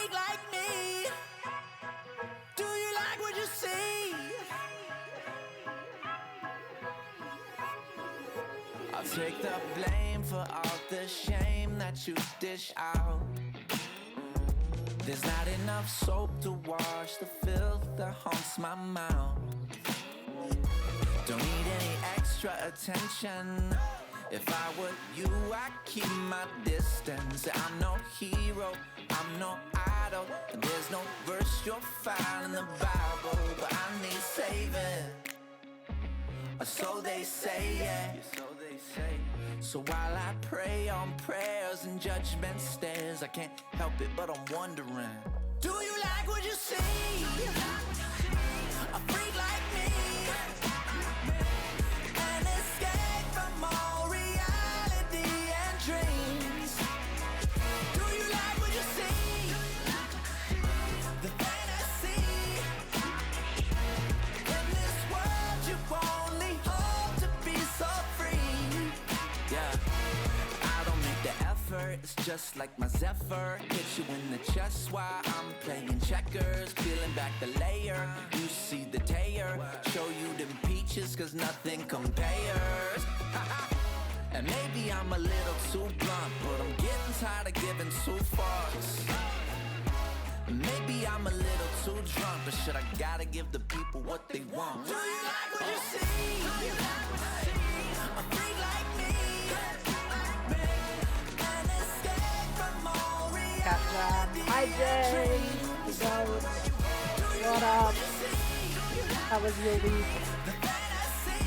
freak like me. Do you like what you see? I'll take the blame for all the shame that you dish out. There's not enough soap to wash the filth that haunts my mouth. Don't need any extra attention. If I were you, I'd keep my distance. I'm no hero, I'm no idol. There's no verse you'll find in the Bible, but I need saving, or so they say, yeah. So while I pray on prayers and judgment stares, I can't help it but I'm wondering, do you like what you see? A freak like me, an escape from all reality and dreams. Do you like what you see? The fantasy. In this world you only hope to be so free. Yeah, I don't make the effort, it's just like my Zephyr. Hit you in the chest while I'm playing checkers. Peeling back the layer, you see the tear. Show you them peaches, cause nothing compares. And maybe I'm a little too blunt, but I'm getting tired of giving two fucks. Maybe I'm a little too drunk, but shit, I gotta give the people what they want. Do you like what you see? A freak like me, an escape from all reality. Hi Jay! What up? How was your week? The fantasy.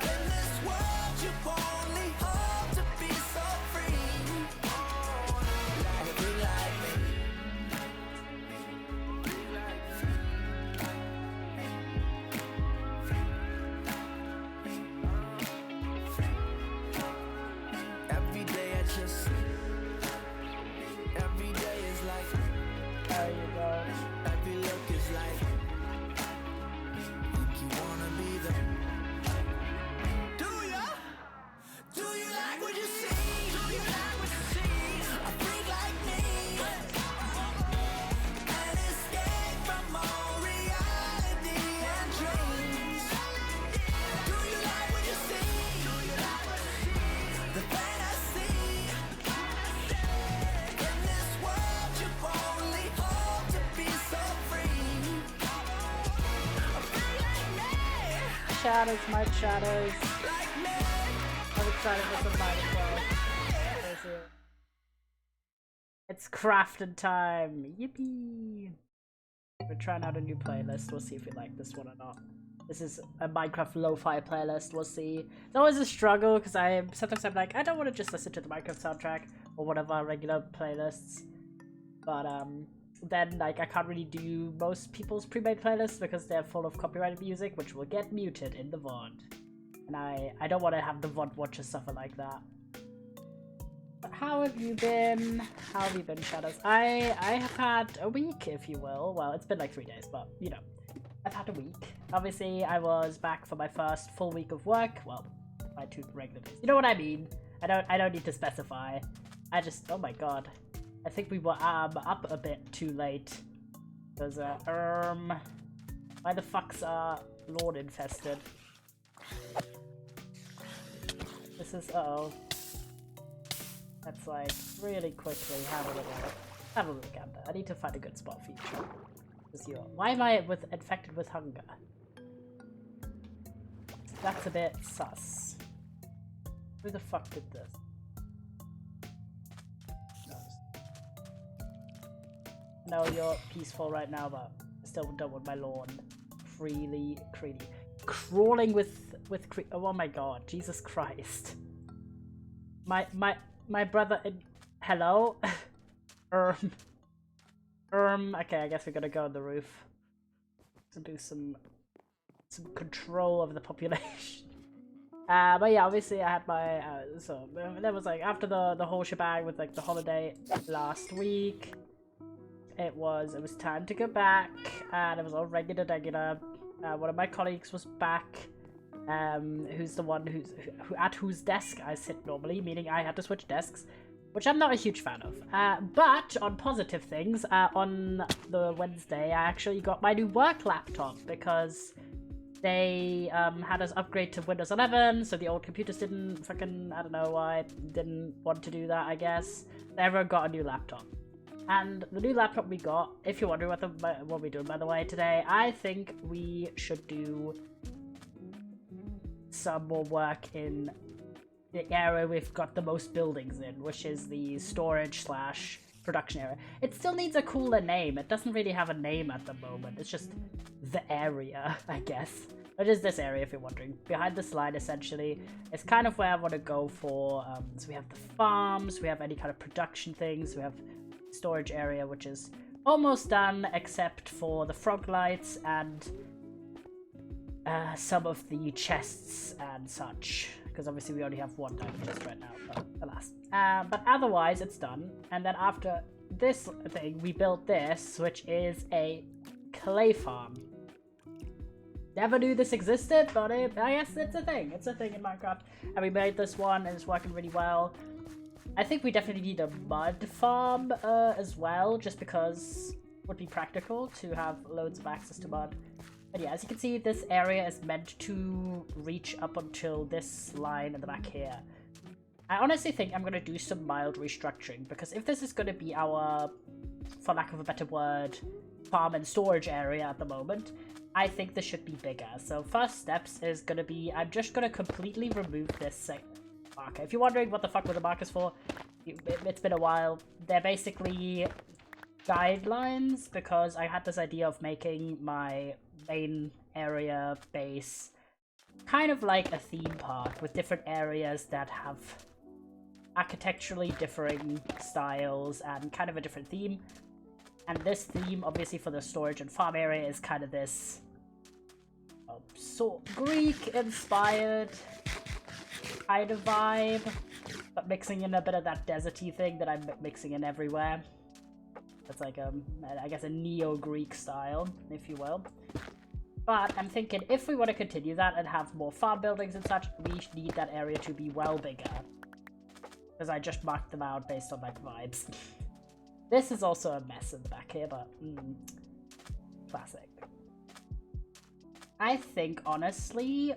In this world you only hope to be so free. A freak like me. Every day I just, every day is like, There you go. every look is like, think you wanna be the. Do you like what you see? Do you like what you see? A freak like me, an escape from all reality and dreams. Do you like what you see? Do you like what you see? The fantasy. In this world you only hope to be so free. A freak like me, Shadows, my shadows. like me. I'm excited for some Minecraft. It's crafting time. Yippee! We're trying out a new playlist. We'll see if we like this one or not. This is a Minecraft lo-fi playlist. We'll see. It's always a struggle because sometimes I'm like, I don't want to just listen to the Minecraft soundtrack or one of our regular playlists. But then like I can't really do most people's pre-made playlists because they're full of copyrighted music, which will get muted in the VOD. And I don't want to have the VOD watcher suffer like that. But how have you been? How have you been, Shadows? I have had a week, if you will. Well, it's been like 3 days, but you know, I've had a week. Obviously, I was back for my first full week of work. Well, my 2 regular days. You know what I mean? I don't need to specify. I just, oh my god, I think we were up a bit too late. Because why the fuck's Lord infested? This is let's like really quickly have a look at that. I need to find a good spot for you. Why am I infected with hunger? That's a bit sus. Who the fuck did this? No, you're peaceful right now, but I still don't want my lawn freely crawling with oh my god, Jesus Christ. My brother hello? Okay, I guess we're gonna go on the roof to do some control of the population. But yeah, obviously I had my so that was like after the whole shebang with like the holiday last week. It was time to go back, and it was all regular. One of my colleagues was back, who's the one at whose desk I sit normally, meaning I had to switch desks. which I'm not a huge fan of. But on positive things, on the Wednesday, I actually got my new work laptop because they had us upgrade to Windows 11, so the old computers didn't fucking, I don't know why, didn't want to do that, I guess. Everyone got a new laptop. And the new laptop we got, if you're wondering what we're doing, by the way, today, I think we should do some more work in the area we've got the most buildings in, which is the storage / production area. It still needs a cooler name. It doesn't really have a name at the moment. It's just the area, I guess. It is this area, if you're wondering. Behind this line, essentially, is kind of where I want to go for. So we have the farms, we have any kind of production things, we have storage area, which is almost done, except for the frog lights and some of the chests and such. Because obviously we only have one diamond chest right now, but alas. But otherwise, it's done. And then after this thing, we built this, which is a clay farm. Never knew this existed, but I guess it's a thing. It's a thing in Minecraft. And we made this one, and it's working really well. I think we definitely need a mud farm as well, just because it would be practical to have loads of access to mud. But yeah, as you can see, this area is meant to reach up until this line in the back here. I honestly think I'm going to do some mild restructuring, because if this is going to be our, for lack of a better word, farm and storage area at the moment, I think this should be bigger. So first steps is going to be, I'm just going to completely remove this marker. If you're wondering what the fuck were the markers for, it's been a while. They're basically guidelines, because I had this idea of making my main area base kind of like a theme park with different areas that have architecturally differing styles and kind of a different theme. And this theme, obviously, for the storage and farm area is kind of this sort of Greek-inspired kind of vibe, but mixing in a bit of that deserty thing that I'm mixing in everywhere. That's like, I guess a neo-Greek style, if you will. But I'm thinking, if we want to continue that and have more farm buildings and such, we need that area to be well bigger. Because I just marked them out based on, like, vibes. This is also a mess in the back here, but classic. I think, honestly,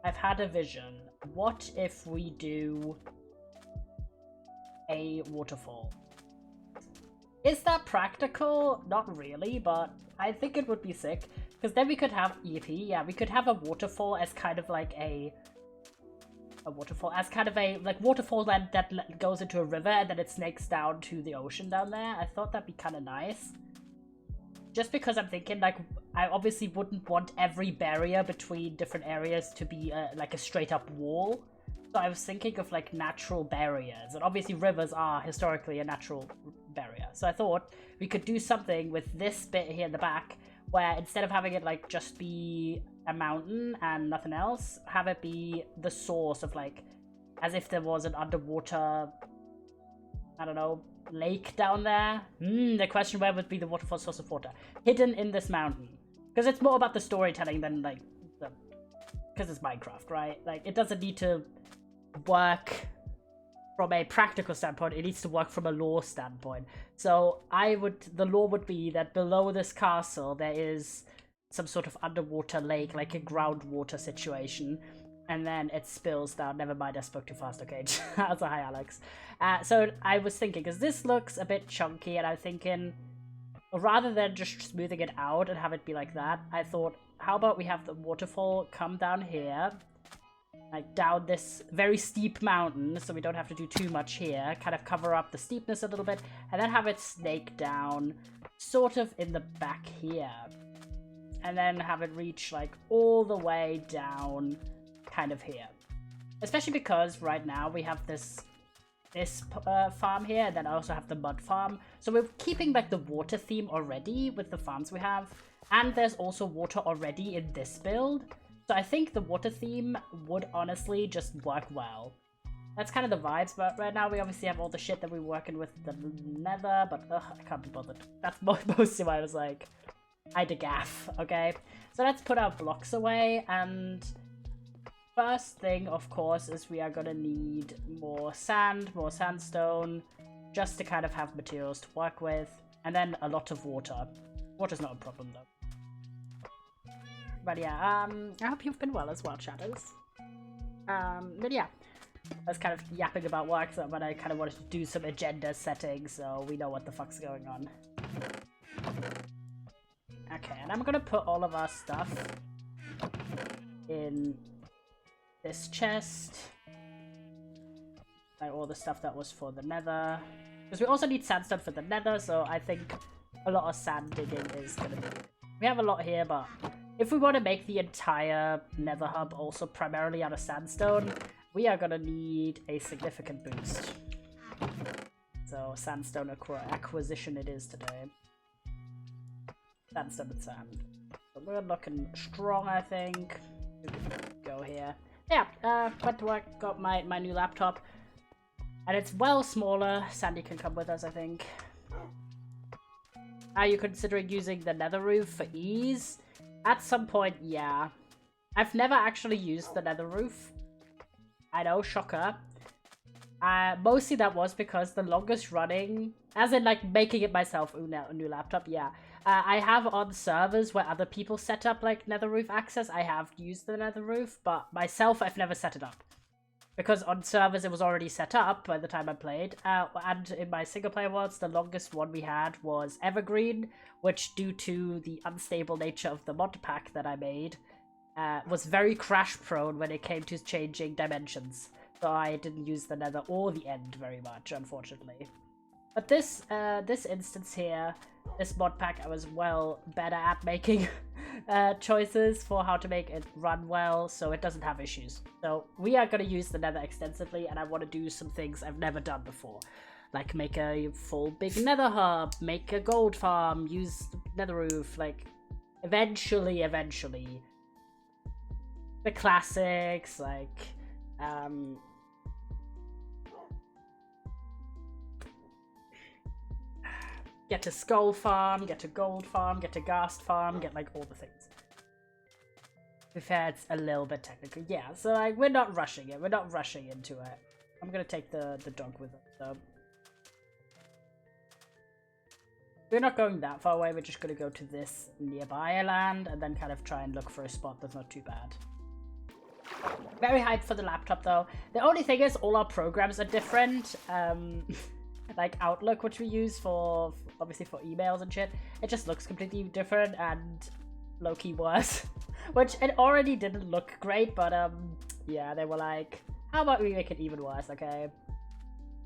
I've had a vision. What if we do a waterfall? Is that practical? Not really, but I think it would be sick. Because then we could have EP, yeah, we could have a waterfall as kind of like a waterfall, as kind of a, like, waterfall that goes into a river and then it snakes down to the ocean down there. I thought that'd be kind of nice. Just because I'm thinking, like, I obviously wouldn't want every barrier between different areas to be, like, a straight-up wall. So I was thinking of, like, natural barriers. And obviously rivers are historically a natural barrier. So I thought we could do something with this bit here in the back, where instead of having it, like, just be a mountain and nothing else, have it be the source of, like, as if there was an underwater, I don't know, lake down there. The question, where would be the waterfall source of water? Hidden in this mountain. Because it's more about the storytelling than, like, because it's Minecraft, right? Like, it doesn't need to work from a practical standpoint, it needs to work from a lore standpoint. So the lore would be that below this castle there is some sort of underwater lake, like a groundwater situation, and then it spills down. Never mind, I spoke too fast, okay. Also, hi Alex. So I was thinking, because this looks a bit chunky, and I'm thinking, rather than just smoothing it out and have it be like that, I thought, how about we have the waterfall come down here, like down this very steep mountain, so we don't have to do too much here, kind of cover up the steepness a little bit, and then have it snake down sort of in the back here, and then have it reach like all the way down kind of here. Especially because right now we have this farm here, and then I also have the mud farm, so we're keeping like the water theme already with the farms we have, and there's also water already in this build. So I think the water theme would honestly just work well. That's kind of the vibes, but right now we obviously have all the shit that we're working with the nether, but I can't be bothered. That's mostly why I was like, I had to gaff, okay? So let's put our blocks away, and first thing, of course, is we are gonna need more sand, more sandstone, just to kind of have materials to work with, and then a lot of water. Water's not a problem, though. But yeah, I hope you've been well as well, Shadows. But yeah, I was kind of yapping about work, but I kind of wanted to do some agenda setting, so we know what the fuck's going on. Okay, and I'm gonna put all of our stuff in this chest. Like all the stuff that was for the nether. Because we also need sandstone for the nether, so I think a lot of sand digging is gonna be... We have a lot here, but if we want to make the entire nether hub also primarily out of sandstone, we are gonna need a significant boost. So sandstone acquisition it is today. Sandstone and sand. So we're looking strong, I think. We can go here. Yeah, went to work, got my new laptop. And it's well smaller. Sandy can come with us, I think. Are you considering using the nether roof for ease? At some point, yeah. I've never actually used the nether roof. I know, shocker. Mostly that was because the longest running, as in like making it myself, a new laptop, yeah. I have on servers where other people set up like nether roof access, I have used the nether roof, but myself I've never set it up. Because on servers it was already set up by the time I played, and in my single player worlds the longest one we had was Evergreen, which due to the unstable nature of the mod pack that I made, was very crash prone when it came to changing dimensions. So I didn't use the nether or the end very much, unfortunately. But this instance here, this mod pack, I was well better at making choices for how to make it run well, so it doesn't have issues. So we are going to use the nether extensively, and I want to do some things I've never done before. Like make a full big nether hub, make a gold farm, use the nether roof, like eventually. The classics, like, get a skull farm, get a gold farm, get a ghast farm, get like all the things. To be fair, it's a little bit technical. Yeah, so like we're not rushing it. We're not rushing into it. I'm gonna take the dog with us, so. We're not going that far away, we're just gonna go to this nearby land and then kind of try and look for a spot that's not too bad. Very hyped for the laptop though. The only thing is all our programs are different. Like Outlook, which we use for obviously for emails and shit, it just looks completely different and low-key worse. Which it already didn't look great, but yeah, they were like, how about we make it even worse, okay?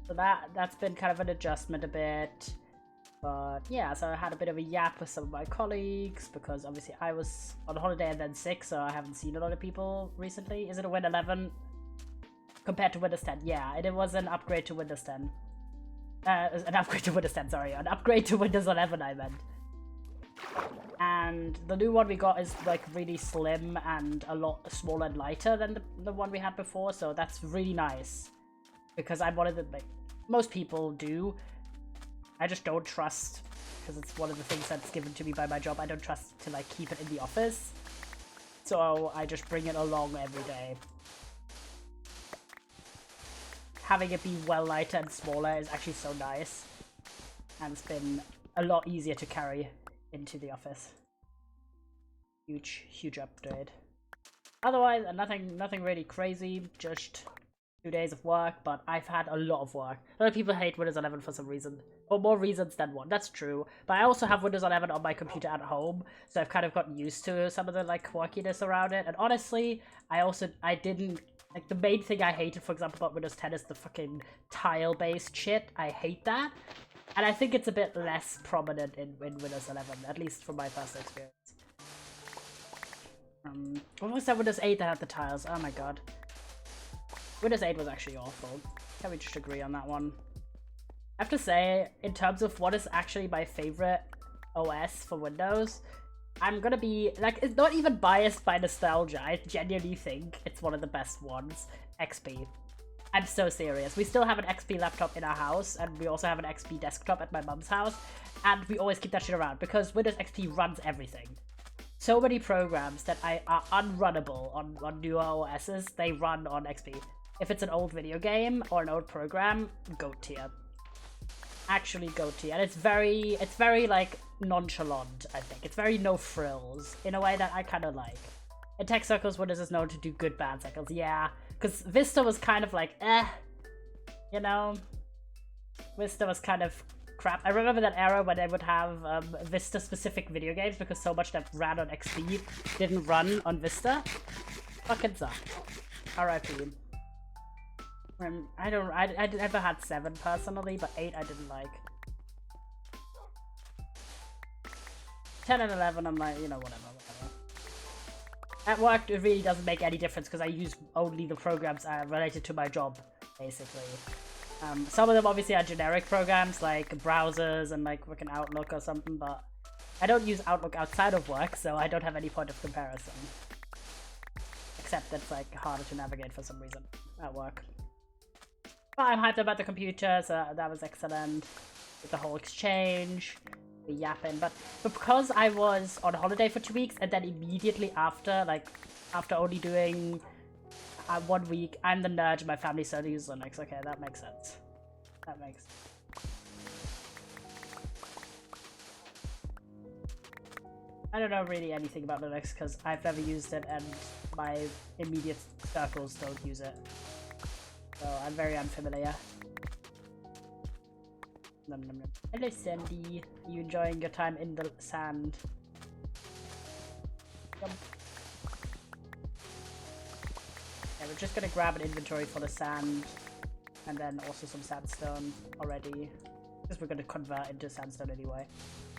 So that's been kind of an adjustment a bit. But yeah, so I had a bit of a yap with some of my colleagues because obviously I was on holiday and then sick, so I haven't seen a lot of people recently. Is it a Win 11 compared to Windows 10? Yeah, it was an upgrade to Windows 10. An upgrade to Windows 10, sorry. An upgrade to Windows 11, I meant. And the new one we got is like really slim and a lot smaller and lighter than the one we had before, so that's really nice. Because I wanted to, like, most people do. I just don't trust, because it's one of the things that's given to me by my job, I don't trust to like keep it in the office. So I just bring it along every day. Having it be well lighter and smaller is actually so nice. And it's been a lot easier to carry into the office. Huge upgrade. Otherwise, nothing really crazy, just 2 days of work, but I've had a lot of work. A lot of people hate Windows 11 for some reason, or more reasons than one. That's true, but I also have Windows 11 on my computer at home, so I've kind of gotten used to some of the like quirkiness around it. And honestly, I didn't like the main thing I hated, for example, about Windows 10 is the fucking tile-based shit. I hate that, and I think it's a bit less prominent in Windows 11, at least from my personal experience. What was that Windows 8 that had the tiles? Oh my god. Windows 8 was actually awful. Can we just agree on that one? I have to say, in terms of what is actually my favorite OS for Windows, I'm gonna be, like, it's not even biased by nostalgia. I genuinely think it's one of the best ones. XP. I'm so serious. We still have an XP laptop in our house, and we also have an XP desktop at my mum's house, and we always keep that shit around, because Windows XP runs everything. so many programs that are unrunnable on newer OSs. They run on XP. If it's an old video game or an old program, GOAT tier. Actually GOAT tier. And it's very like nonchalant, I think. It's very no frills in a way that I kind of like. In tech circles, what is this known to do good bad cycles? Yeah, because Vista was kind of like, you know, Vista was kind of crap. I remember that era when they would have Vista-specific video games because so much that ran on XP didn't run on Vista. Fucking suck. R.I.P. I never had 7 personally, but 8 I didn't like. 10 and 11, I'm like, you know, whatever. At work, it really doesn't make any difference because I use only the programs related to my job, basically. Some of them obviously are generic programs like browsers and like fucking Outlook or something, but I don't use Outlook outside of work, so I don't have any point of comparison. Except that's like harder to navigate for some reason at work. But I'm hyped about the computer, so that was excellent. With the whole exchange, the yapping, but because I was on holiday for 2 weeks and then immediately after, like after only doing 1 week, I'm the nerd in my family, so I use Linux. Okay, that makes sense. That makes. I don't know really anything about Linux because I've never used it and my immediate circles don't use it. So I'm very unfamiliar. Hello Sandy, are you enjoying your time in the sand? Jump. Yeah, we're just gonna grab an inventory full of sand and then also some sandstone already. Because we're gonna convert into sandstone anyway.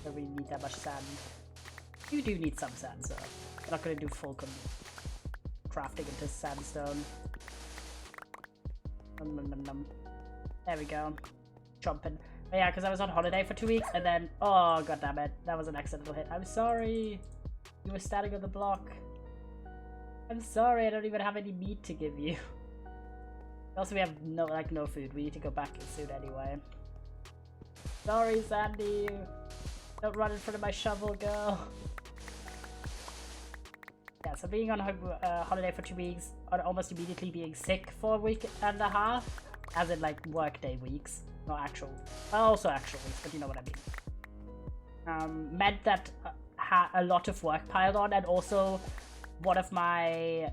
Don't really need that much sand. You do need some sand, so I'm not gonna do full crafting into sandstone. There we go. Jumping. But yeah, because I was on holiday for 2 weeks and then, oh god damn it, that was an accidental hit. I'm sorry. You were standing on the block. I'm sorry, I don't even have any meat to give you. Also, we have no food. We need to go back soon anyway. Sorry, Sandy. Don't run in front of my shovel, girl. Yeah, so being on holiday for 2 weeks, and almost immediately being sick for a week and a half, as in like workday weeks, not actual, also actual weeks, but you know what I mean. Meant that a lot of work piled on, and also one of my,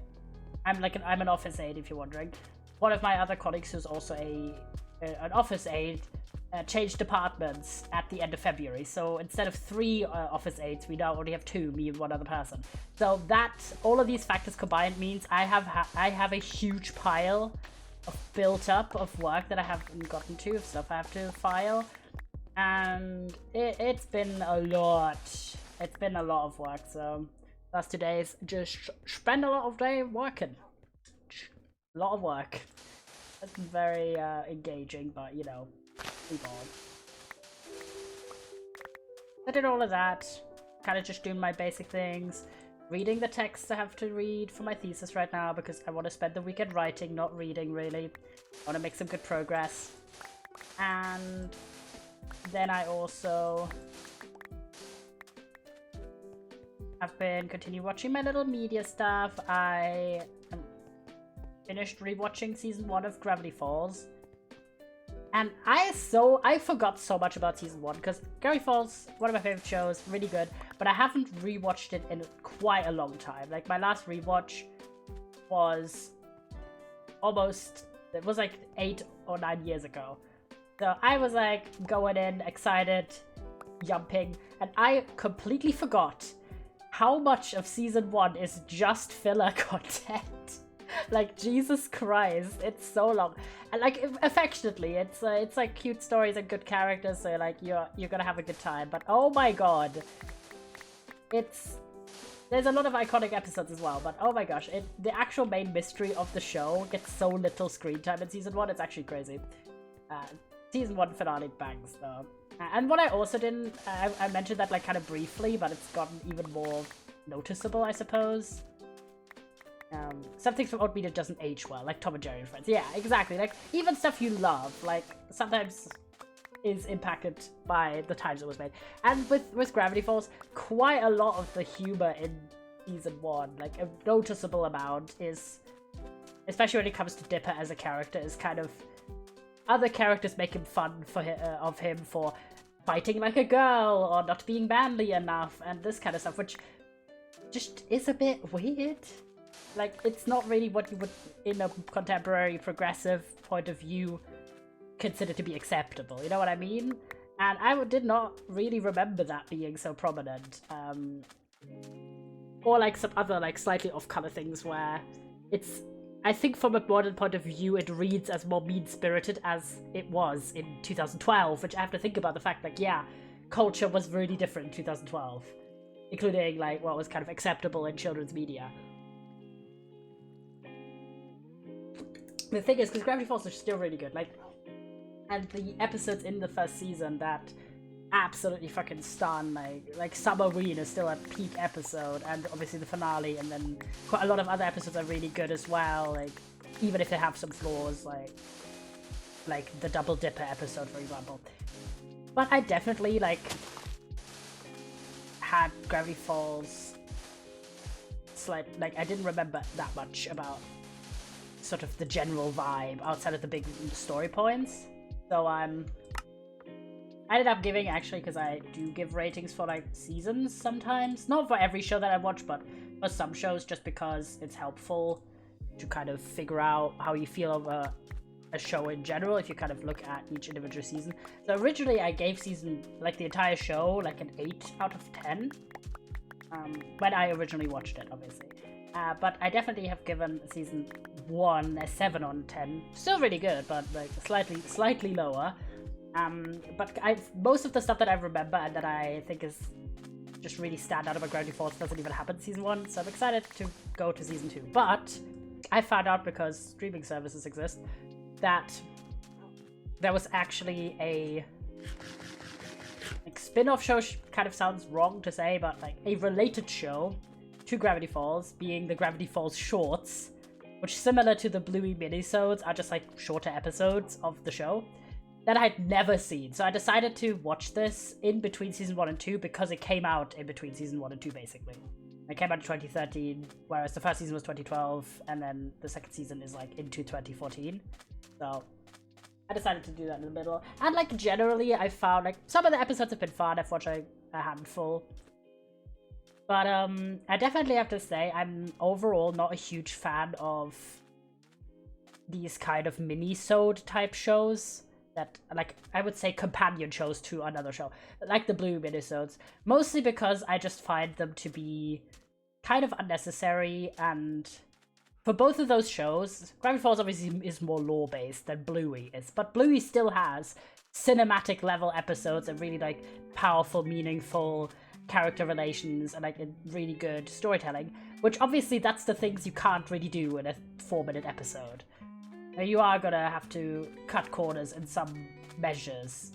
I'm an office aide if you're wondering. One of my other colleagues who's also an office aide changed departments at the end of February. So instead of 3 office aides, we now only have 2, me and one other person. So that, all of these factors combined means I have a huge pile of built up of work that I haven't gotten to, of stuff I have to file. And it's been a lot. It's been a lot of work, so last 2 days just spend a lot of day working. A lot of work. It's been very engaging, but you know, move on. I did all of that, kind of just doing my basic things, reading the texts I have to read for my thesis right now because I want to spend the weekend writing, not reading really. I want to make some good progress. And then I also have been continue watching my little media stuff. I finished rewatching season 1 of Gravity Falls. And I forgot so much about season 1 because Gravity Falls, one of my favorite shows, really good, but I haven't rewatched it in quite a long time. Like my last rewatch was it was like 8 or 9 years ago. So I was like going in, excited, jumping, and I completely forgot how much of season 1 is just filler content. Like, Jesus Christ, it's so long. And like, affectionately, it's like cute stories and good characters, so like you're gonna have a good time. But oh my god, there's a lot of iconic episodes as well, but oh my gosh, the actual main mystery of the show gets so little screen time in season 1, it's actually crazy. Season 1 finale bangs though. And what I also didn't, I mentioned that like kind of briefly, but it's gotten even more noticeable, I suppose. Some things from old media doesn't age well, like Tom and Jerry and Friends. Yeah, exactly. Like, even stuff you love, like, sometimes is impacted by the times it was made. And with Gravity Falls, quite a lot of the humor in season 1, like a noticeable amount, is, especially when it comes to Dipper as a character, is kind of other characters making fun of him for fighting like a girl or not being manly enough and this kind of stuff, which just is a bit weird. Like, it's not really what you would, in a contemporary progressive point of view, consider to be acceptable, you know what I mean? And I did not really remember that being so prominent. Or like some other like slightly off-color things where it's, I think from a modern point of view, it reads as more mean-spirited as it was in 2012, which I have to think about the fact that, yeah, culture was really different in 2012, including like what was kind of acceptable in children's media. The thing is, because Gravity Falls is still really good, like, and the episodes in the first season that absolutely fucking stun, like Submarine is still a peak episode, and obviously the finale, and then quite a lot of other episodes are really good as well, like, even if they have some flaws, like the Double Dipper episode, for example. But I definitely, like, had Gravity Falls like, I didn't remember that much about sort of the general vibe outside of the big story points. So I ended up giving, actually, because I do give ratings for like seasons sometimes, not for every show that I watch, but for some shows, just because it's helpful to kind of figure out how you feel of a show in general if you kind of look at each individual season. So originally I gave season, like the entire show, like an 8 out of 10 when I originally watched it, obviously. But I definitely have given season 1 a 7 on 10. Still really good, but like slightly lower. But most of the stuff that I remember and that I think is just really stand out about Gravity Falls doesn't even happen in season 1, so I'm excited to go to season 2. But I found out, because streaming services exist, that there was actually a like spin-off show, kind of sounds wrong to say, but like a related show to Gravity Falls, being the Gravity Falls shorts, which, similar to the Bluey minisodes, are just like shorter episodes of the show that I had never seen. So I decided to watch this in between season 1 and 2 because it came out in between season 1 and 2, basically. It came out in 2013, whereas the first season was 2012, and then the second season is like into 2014. So I decided to do that in the middle. And like generally, I found like some of the episodes have been fun. I've watched like a handful. But I definitely have to say I'm overall not a huge fan of these kind of mini-sode type shows that, like, I would say companion shows to another show, like the Blue minisodes, mostly because I just find them to be kind of unnecessary. And for both of those shows, Gravity Falls obviously is more lore-based than Bluey is, but Bluey still has cinematic level episodes and really like powerful, meaningful character relations and like a really good storytelling, which obviously that's the things you can't really do in a 4-minute episode. You are gonna have to cut corners in some measures.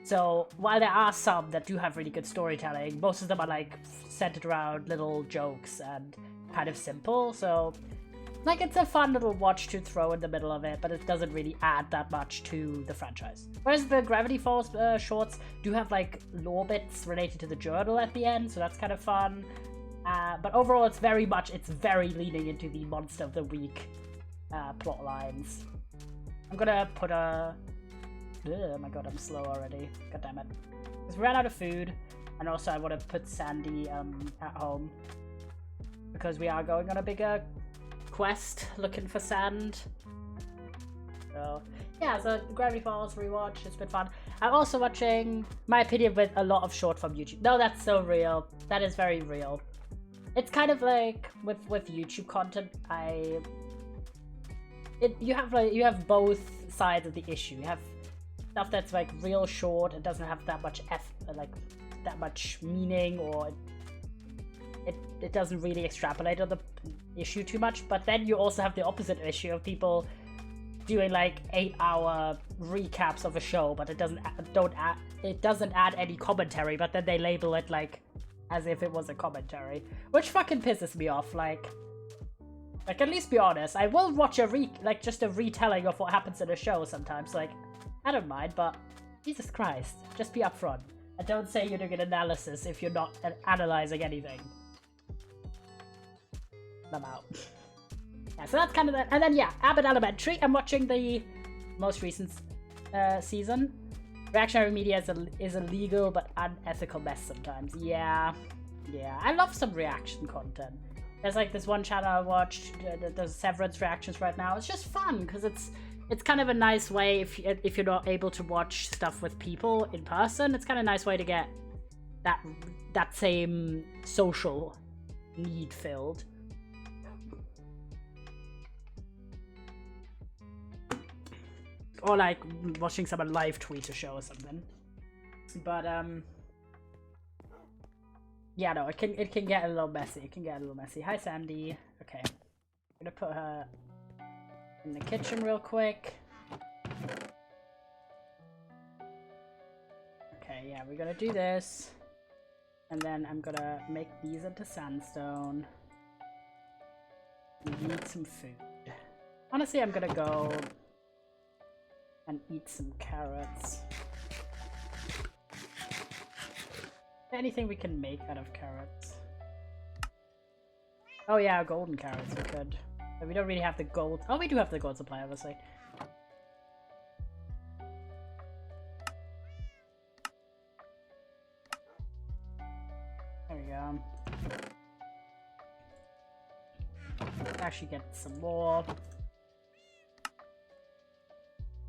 So while there are some that do have really good storytelling, most of them are like centered around little jokes and kind of simple. So like it's a fun little watch to throw in the middle of it, but it doesn't really add that much to the franchise. Whereas the Gravity Falls shorts do have like lore bits related to the journal at the end, so that's kind of fun. But overall, it's very leaning into the Monster of the Week plot lines. I'm gonna put a... Oh my god, I'm slow already. God damn it. Because we ran out of food, and also I want to put Sandy at home, because we are going on a bigger quest looking for sand. So yeah, so Gravity Falls rewatch, it's been fun. I'm also watching My Opinion with a lot of short from YouTube. No, that's so real. That is very real. It's kind of like with YouTube content, you have both sides of the issue. You have stuff that's like real short and doesn't have that much that much meaning, or it doesn't really extrapolate on the issue too much. But then you also have the opposite issue of people doing like 8-hour recaps of a show, but it doesn't add any commentary, but then they label it like as if it was a commentary, which fucking pisses me off. Like at least be honest. I will watch just a retelling of what happens in a show sometimes. Like, I don't mind, but Jesus Christ, just be upfront. And don't say you're doing an analysis if you're not analyzing anything. I'm out. Yeah, so that's kind of that. And then, yeah, Abbott Elementary. I'm watching the most recent season. Reactionary media is illegal but unethical mess sometimes. Yeah. I love some reaction content. There's like this one channel I watched. There's Severance reactions right now. It's just fun because it's kind of a nice way if you're not able to watch stuff with people in person. It's kind of a nice way to get that same social need filled. Or like watching someone live tweet a show or something. But yeah, no, it can get a little messy. Hi, Sandy. Okay, I'm gonna put her in the kitchen real quick. Okay, yeah, we're gonna do this, and then I'm gonna make these into sandstone. We need some food. Honestly, I'm gonna go and eat some carrots. Anything we can make out of carrots. Oh yeah, golden carrots we could. But we don't really have the gold. Oh, we do have the gold supply, obviously. There we go. Actually get some more.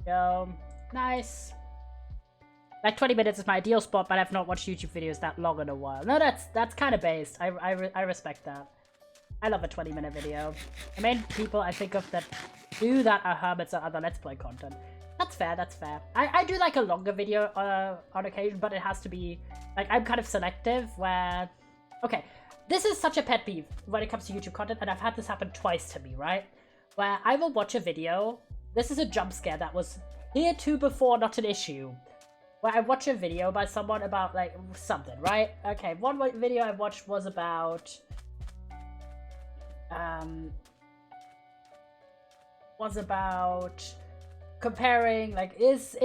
Go. Nice. Like 20 minutes is my ideal spot, but I've not watched YouTube videos that long in a while. No, that's kind of based. I respect that. I love a 20-minute video. The main people I think of that do that are hermits or other Let's Play content. That's fair, that's fair. I do like a longer video on occasion, but it has to be... Like, I'm kind of selective where... Okay, this is such a pet peeve when it comes to YouTube content, and I've had this happen twice to me, right? Where I will watch a video... This is a jump scare that was heretofore not an issue. Where I watch a video by someone about, like, something, right? Okay, one video I watched was about... comparing, like, is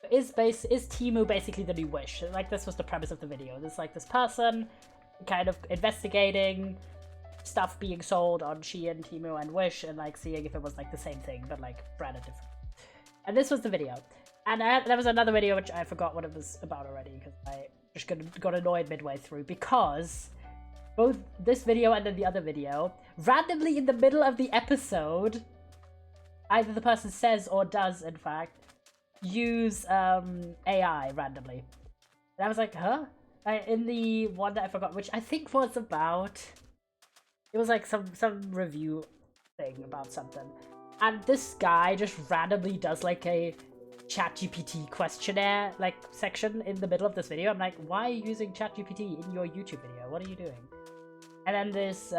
Temu basically the new Wish? Like, this was the premise of the video. There's, like, this person kind of investigating stuff being sold on Shein, Temu, and Wish, and, like, seeing if it was, like, the same thing, but, like, branded different. And this was the video. And there was another video which I forgot what it was about already, because I just got annoyed midway through, because both this video and then the other video, randomly in the middle of the episode, either the person says or does, in fact, use AI randomly. And I was like, huh? In the one that I forgot, which I think was about... It was like some review thing about something. And this guy just randomly does like a ChatGPT questionnaire like section in the middle of this video. I'm like, why are you using ChatGPT in your YouTube video? What are you doing? And then this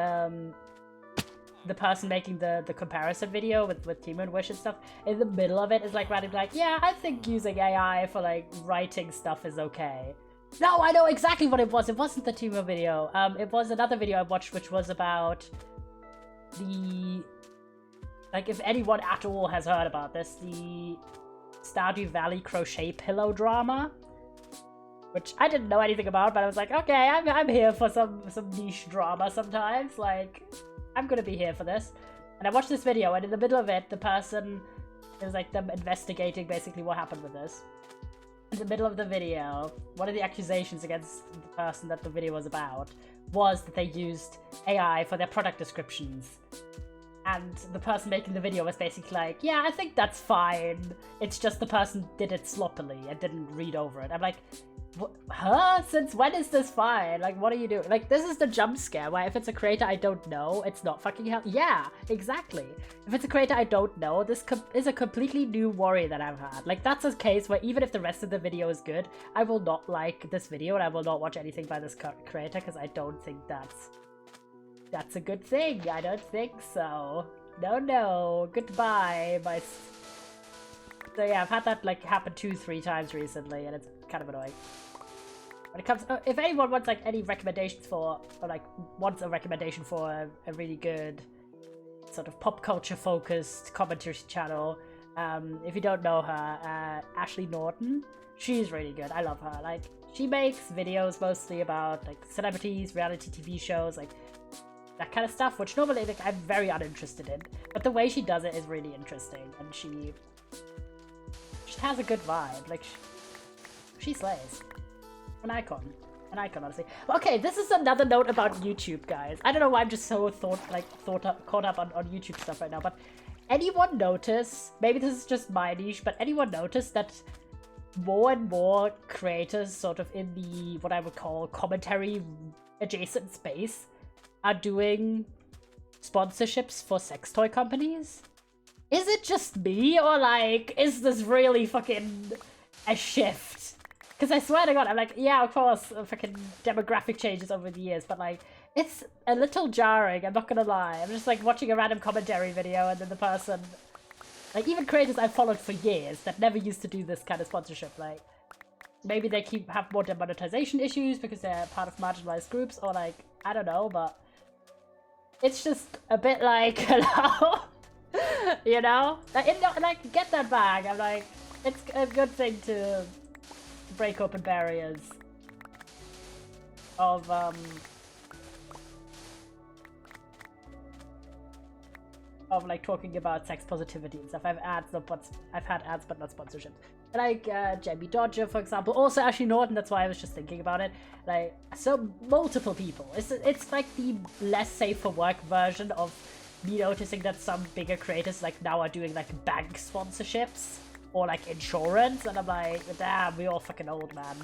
the person making the comparison video with Temu and Wish and stuff, in the middle of it is like randomly like, yeah, I think using AI for like writing stuff is okay. No, I know exactly what it was. It wasn't the Temu video. It was another video I watched which was about the... Like, if anyone at all has heard about this, the Stardew Valley crochet pillow drama, which I didn't know anything about, but I was like, okay, I'm here for some niche drama sometimes. Like, I'm gonna be here for this. And I watched this video, and in the middle of it, the person, it was like them investigating basically what happened with this. In the middle of the video, one of the accusations against the person that the video was about was that they used AI for their product descriptions. And the person making the video was basically like, yeah, I think that's fine. It's just the person did it sloppily and didn't read over it. I'm like, huh? Since when is this fine? Like, what are you doing? Like, this is the jump scare where if it's a creator I don't know, it's not fucking hell. Yeah, exactly. If it's a creator I don't know, this is a completely new worry that I've had. Like, that's a case where even if the rest of the video is good, I will not like this video and I will not watch anything by this creator because I don't think that's a good thing. I don't think so. No. Goodbye. So yeah, I've had that like happen 2-3 times recently, and it's kind of annoying. When it comes, if anyone wants like any recommendations for, or like wants a recommendation for a really good sort of pop culture focused commentary channel, If you don't know her, Ashley Norton, she's really good. I love her. Like, she makes videos mostly about like celebrities, reality TV shows, like that kind of stuff, which normally like I'm very uninterested in. But the way she does it is really interesting, and she has a good vibe. Like, she slays. An icon, honestly. Okay, this is another note about YouTube, guys. I don't know why I'm just so caught up on YouTube stuff right now, but anyone notice, maybe this is just my niche, but anyone notice that more and more creators sort of in the, what I would call commentary adjacent space, are doing sponsorships for sex toy companies? Is it just me, or like, is this really fucking a shift? Because I swear to God, I'm like, yeah, of course, fucking demographic changes over the years, but like, it's a little jarring, I'm not gonna lie. I'm just like watching a random commentary video and then the person, like even creators I've followed for years that never used to do this kind of sponsorship, like, maybe they have more demonetization issues because they're part of marginalized groups, or like, I don't know, but it's just a bit like, hello? You know? Like, get that back. I'm like, it's a good thing to break open barriers of like talking about sex positivity and stuff. I've had ads but not sponsorships. Like Jamie Dodger, for example, also Ashley Norton. That's why I was just thinking about it. Like, so multiple people. It's like the less safe for work version of me noticing that some bigger creators like now are doing like bank sponsorships or like insurance, and I'm like, damn, we all fucking old, man.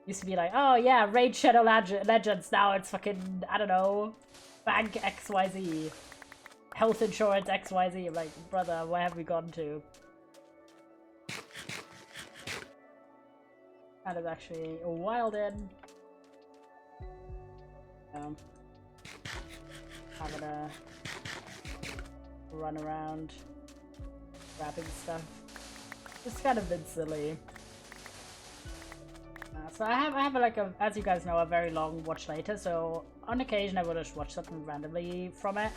Used to be like, oh yeah, Raid Shadow Legends. Now it's fucking, I don't know, bank XYZ, health insurance XYZ. I'm like, brother, where have we gone to? That is actually a wild in. I'm gonna run around grabbing stuff. It's kind of been silly. So I have like a, as you guys know, a very long watch later. So on occasion I will just watch something randomly from it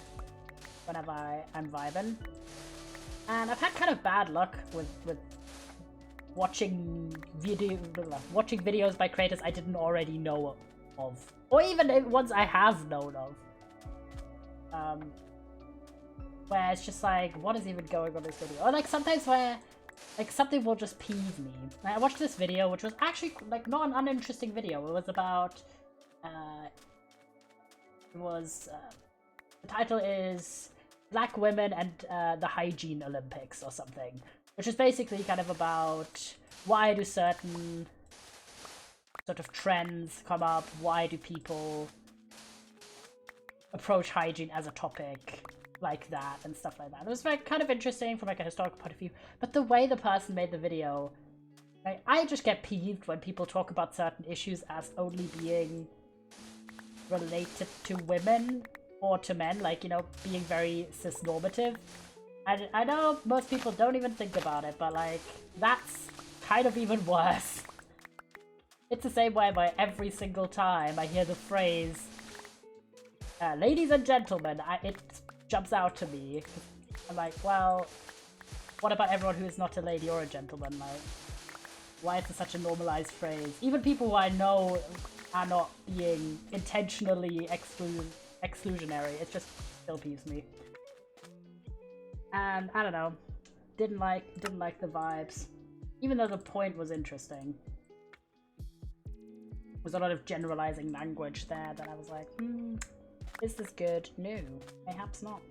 whenever I'm vibing. And I've had kind of bad luck with watching videos by creators I didn't already know of, or even ones I have known of. Where it's just like, what is even going on in this video? Or like sometimes where like something will just peeve me. I watched this video which was actually like not an uninteresting video. It was about the title is Black Women and the Hygiene Olympics or something, which is basically kind of about why do certain sort of trends come up, why do people approach hygiene as a topic like that and stuff like that. It was very kind of interesting from like a historical point of view, but the way the person made the video, like, I just get peeved when people talk about certain issues as only being related to women or to men, like, you know, being very cis-normative. I know most people don't even think about it, but like, that's kind of even worse. It's the same way by every single time I hear the phrase ladies and gentlemen, it jumps out to me. I'm like, well, what about everyone who is not a lady or a gentleman? Like, why is it such a normalized phrase? Even people who I know are not being intentionally exclusionary, it just still peeves me. And I don't know, didn't like the vibes, even though the point was interesting. There was a lot of generalizing language there that I was like, is this good? No, perhaps not.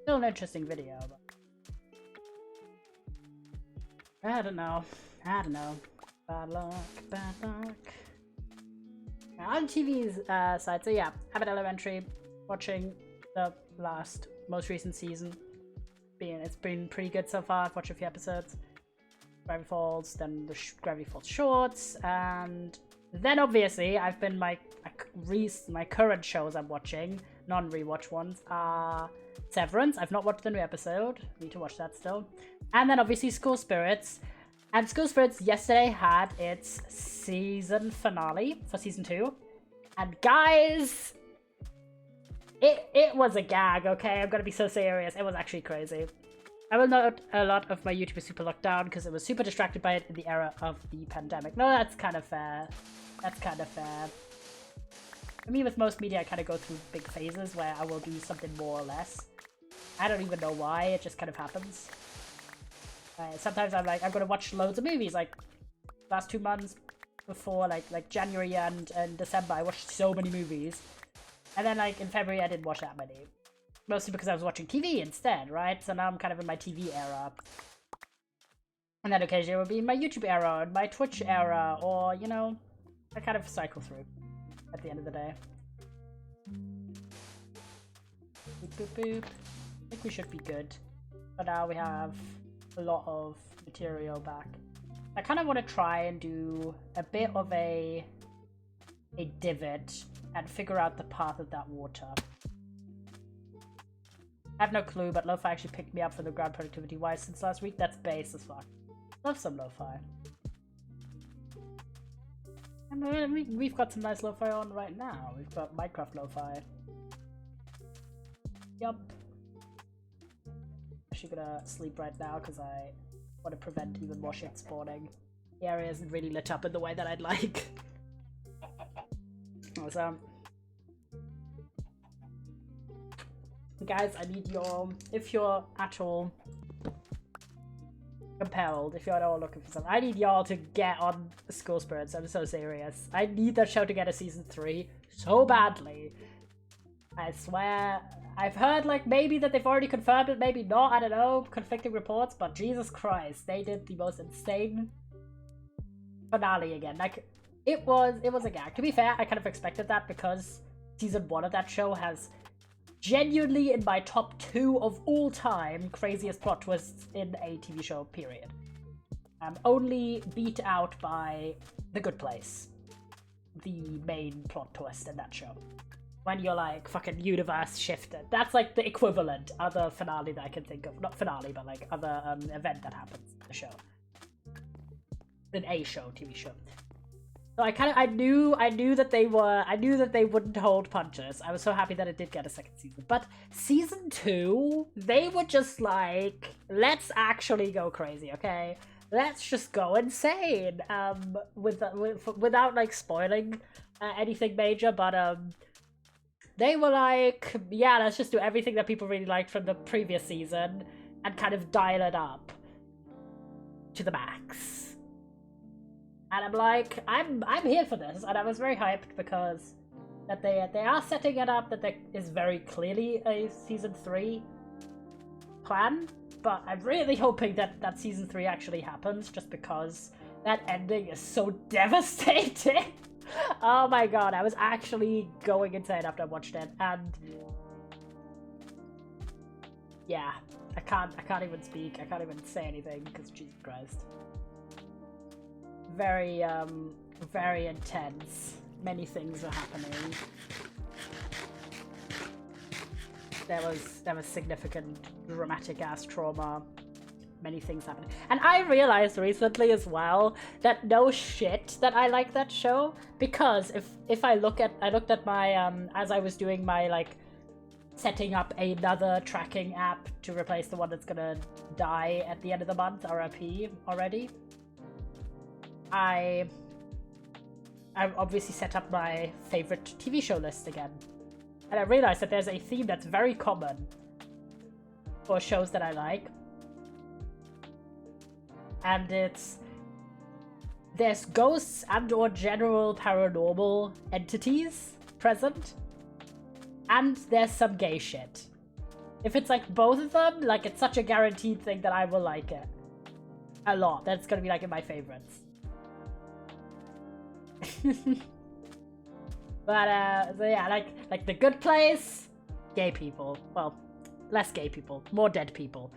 Still an interesting video, but I don't know. Bad luck. On TV's side, so yeah, Abbott Elementary, watching the most recent season. It's been pretty good so far. I've watched a few episodes. Gravity Falls, then the Gravity Falls shorts, and then obviously I've been my current shows I'm watching, non-rewatch ones, are Severance. I've not watched the new episode. Need to watch that still. And then obviously School Spirits. And School Spirits yesterday had its season finale for season 2. And guys, it was a gag, okay? I'm gonna be so serious. It was actually crazy. I will note a lot of my YouTube is super locked down because I was super distracted by it in the era of the pandemic. No, that's kind of fair. That's kind of fair. For me, with most media, I kind of go through big phases where I will do something more or less. I don't even know why, it just kind of happens. Sometimes I'm like, I'm gonna watch loads of movies, like, last 2 months before, like January and December, I watched so many movies. And then, like, in February, I didn't watch that many. Mostly because I was watching TV instead, right? So now I'm kind of in my TV era. And then occasionally it will be in my YouTube era, and my Twitch era, or, you know, I kind of cycle through at the end of the day. Boop, boop, boop. I think we should be good. But now we have a lot of material back. I kind of want to try and do a bit of a divot and figure out the path of that water. I have no clue, but lo-fi actually picked me up for the ground productivity-wise since last week. That's base as fuck. Love some lo-fi. And we've got some nice lo-fi on right now. We've got Minecraft lo-fi. Yup. Actually gonna sleep right now because I want to prevent even more shit spawning. The area isn't really lit up in the way that I'd like. So, guys, I need your, if you're at all compelled, if you're at all looking for something, I need y'all to get on School Spirits. I'm so serious. I need that show to get a season 3 so badly. I swear. I've heard, like, maybe that they've already confirmed it, maybe not, I don't know, conflicting reports, but Jesus Christ, they did the most insane finale again. Like, it was a gag. To be fair, I kind of expected that because season 1 of that show has genuinely in my top 2 of all time craziest plot twists in a TV show, period. Only beat out by The Good Place, the main plot twist in that show. When you're like, fucking universe shifted. That's like the equivalent other finale that I can think of. Not finale, but like other event that happens in the show. In a show, TV show. So I knew that they wouldn't hold punches. I was so happy that it did get a second season. But season 2, they were just like, let's actually go crazy, okay? Let's just go insane. Without like spoiling anything major, but they were like, yeah, let's just do everything that people really liked from the previous season and kind of dial it up to the max. And I'm like, I'm here for this, and I was very hyped because that they are setting it up that there is very clearly a season 3 plan, but I'm really hoping that season 3 actually happens just because that ending is so devastating. Oh my god, I was actually going insane after I watched it, and yeah, I can't even speak, I can't even say anything because Jesus Christ. Very, very intense. Many things were happening. There was significant dramatic ass trauma. Many things happening. And I realized recently as well that no shit that I like that show, because if I looked at my as I was doing my like setting up another tracking app to replace the one that's gonna die at the end of the month, RIP already. I've obviously set up my favorite TV show list again. And I realized that there's a theme that's very common for shows that I like. And there's ghosts and or general paranormal entities present. And there's some gay shit. If it's like both of them, like it's such a guaranteed thing that I will like it. A lot. That's gonna be like in my favorites. But so yeah, like The Good Place, gay people. Well, less gay people, more dead people.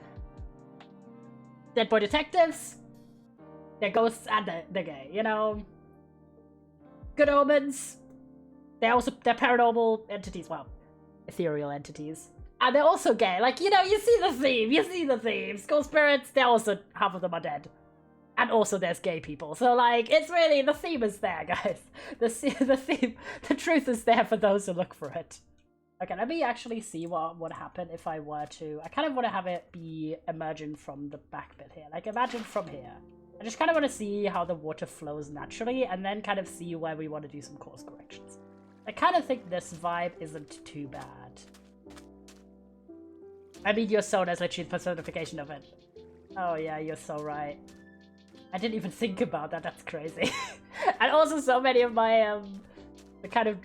Dead Boy Detectives, they're ghosts and they're gay, you know. Good Omens, they're paranormal entities, well, ethereal entities. And they're also gay, like, you know, you see the theme, School Spirits, they're also, half of them are dead. And also there's gay people, so like, it's really, the theme is there, guys. The theme, the truth is there for those who look for it. Okay, let me actually see what would happen if I were to... I kind of want to have it be emerging from the back bit here. Like, imagine from here. I just kind of want to see how the water flows naturally, and then kind of see where we want to do some course corrections. I kind of think this vibe isn't too bad. I mean, your Sona is literally the personification of it. Oh yeah, you're so right. I didn't even think about that, that's crazy. And also so many of my, the kind of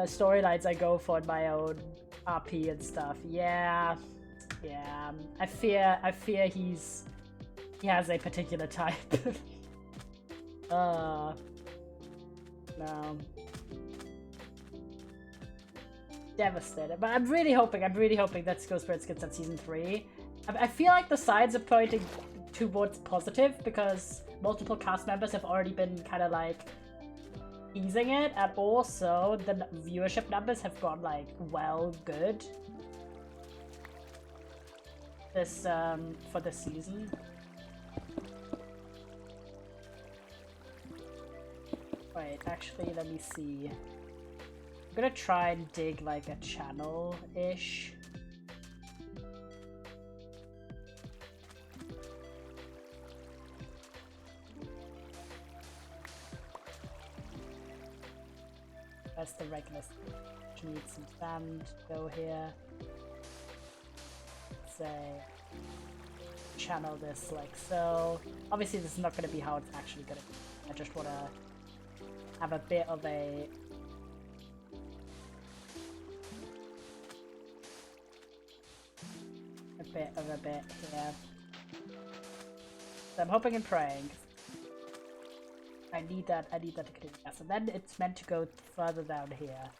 storylines I go for in my own RP and stuff. Yeah. I fear he has a particular type. No. Devastated, but I'm really hoping that Skull Spirits gets that season 3. I feel like the signs are pointing towards positive because multiple cast members have already been kind of like teasing it, and also the viewership numbers have gone like well good this for this season. Wait, actually, let me see. I'm gonna try and dig like a channel-ish. That's the regular stuff. Need some sand to go here. Say channel this like so. Obviously this is not gonna be how it's actually gonna be. I just wanna have a bit of a bit here. So I'm hoping and praying. I need that to continue. Yeah, so then it's meant to go further down here.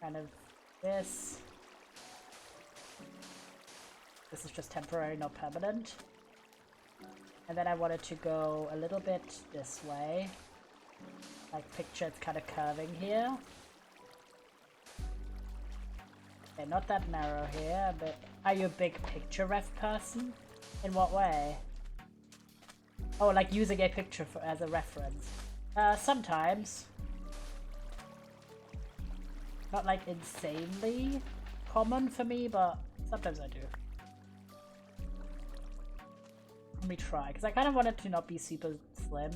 Kind of this. This is just temporary, not permanent. And then I wanted to go a little bit this way. Like picture it's kind of curving here. Okay, not that narrow here, but are you a big picture ref person? In what way? Oh, like using a picture as a reference. Sometimes. Not like insanely common for me, but sometimes I do. Let me try, because I kind of want it to not be super slim.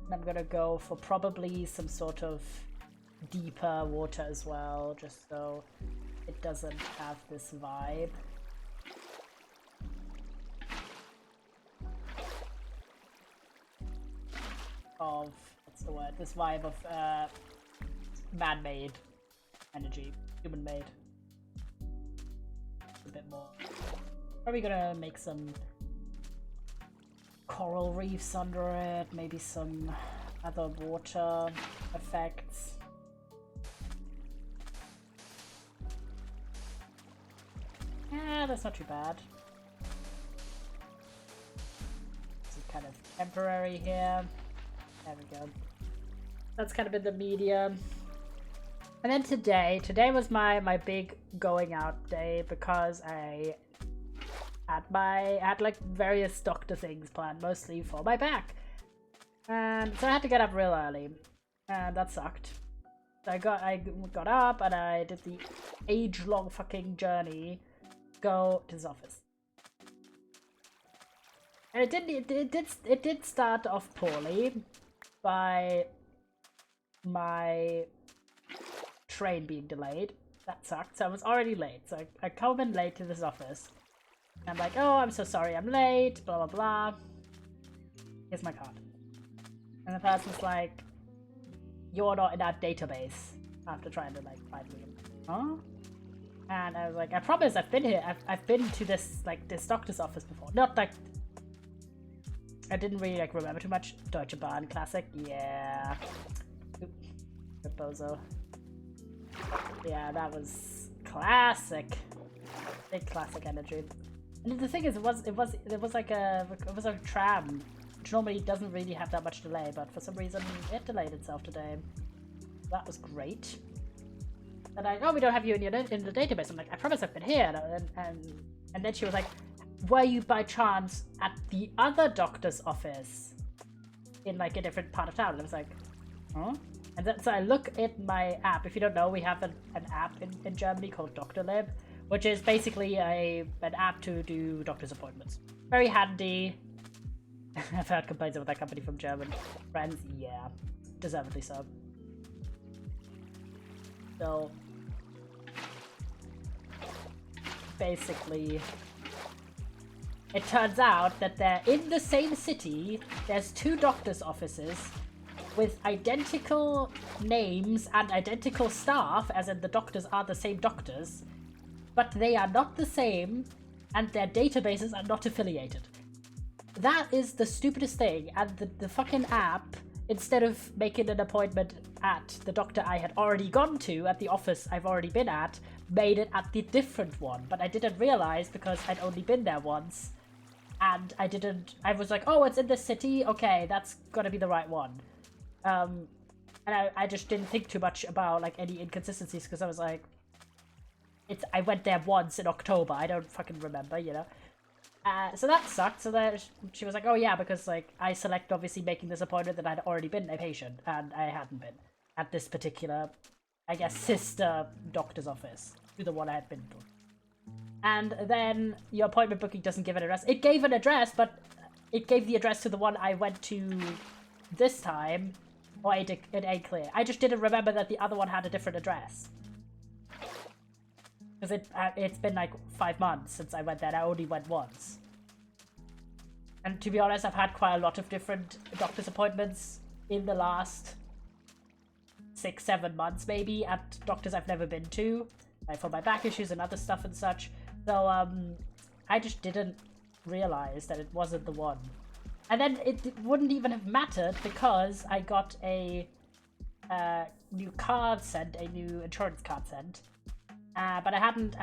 And I'm gonna go for probably some sort of deeper water as well, just so it doesn't have this vibe. Of, what's the word? This vibe of man-made energy, human-made. A bit more. Probably gonna make some coral reefs under it, maybe some other water effects. Yeah, that's not too bad. This is kind of temporary here. There we go. That's kind of been the medium. And then today was my big going out day because I had like various doctor things planned, mostly for my back. And so I had to get up real early. And that sucked. So I got up and I did the age-long fucking journey to go to his office. And it did start off poorly by my train being delayed. That sucked. So I was already late. So I come in late to this office. I'm like, oh, I'm so sorry I'm late, blah, blah, blah. Here's my card. And the person's like, you're not in our database. After trying to, like, find me. Huh? And I was like, I promise I've been here. I've been to this, like, this doctor's office before. Not, like, I didn't really, like, remember too much. Deutsche Bahn classic. Yeah. Oop. Bozo. Yeah, that was classic. Big classic energy. And the thing is, it was like a tram, which normally doesn't really have that much delay, but for some reason it delayed itself today. That was great. And oh, we don't have you in the database. I'm like, I promise I've been here. And then she was like, were you by chance at the other doctor's office in like a different part of town? And I was like, huh? And then, so I look at my app. If you don't know, we have an app in Germany called Doctorlib, which is basically an app to do doctor's appointments. Very handy. I've heard complaints about that company from German friends. Yeah, deservedly so. So, basically, it turns out that they're in the same city. There's 2 doctor's offices with identical names and identical staff, as in the doctors are the same doctors, but they are not the same, and their databases are not affiliated. That is the stupidest thing, and the fucking app, instead of making an appointment at the doctor I had already gone to, at the office I've already been at, made it at the different one, but I didn't realize because I'd only been there once, and I was like, oh, it's in this city, okay, that's gotta be the right one. And I just didn't think too much about like any inconsistencies because I was like, I went there once in October. I don't fucking remember, you know. So that sucked. So then she was like, oh yeah, because like I select obviously making this appointment that I'd already been a patient and I hadn't been at this particular, I guess, sister doctor's office to the one I had been to. And then your appointment booking doesn't give an address. It gave an address, but it gave the address to the one I went to this time. Or it ain't clear. I just didn't remember that the other one had a different address. Because it's been like 5 months since I went there and I only went once. And to be honest, I've had quite a lot of different doctor's appointments in the last 6-7 months maybe at doctors I've never been to. Like for my back issues and other stuff and such. So I just didn't realize that it wasn't the one. And then it wouldn't even have mattered because I got a new card sent, a new insurance card sent. But I hadn't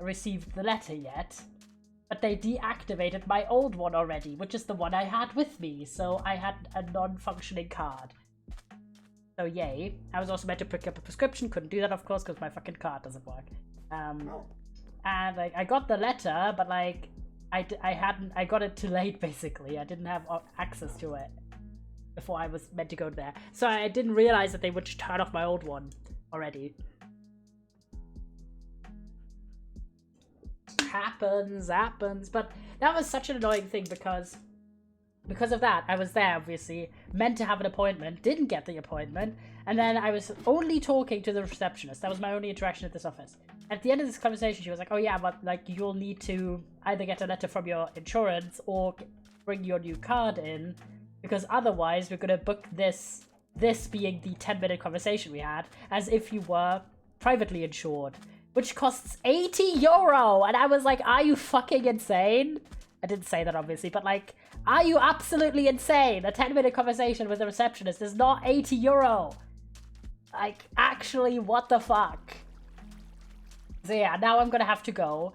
received the letter yet. But they deactivated my old one already, which is the one I had with me. So I had a non-functioning card. So yay. I was also meant to pick up a prescription. Couldn't do that, of course, because my fucking card doesn't work. And like I got the letter, but like I got it too late basically. I didn't have access to it before I was meant to go there. So I didn't realize that they would just turn off my old one already. Happens. But that was such an annoying thing because of that, I was there obviously, meant to have an appointment, didn't get the appointment, and then I was only talking to the receptionist. That was my only interaction at this office. At the end of this conversation, she was like, oh yeah, but like you'll need to either get a letter from your insurance or bring your new card in, because otherwise we're gonna book this being the 10-minute conversation we had, as if you were privately insured, which costs €80. And I was like, are you fucking insane? I didn't say that obviously, but like, are you absolutely insane? A 10-minute conversation with a receptionist is not €80. Like, actually, what the fuck? So yeah, now I'm gonna have to go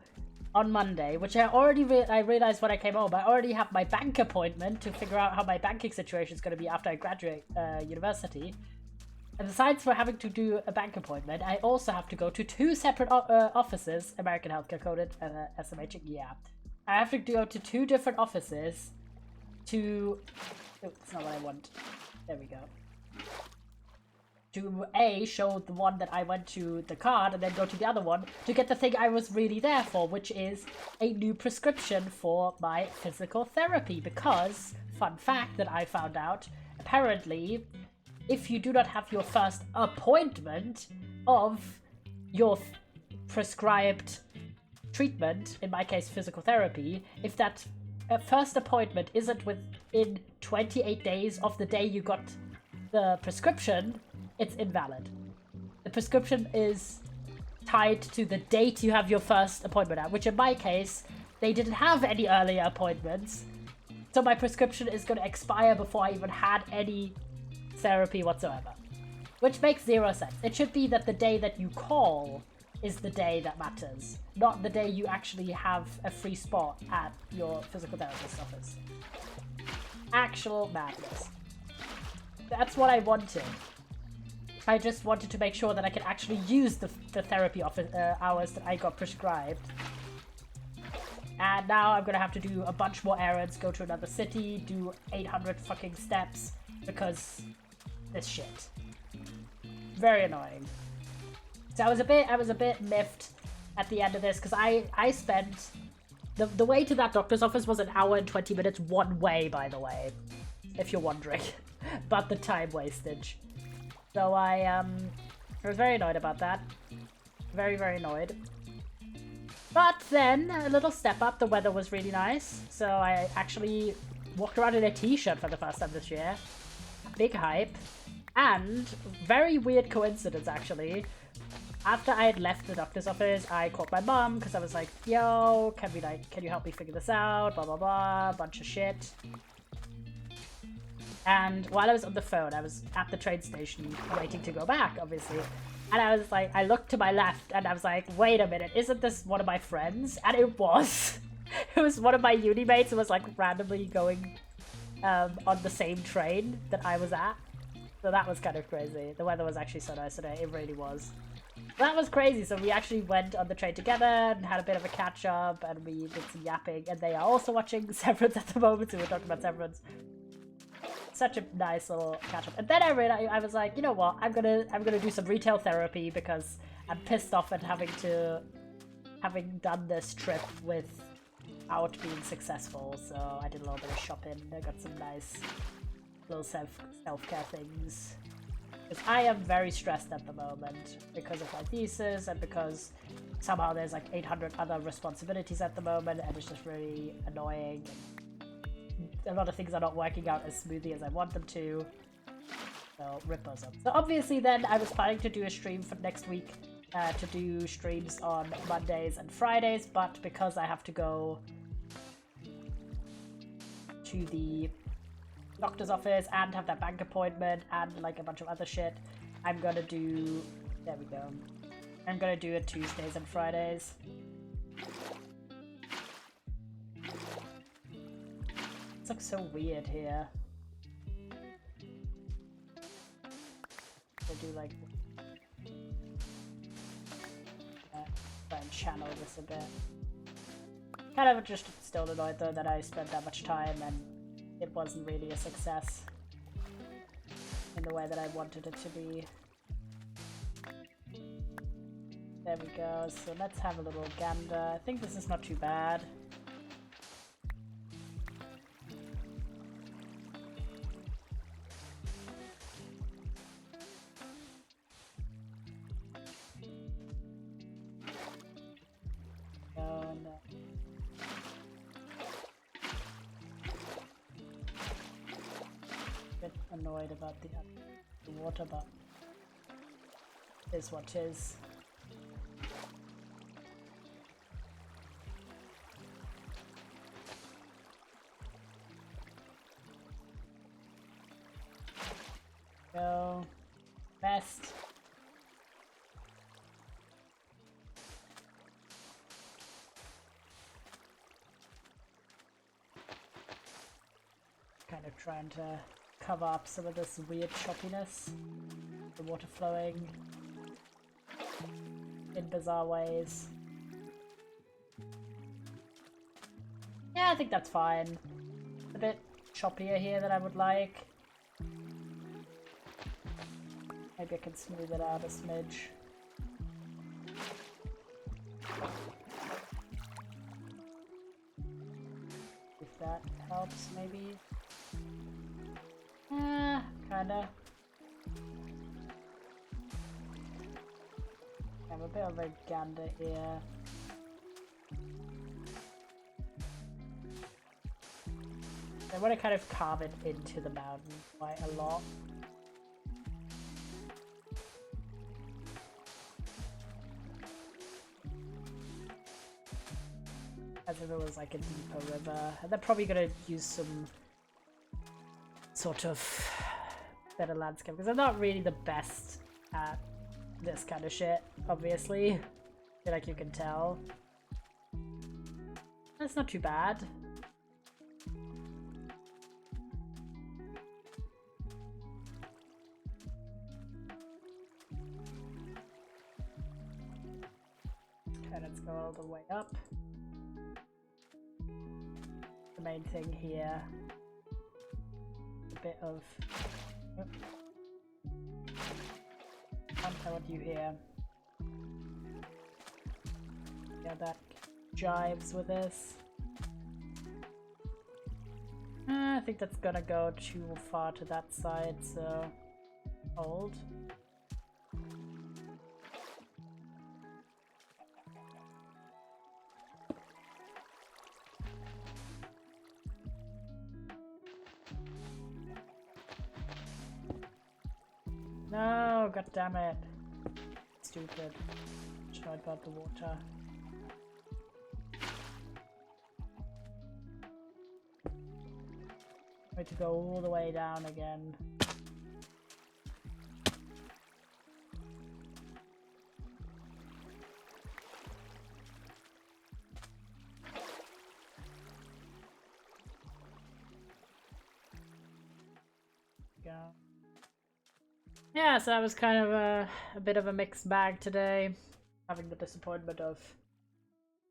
on Monday, which I already I realized when I came home. I already have my bank appointment to figure out how my banking situation is gonna be after I graduate university. And besides for having to do a bank appointment, I also have to go to 2 separate offices, American Healthcare Coded, SMH, yeah. I have to go to 2 different offices to... Oh, that's not what I want. There we go. To show the one that I went to the card, and then go to the other one to get the thing I was really there for, which is a new prescription for my physical therapy. Because, fun fact that I found out, apparently, if you do not have your first appointment of your prescribed treatment, in my case physical therapy, if that first appointment isn't within 28 days of the day you got the prescription, it's invalid. The prescription is tied to the date you have your first appointment at, which in my case, they didn't have any earlier appointments, so my prescription is going to expire before I even had any therapy whatsoever. Which makes 0 sense. It should be that the day that you call is the day that matters, not the day you actually have a free spot at your physical therapist office. Actual madness. That's what I wanted. I just wanted to make sure that I could actually use the therapy office, hours that I got prescribed. And now I'm gonna have to do a bunch more errands, go to another city, do 800 fucking steps, because this shit. Very annoying. So I was a bit miffed at the end of this, because I spent... The way to that doctor's office was 1 hour and 20 minutes one way, by the way. If you're wondering. About the time wastage. So I was very annoyed about that. Very, very annoyed. But then, a little step up, the weather was really nice. So I actually walked around in a t-shirt for the first time this year. Big hype. And, very weird coincidence actually. After I had left the doctor's office, I called my mom because I was like, yo, can you help me figure this out? Blah, blah, blah, bunch of shit. And while I was on the phone, I was at the train station waiting to go back, obviously. And I was like, I looked to my left and I was like, wait a minute, isn't this one of my friends? And it was. It was one of my uni mates who was like randomly going on the same train that I was at. So that was kind of crazy. The weather was actually so nice today, it really was. That was crazy. So we actually went on the train together and had a bit of a catch up and we did some yapping. And they are also watching Severance at the moment, so we're talking about Severance. Such a nice little catch up. And then I was like, you know what? I'm gonna do some retail therapy because I'm pissed off at having done this trip without being successful. So I did a little bit of shopping. I got some nice little self-care things. Because I am very stressed at the moment because of my thesis and because somehow there's like 800 other responsibilities at the moment and it's just really annoying. A lot of things are not working out as smoothly as I want them to. So, rip those up. So obviously then I was planning to do a stream for next week to do streams on Mondays and Fridays, but because I have to go to the doctor's office and have that bank appointment and like a bunch of other shit, I'm gonna do... There we go. I'm gonna do it Tuesdays and Fridays. It looks so weird here. I do like... try and channel this a bit. Kind of just still annoyed though that I spent that much time and it wasn't really a success in the way that I wanted it to be. There we go, so let's have a little gander. I think this is not too bad. Annoyed about the water, but is what is. Go best. Kind of trying to cover up some of this weird choppiness, the water flowing in bizarre ways. Yeah, I think that's fine. A bit choppier here than I would like. Maybe I can smooth it out a smidge. If that helps, maybe. Kinda. I have a bit of a gander here. I want to kind of carve it into the mountain quite a lot. As if it was like a deeper river. And they're probably gonna use some sort of better landscape because I'm not really the best at this kind of shit, obviously. I feel like you can tell. That's not too bad. Okay, let's go all the way up. The main thing here. A bit of... Oh. I want you here. Yeah, that jives with this. I think that's gonna go too far to that side, so hold. No, god damn it. Stupid. Tried about the water. Way to go all the way down again. Go. Yeah, so that was kind of a bit of a mixed bag today. Having the disappointment of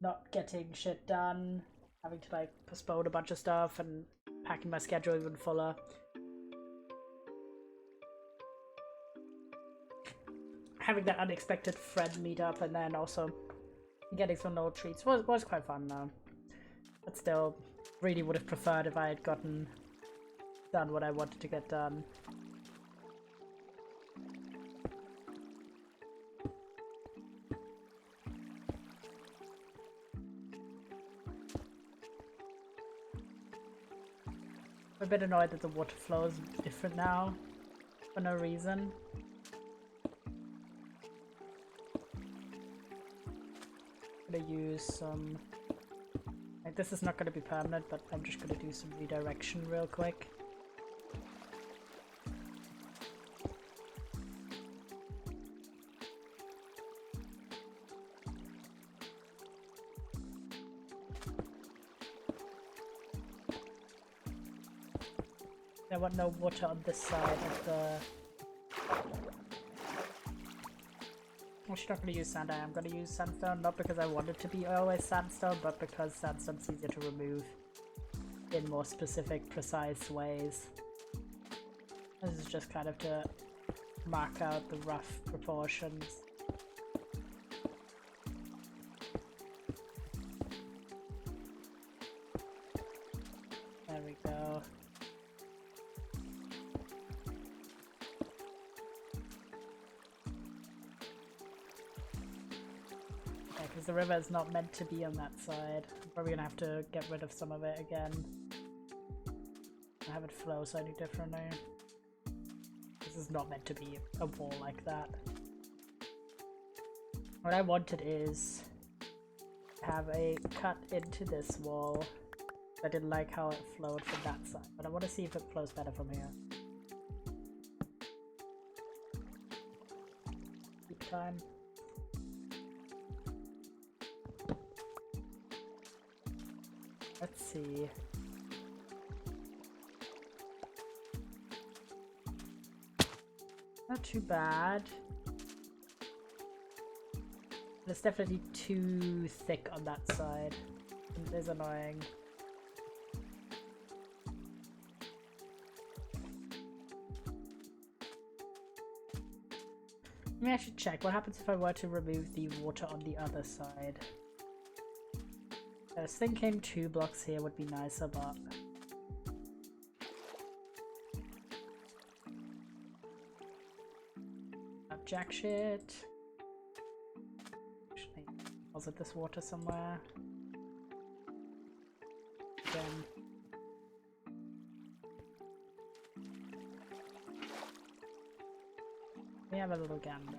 not getting shit done, having to like postpone a bunch of stuff and packing my schedule even fuller. Having that unexpected friend meetup and then also getting some little treats was quite fun though. But still, really would have preferred if I had gotten done what I wanted to get done. I'm a bit annoyed that the water flow is different now, for no reason. I'm gonna use some... Like, this is not gonna be permanent, but I'm just gonna do some redirection real quick. I want no water on this side of the... I'm actually not going to use sand. I am going to use sandstone, not because I want it to be always sandstone, but because sandstone's easier to remove in more specific, precise ways. This is just kind of to mark out the rough proportions. There we go. Because the river is not meant to be on that side. I'm probably gonna have to get rid of some of it again. I have it flow slightly differently. This is not meant to be a wall like that. What I wanted is to have a cut into this wall. I didn't like how it flowed from that side, but I want to see if it flows better from here. Keep time. Let's see. Not too bad. But it's definitely too thick on that side. It is annoying. Maybe I should check what happens if I were to remove the water on the other side. I was thinking 2 blocks here would be nicer, but... Not jack shit. Actually, deposit this water somewhere. Again. We have a little gander.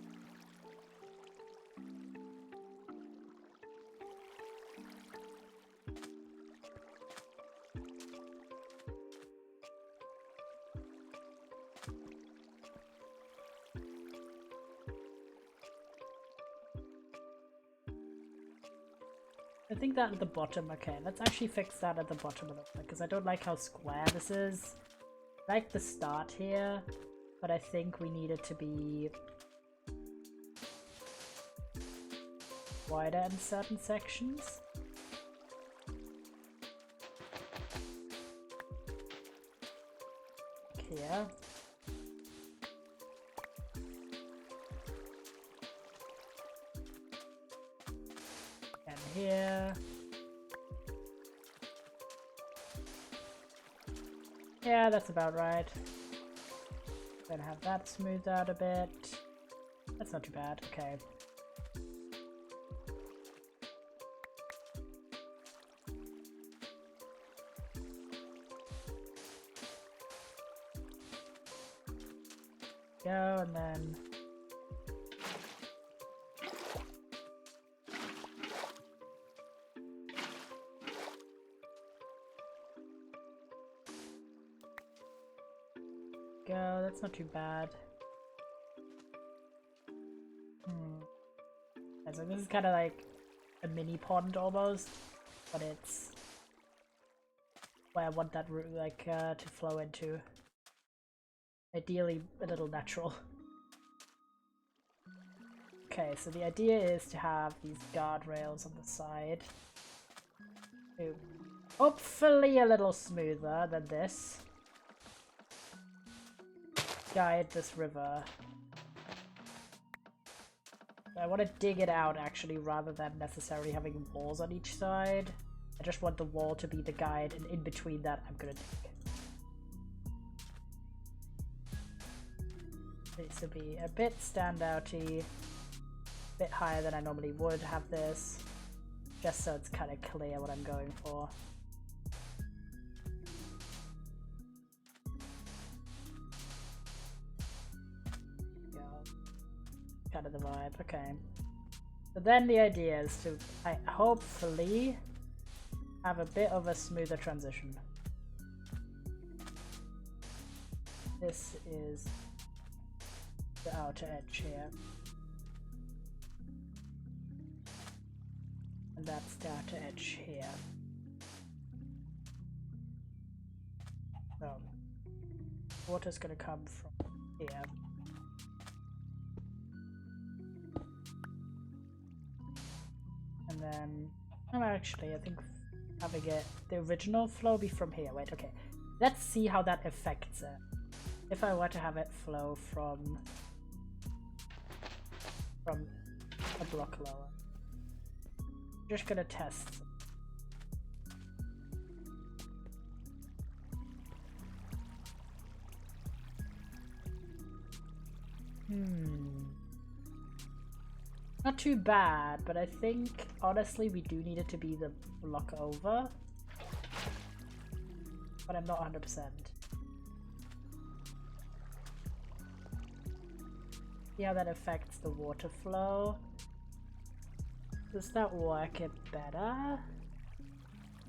I think that at the bottom, okay, let's actually fix that at the bottom of it, because I don't like how square this is. I like the start here, but I think we need it to be wider in certain sections. Here. And here. Yeah, that's about right. Then have that smoothed out a bit. That's not too bad, okay. Go, and then go, that's not too bad. And so this is kind of like a mini pond almost, but it's where I want that like to flow into. Ideally a little natural. Okay, so the idea is to have these guardrails on the side. To hopefully a little smoother than this. Guide this river. I want to dig it out actually rather than necessarily having walls on each side. I just want the wall to be the guide, and in between that I'm gonna dig. Needs to be a bit standouty, a bit higher than I normally would have this, just so it's kind of clear what I'm going for. Yeah, kind of the vibe, okay. So then the idea is to, hopefully, have a bit of a smoother transition. This is the outer edge here. And that's the outer edge here. So, water's gonna come from here. And then, actually, I think having it, the original flow be from here. Wait, okay. Let's see how that affects it. If I were to have it flow from a block lower. Just gonna test. Not too bad, but I think honestly we do need it to be the block over. But I'm not 100%. See how that affects the water flow. Does that work it better?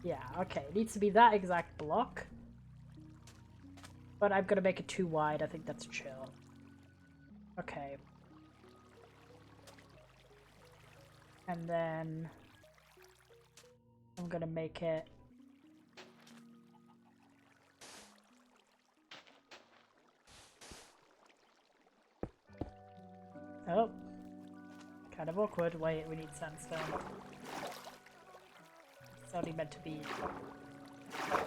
Yeah, okay. It needs to be that exact block. But I'm gonna make it too wide. I think that's chill. Okay. And then I'm gonna make it oh, kind of awkward. Wait, we need sandstone. It's only meant to be a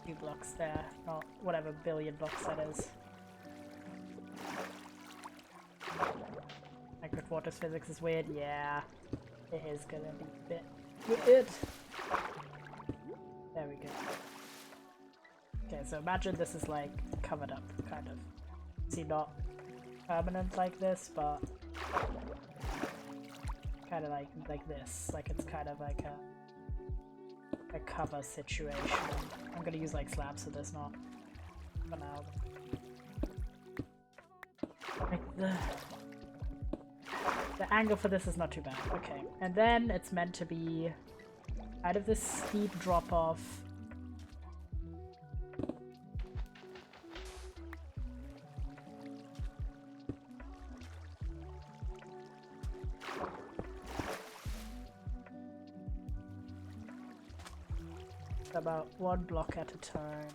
few blocks there, not whatever billion blocks that is. Minecraft water physics is weird. Yeah, it is gonna be a bit weird. There we go. Okay, so imagine this is like covered up, kind of. See, not permanent like this, but kind of like this. Like it's kind of like a cover situation. I'm gonna use like slabs for this, not for now. Like the angle for this is not too bad. Okay, and then it's meant to be out of this steep drop off. About one block at a time.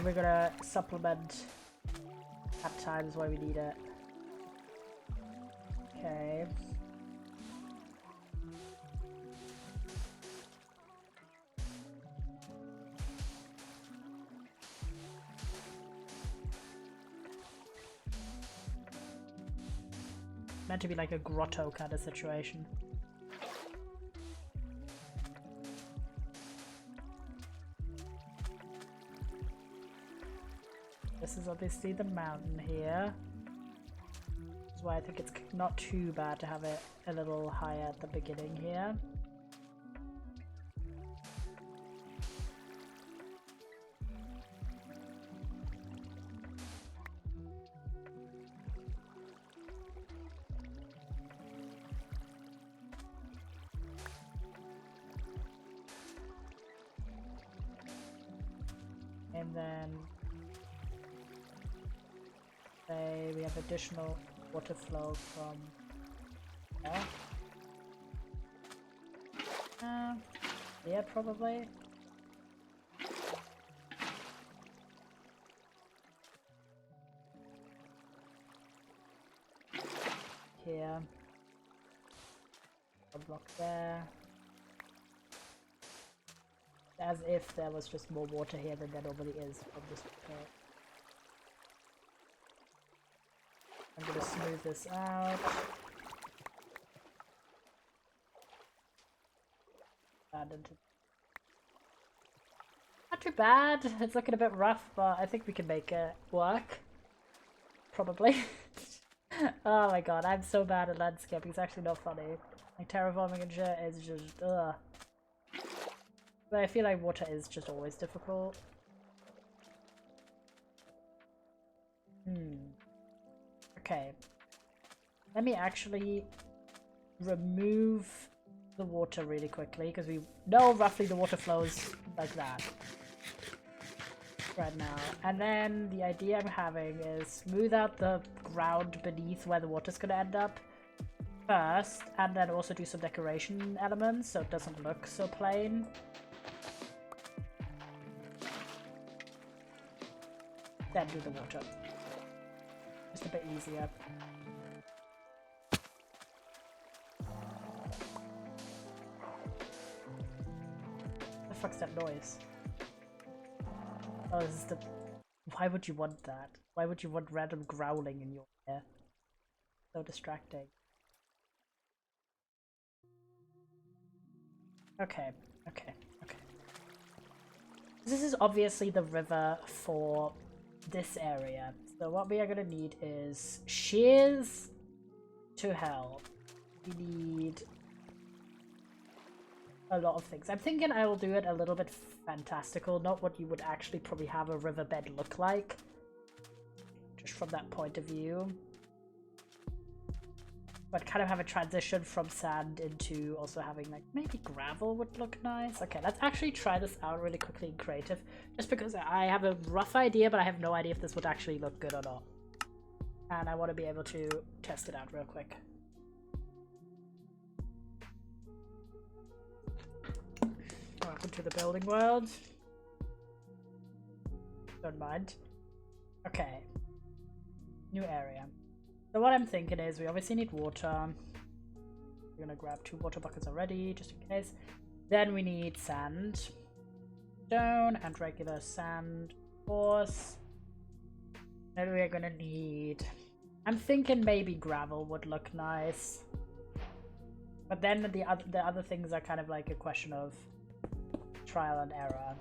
we're gonna supplement at times where we need it. Okay. Meant to be like a grotto kind of situation. This is obviously the mountain here. That's why I think it's not too bad to have it a little higher at the beginning here. And then say we have additional water flow from there. Yeah, probably. Here. A block there. As if there was just more water here than there normally is from this pit. I'm gonna smooth this out. Not too bad. It's looking a bit rough, but I think we can make it work. Probably. Oh my god, I'm so bad at landscaping. It's actually not funny. Like terraforming and shit is just ugh. But I feel like water is just always difficult. Okay. Let me actually remove the water really quickly, because we know roughly the water flows like that right now. And then the idea I'm having is smooth out the ground beneath where the water's gonna end up first, and then also do some decoration elements so it doesn't look so plain. Then do the water. Just a bit easier. What the fuck's that noise? Oh, this is the... Why would you want that? Why would you want random growling in your ear? So distracting. Okay, okay, okay. This is obviously the river for this area. So what we are gonna need is shears to hell. We need a lot of things. I'm thinking I will do it a little bit fantastical, not what you would actually probably have a riverbed look like. Just from that point of view. But kind of have a transition from sand into also having like maybe gravel would look nice. Okay, let's actually try this out really quickly in creative. Just because I have a rough idea, but I have no idea if this would actually look good or not. And I want to be able to test it out real quick. Welcome to the building world. Don't mind. Okay. New area. So what I'm thinking is we obviously need water. We're gonna grab 2 water buckets already, just in case. Then we need sand. Stone and regular sand, of course. Then we're gonna need... I'm thinking maybe gravel would look nice. But then the other things are kind of like a question of trial and error.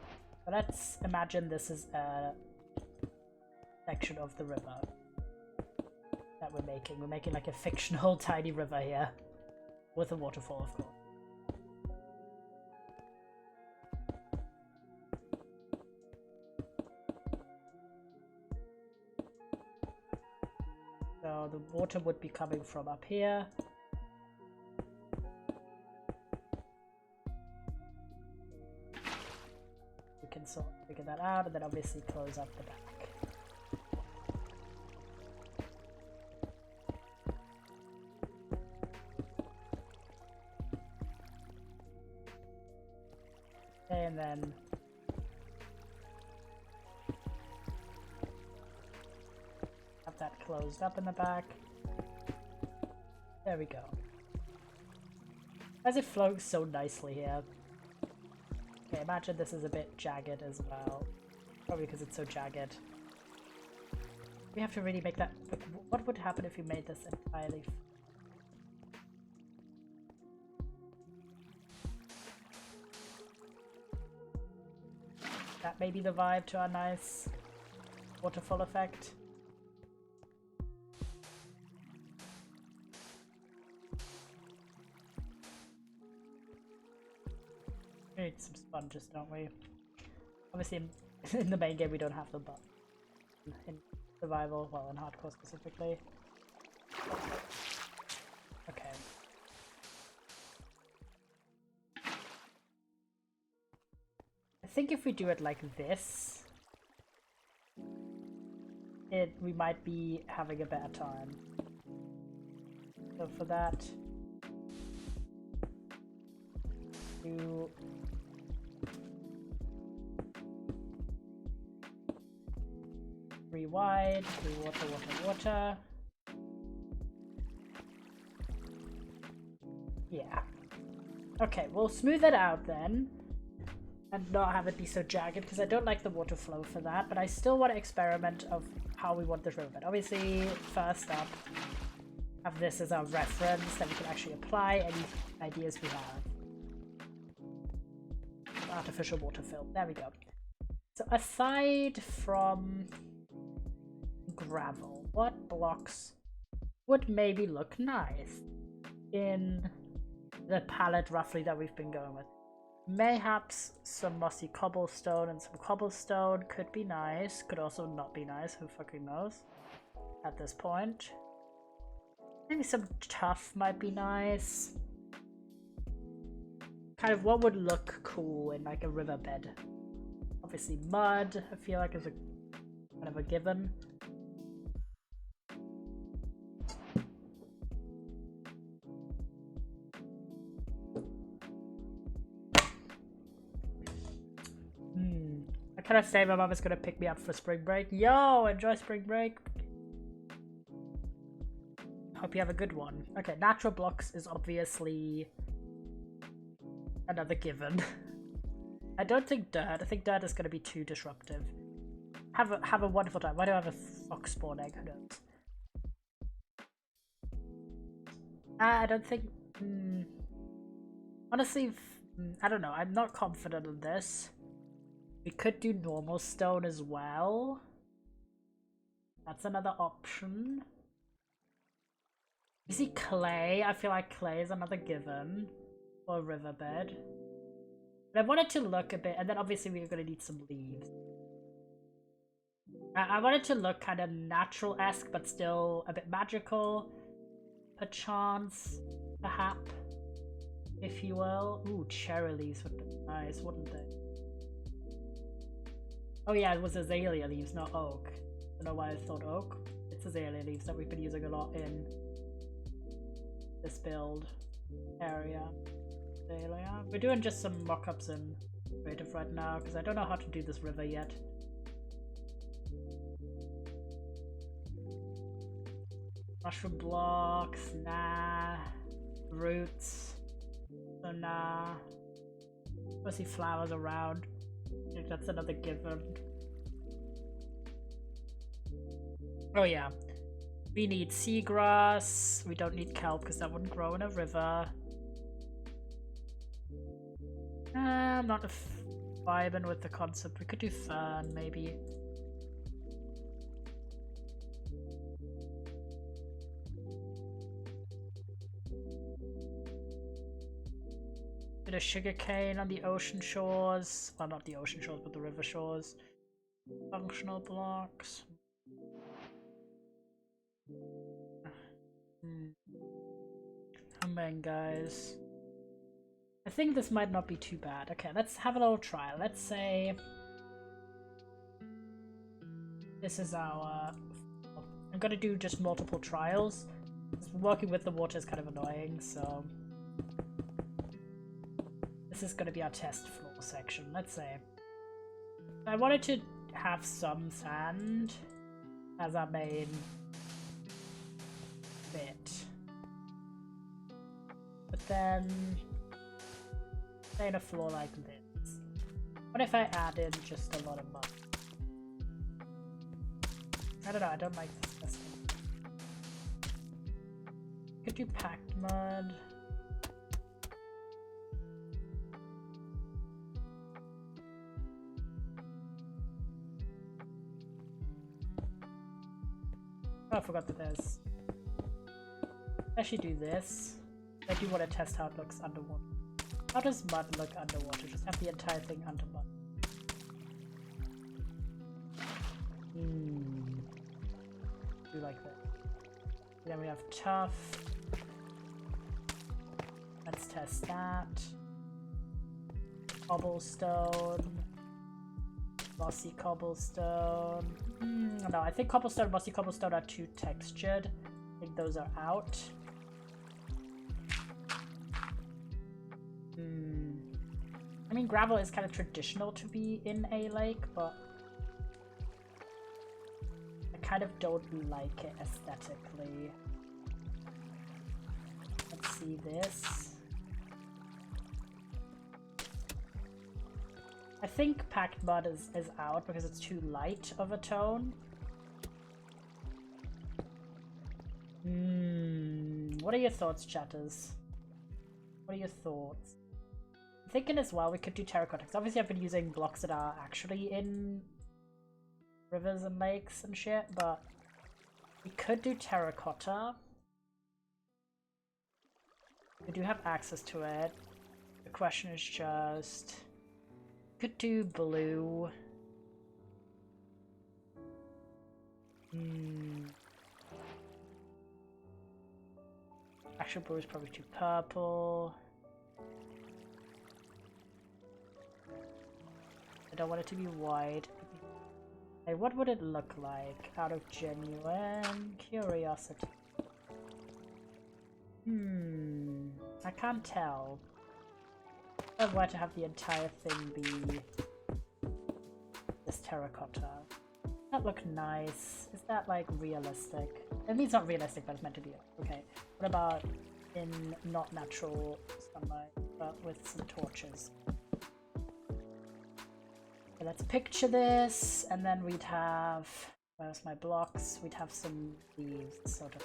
But let's imagine this is a section of the river that we're making. We're making like a fictional tiny river here with a waterfall, of course. So the water would be coming from up here. We can sort of figure that out and then obviously close up the back. And then closed up in the back. There we go. Why is it flowing so nicely here? Okay, imagine this is a bit jagged as well. Probably because it's so jagged. We have to really make that... Like, what would happen if you made this entirely... That may be the vibe to our nice waterfall effect. We need some sponges, don't we? Obviously in the main game we don't have them, but in survival, well in hardcore specifically. Okay. I think if we do it like this, we might be having a better time. So for that, do 3 wide, 3 water, water, water. Yeah. Okay, we'll smooth it out then. And not have it be so jagged, because I don't like the water flow for that, but I still want to experiment of how we want this river bed. Obviously, first up, have this as our reference that we can actually apply any ideas we have. Artificial water fill. There we go. So aside from gravel, what blocks would maybe look nice in the palette roughly that we've been going with? Mayhaps some mossy cobblestone and some cobblestone could be nice, could also not be nice, who fucking knows at this point. Maybe some tuff might be nice. Kind of what would look cool in like a riverbed. Obviously mud, I feel like is a kind of a given. I kind of say my mom is gonna pick me up for spring break. Yo, enjoy spring break. Hope you have a good one. Okay, natural blocks is obviously another given. I don't think dirt. I think dirt is gonna be too disruptive. Have a wonderful time. Why do I have a fox spawn egg? Who knows? I don't think. Honestly, I don't know. I'm not confident in this. We could do normal stone as well. That's another option. You see clay? I feel like clay is another given for a riverbed. But I wanted to look a bit, and then obviously we're going to need some leaves. I wanted to look kind of natural-esque, but still a bit magical. Perchance, perhaps, if you will. Ooh, cherry leaves would be nice, wouldn't they? Oh yeah, it was azalea leaves, not oak. I don't know why I thought oak. It's azalea leaves that we've been using a lot in this build area. Azalea. We're doing just some mock-ups in creative right now, because I don't know how to do this river yet. Mushroom blocks, nah. Roots, so nah. Mostly flowers around. I think that's another given. Oh yeah, we need seagrass. We don't need kelp because that wouldn't grow in a river. I'm not vibing with the concept. We could do fern maybe. Bit of sugarcane on the ocean shores. Well, not the ocean shores, but the river shores. Functional blocks. Come on, guys. I think this might not be too bad. Okay, let's have a little trial. Let's say this is our... I'm gonna do just multiple trials. Working with the water is kind of annoying, so... This is going to be our test floor section, let's say. I wanted to have some sand as our main fit. But then, say a floor like this. What if I add in just a lot of mud? I don't know, I don't like this system. Could do packed mud. Oh, I forgot that there's... Actually do this. I do want to test how it looks underwater. How does mud look underwater? Just have the entire thing under mud. Do like that. Then we have tough. Let's test that. Cobblestone. Mossy cobblestone. No, I think cobblestone and mossy cobblestone are too textured. I think those are out. I mean, gravel is kind of traditional to be in a lake, but I kind of don't like it aesthetically. Let's see this. I think packed mud is out because it's too light of a tone. What are your thoughts, chatters? What are your thoughts? I'm thinking as well we could do terracotta, because obviously I've been using blocks that are actually in rivers and lakes and shit, but we could do terracotta. We do have access to it. The question is just... could do blue. Actual blue is probably too purple. I don't want it to be white. Hey, what would it look like out of genuine curiosity? I can't tell. I want to have the entire thing be this terracotta. That look nice. Is that like realistic? I mean, it's not realistic, but it's meant to be. Okay. What about in not natural sunlight, but with some torches? Okay, let's picture this, and then we'd have... where's my blocks? We'd have some leaves, sort of.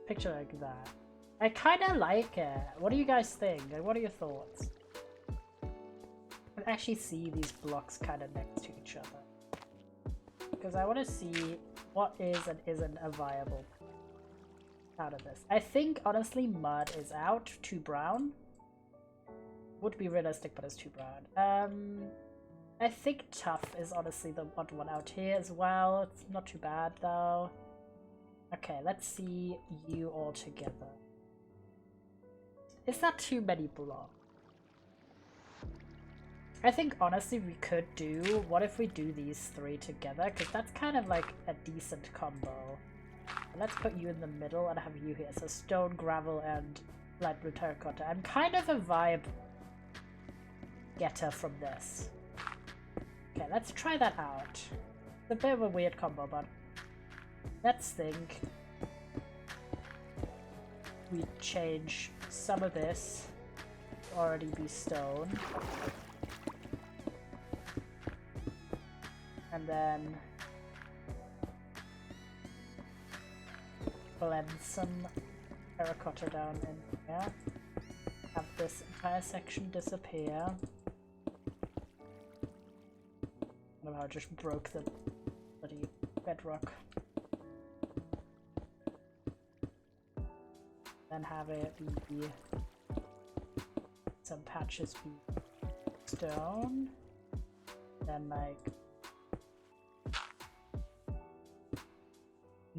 Picture like that. I kind of like it. What do you guys think? Like, what are your thoughts? I can actually see these blocks kind of next to each other. Because I want to see what is and isn't a viable out of this. I think, honestly, mud is out. Too brown. Would be realistic, but it's too brown. I think tough is honestly the odd one out here as well. It's not too bad, though. Okay, let's see you all together. Is that too many blocks? I think honestly we could do, what if we do these three together? Because that's kind of like a decent combo. And let's put you in the middle and have you here. So stone, gravel, and light blue terracotta. I'm kind of a vibe getter from this. Okay, let's try that out. It's a bit of a weird combo, but let's think we change some of this to already be stone. And then blend some terracotta down in here. Have this entire section disappear. I don't know how I just broke the bloody bedrock. Then have it be some patches be stone. Then like...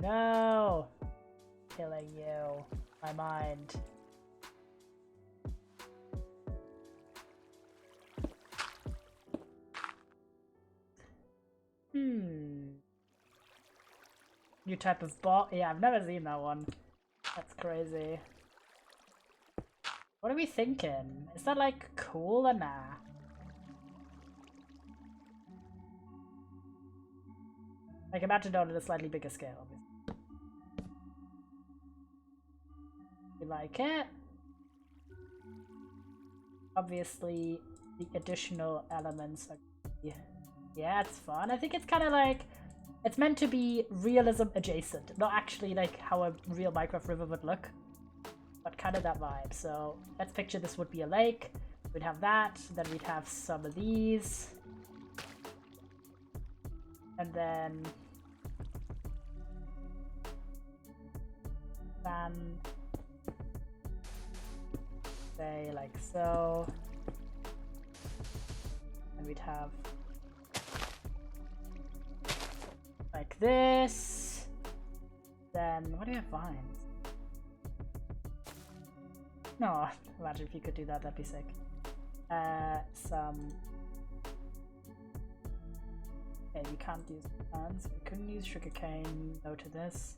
no! Killing you. My mind. New type of bot? Yeah, I've never seen that one. That's crazy. What are we thinking? Is that like cool or nah? Like, imagine on a slightly bigger scale, obviously. You like it? Obviously, the additional elements are... Yeah, it's fun. I think it's kind of like... It's meant to be realism adjacent, not actually like how a real Minecraft river would look, but kind of that vibe. So let's picture this would be a lake. We'd have that, then we'd have some of these, and then say like so, and we'd have like this. Then what do you have vines? No, imagine if you could do that, that'd be sick. Some... Okay, you can't use plants. We couldn't use sugarcane, no to this.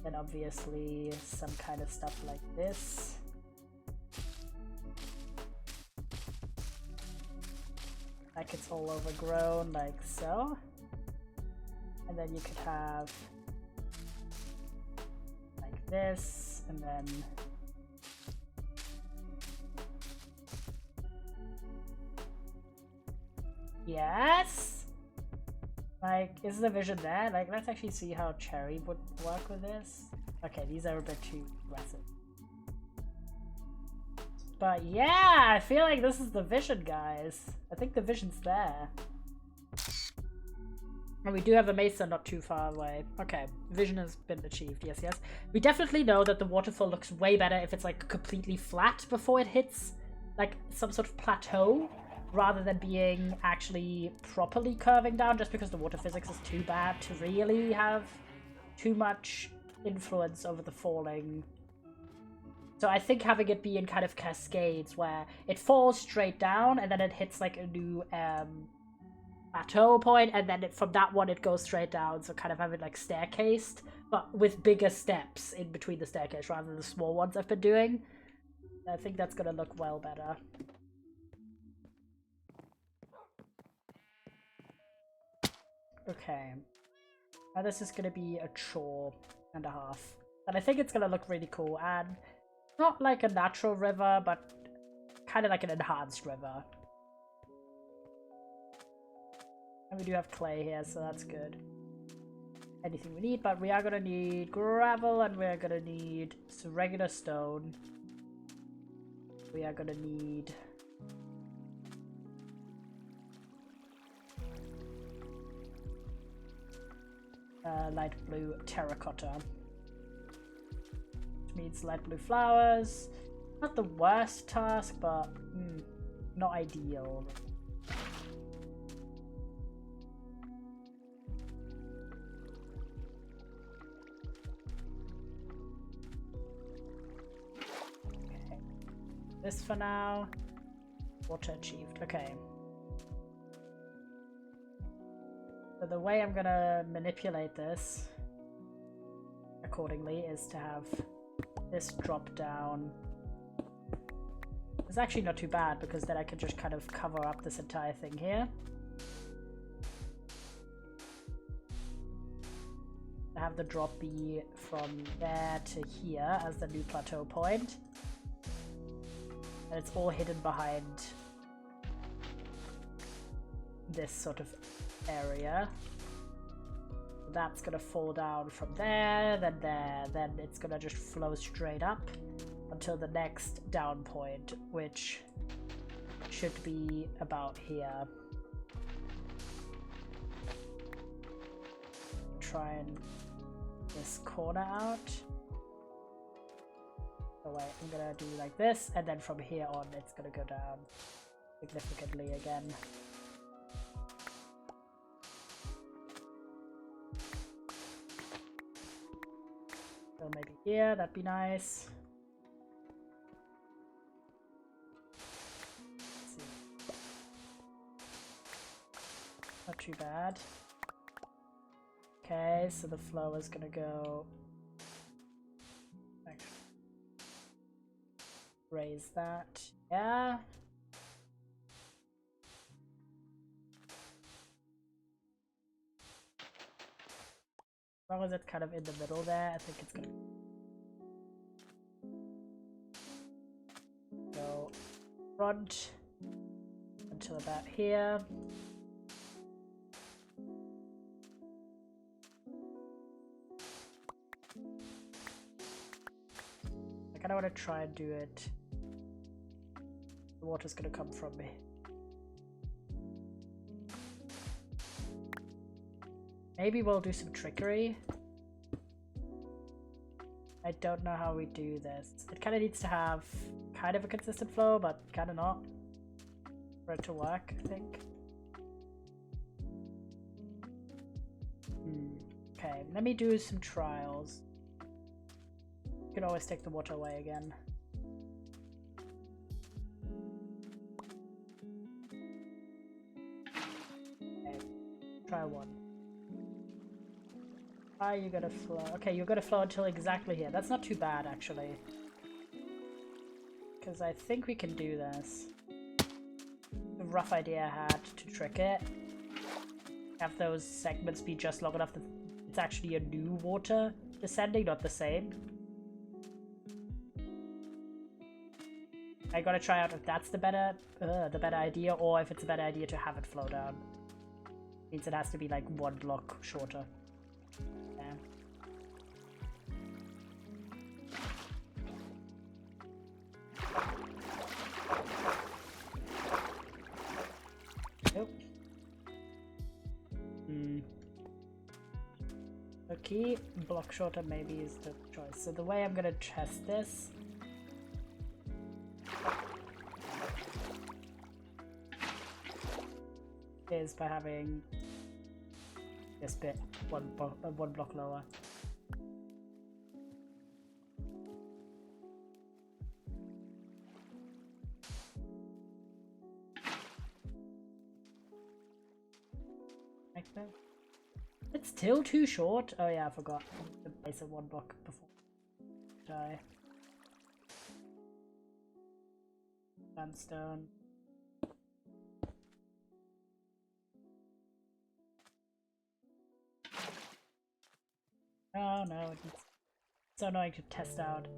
Then obviously some kind of stuff like this. Like it's all overgrown, like so. And then you could have like this, and then yes! Like, is the vision there? Like, let's actually see how Cherry would work with this. Okay, these are a bit too aggressive. But yeah, I feel like this is the vision, guys. I think the vision's there. And we do have a mesa not too far away. Okay, vision has been achieved, yes, yes. We definitely know that the waterfall looks way better if it's like completely flat before it hits like some sort of plateau, rather than being actually properly curving down, just because the water physics is too bad to really have too much influence over the falling. So I think having it be in kind of cascades where it falls straight down and then it hits like a new plateau point, and then from that one it goes straight down, so kind of have it like staircased, but with bigger steps in between the staircase rather than the small ones I've been doing. I think that's gonna look well better. Okay, now this is gonna be a chore and a half, and I think it's gonna look really cool, and not like a natural river, but kind of like an enhanced river. And we do have clay here, so that's good. Anything we need, but we are gonna need gravel, and we are gonna need some regular stone. We are gonna need light blue terracotta, which means light blue flowers. Not the worst task, but not ideal. Okay, this for now. Water achieved. Okay. So the way I'm gonna manipulate this accordingly is to have this drop down. It's actually not too bad, because then I can just kind of cover up this entire thing here. I have the drop be from there to here as the new plateau point. And it's all hidden behind this sort of area. That's gonna fall down from there, then it's gonna just flow straight up until the next down point, which should be about here. Try and this corner out. Oh wait, I'm gonna do like this, and then from here on it's gonna go down significantly again. So maybe here, that'd be nice. Let's see. Not too bad. Okay, so the flow is gonna go. Actually, raise that. Yeah. long as it's kind of in the middle there, I think it's gonna go front until about here. I kinda wanna try and do it. The water's gonna come from me. Maybe we'll do some trickery. I don't know how we do this. It kind of needs to have kind of a consistent flow, but kind of not for it to work, I think. Okay, let me do some trials. You can always take the water away again. Okay, try one. You're gonna flow. Okay, you're gonna flow until exactly here. That's not too bad, actually. Because I think we can do this. The rough idea I had to trick it. Have those segments be just long enough that it's actually a new water descending, not the same. I gotta try out if that's the better idea, or if it's a better idea to have it flow down. Means it has to be like one block shorter. Okay, block shorter maybe is the choice. So the way I'm gonna test this is by having this bit one block lower. Like that. It's still too short. Oh yeah, I forgot. The base of one block before die. Sandstone. Oh no, it's so annoying to test out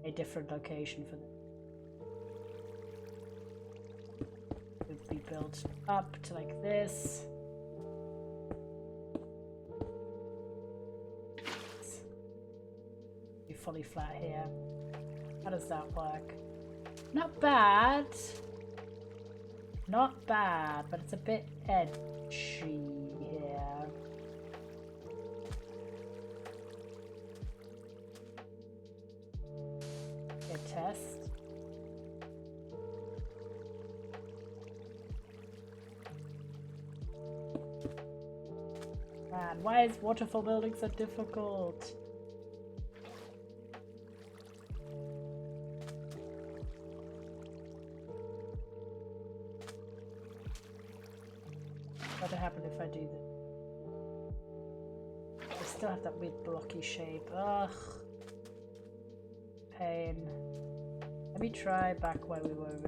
a different location for this. It would be built up to like this. Be fully flat here. How does that work? Not bad. Not bad, but it's a bit edgy here. Okay, test. Man, why is waterfall building so difficult? What'll happen if I do this? I still have that weird blocky shape. Ugh. Pain. Let me try back where we were.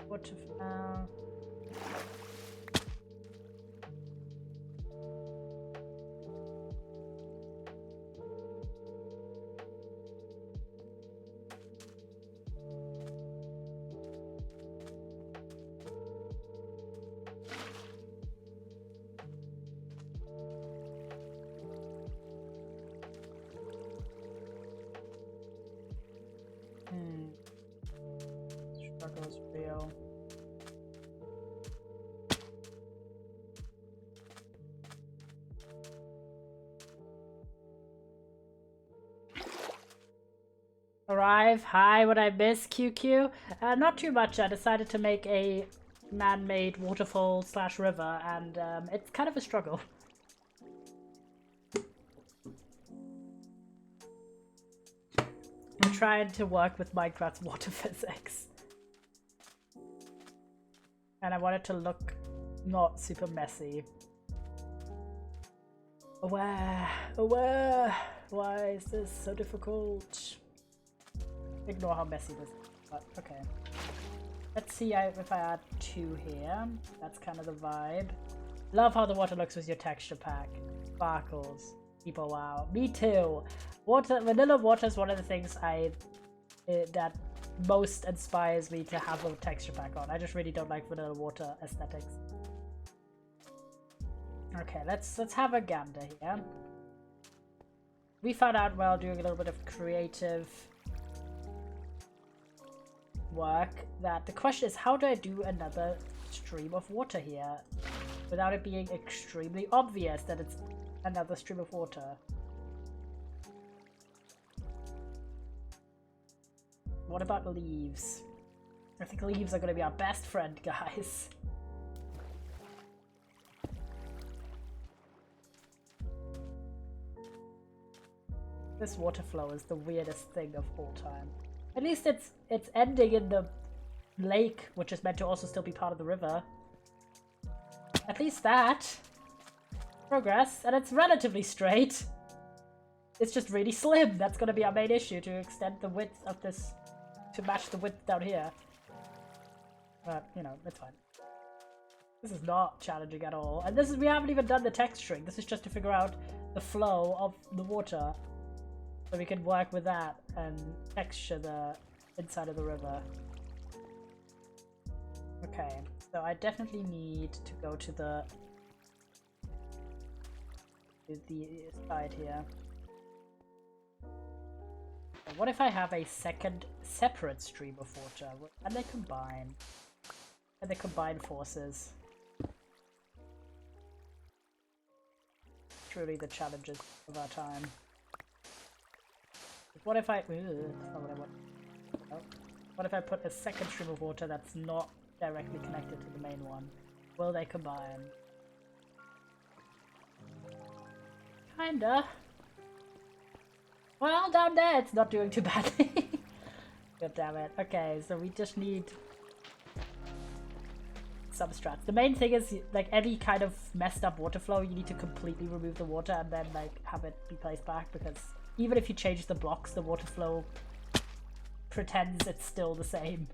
Waterfowl. Struggle's real. Arrive. Hi, what I miss, QQ? Not too much. I decided to make a man-made waterfall slash river, and it's kind of a struggle. I'm trying to work with Minecraft's water physics. And I want it to look not super messy. Where? Why is this so difficult? Ignore how messy this is, but okay. Let's see if I add 2 here. That's kind of the vibe. Love how the water looks with your texture pack. Sparkles. People, wow. Me too. Vanilla water is one of the things that most inspires me to have a texture pack on. I just really don't like vanilla water aesthetics. Okay, let's have a gander here. We found out while doing a little bit of creative work that the question is, how do I do another stream of water here without it being extremely obvious that it's another stream of water? What about leaves? I think leaves are going to be our best friend, guys. This water flow is the weirdest thing of all time. At least it's ending in the lake, which is meant to also still be part of the river. At least that. Progress, and it's relatively straight. It's just really slim. That's going to be our main issue, to extend the width of this to match the width down here. But, you know, it's fine. This is not challenging at all. And we haven't even done the texturing. This is just to figure out the flow of the water. So we can work with that and texture the inside of the river. Okay, so I definitely need to go to the side here. What if I have a second separate stream of water? And they combine. And they combine forces. Truly the challenges of our time. What if I... That's not what I want. No. What if I put a second stream of water that's not directly connected to the main one? Will they combine? Kinda. Well, down there it's not doing too badly. God damn it. Okay, so we just need substrates. The main thing is, like, any kind of messed up water flow, you need to completely remove the water and then, like, have it be placed back, because even if you change the blocks, the water flow pretends it's still the same.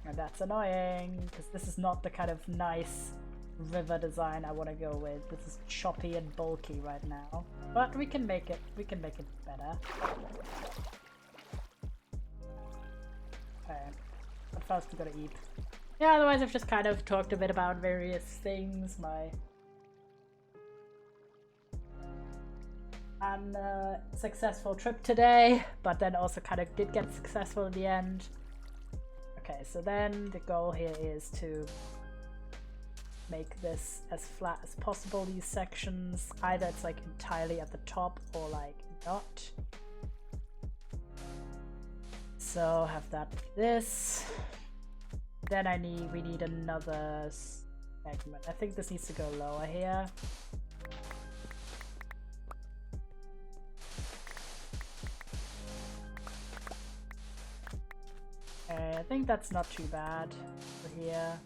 And that's annoying, because this is not the kind of nice river design I want to go with. This is choppy and bulky right now. But we can make it better. Okay. But first we gotta eat. Yeah, otherwise I've just kind of talked a bit about various things. My successful trip today, but then also kind of did get successful in the end. Okay, so then the goal here is to make this as flat as possible, these sections. Either it's like entirely at the top or like not. So have that like this. Then we need another segment. I think this needs to go lower here. Okay, I think that's not too bad for here.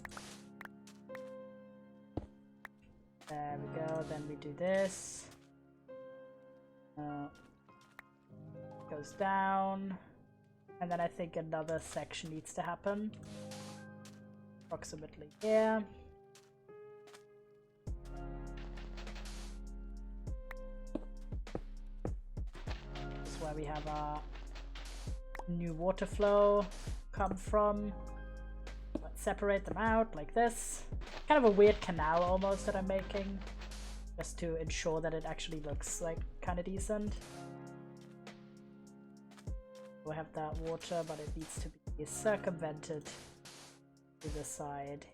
There we go, then we do this. Goes down. And then I think another section needs to happen. Approximately here. This is where we have our new water flow come from. Let's separate them out like this. Kind of a weird canal almost that I'm making, just to ensure that it actually looks like kind of decent. We have that water, but it needs to be circumvented to the side.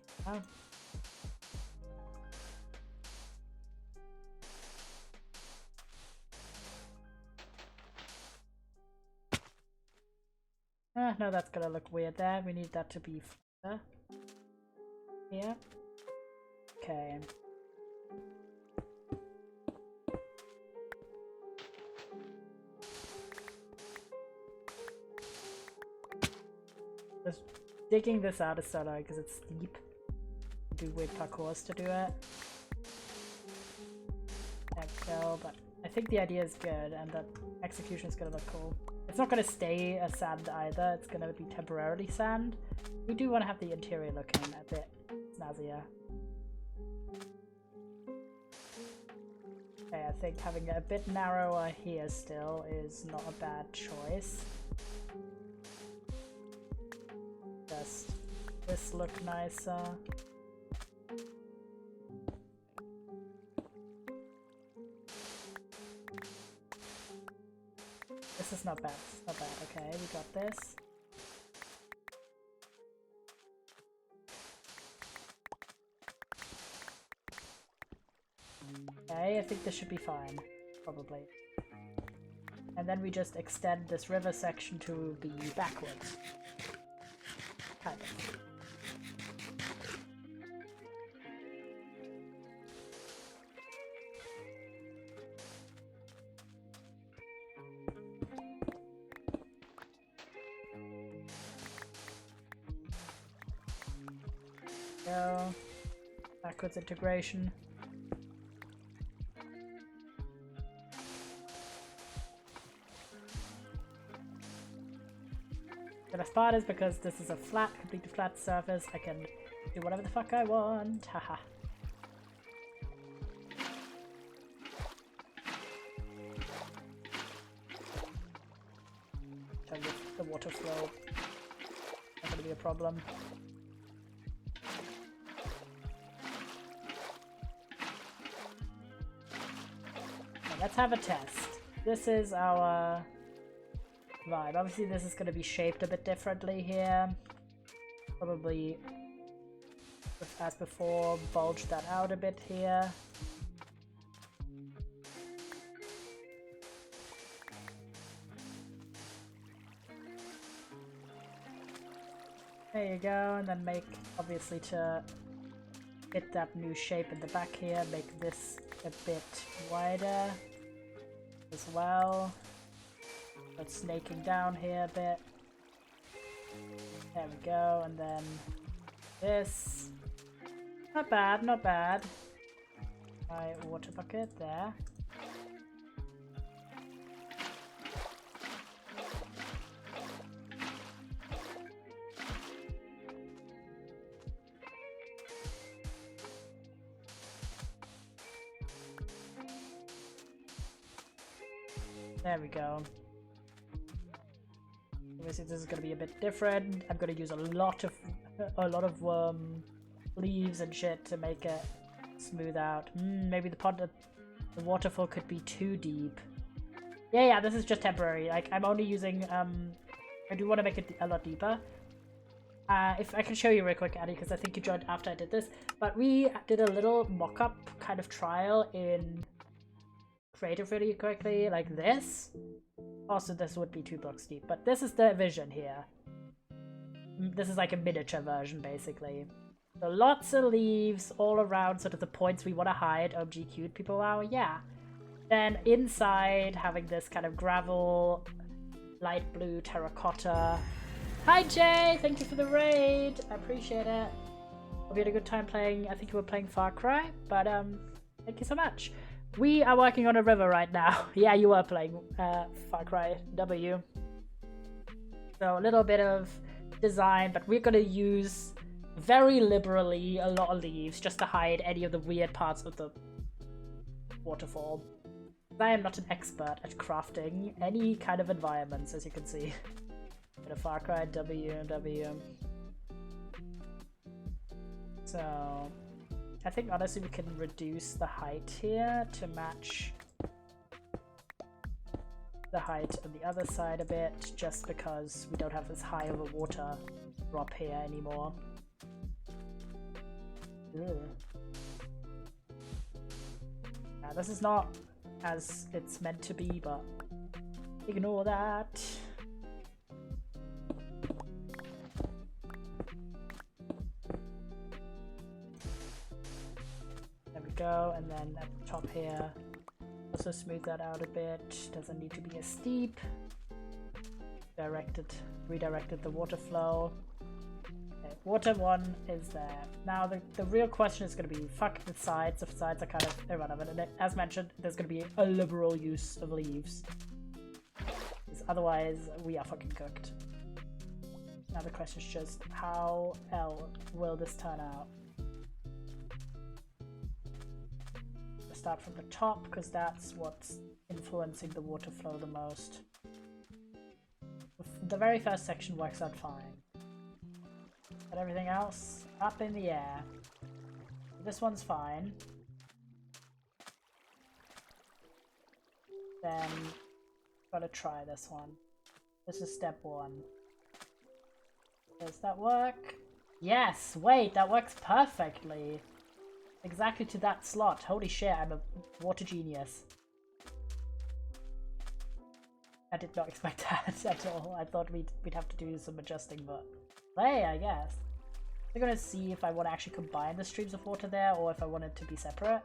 No, that's gonna look weird there. We need that to be flatter. Yeah. Okay. Just digging this out is so annoying because it's steep. Do weird parkours to do it. There we go, but I think the idea is good and the execution is gonna look cool. It's not gonna stay as sand either, it's gonna be temporarily sand. We do want to have the interior looking a bit snazzier. Okay, I think having it a bit narrower here still is not a bad choice. Just this look nicer. This is not bad, it's not bad. Okay, we got this. Okay, I think this should be fine, probably. And then we just extend this river section to be backwards. Kind of. Go. Backwards integration. The best part is because this is a flat, completely flat surface, I can do whatever the fuck I want. Haha. Turn the water flow. Not gonna be a problem. Okay, let's have a test. This is our vibe. Obviously this is going to be shaped a bit differently here. Probably, as before, bulge that out a bit here. There you go, and then make, obviously to fit that new shape in the back here, make this a bit wider as well. But snaking down here a bit. There we go, and then this. Not bad, not bad. My water bucket there. There we go. Obviously this is going to be a bit different. I'm going to use a lot of leaves and shit to make it smooth out. Maybe the waterfall could be too deep. Yeah, this is just temporary. Like, I'm only using, I do want to make it a lot deeper. If I can show you real quick, Addy, because I think you joined after I did this. But we did a little mock-up kind of trial in Creative really quickly, like this. Also, this would be 2 blocks deep, but this is the vision here. This is like a miniature version, basically. So lots of leaves all around sort of the points we want to hide. OMG, cute people are, yeah. Then inside, having this kind of gravel, light blue terracotta. Hi Jay, thank you for the raid. I appreciate it. Hope you had a good time playing. I think you were playing Far Cry, but thank you so much. We are working on a river right now. Yeah, you were playing Far Cry W. So a little bit of design, but we're going to use very liberally a lot of leaves just to hide any of the weird parts of the waterfall. I am not an expert at crafting any kind of environments, as you can see. Bit of Far Cry W. So I think honestly we can reduce the height here to match the height on the other side a bit, just because we don't have as high of a water drop here anymore. Now, this is not as it's meant to be, but ignore that. There we go, and then at the top here, also smooth that out a bit. Doesn't need to be as steep. Redirected the water flow. Okay, water one is there. Now the real question is going to be, fuck the sides. The sides are kind of irrelevant. And as mentioned, there's going to be a liberal use of leaves. Because otherwise, we are fucking cooked. Now the question is just, how will this turn out? Let's start from the top, because that's what's influencing the water flow the most. The very first section works out fine. But everything else, up in the air. This one's fine. Then, gotta try this one. This is step one. Does that work? Yes! Wait, that works perfectly! Exactly to that slot. Holy shit, I'm a water genius. I did not expect that at all. I thought we'd have to do some adjusting, but hey, I guess. I'm gonna see if I want to actually combine the streams of water there, or if I want it to be separate.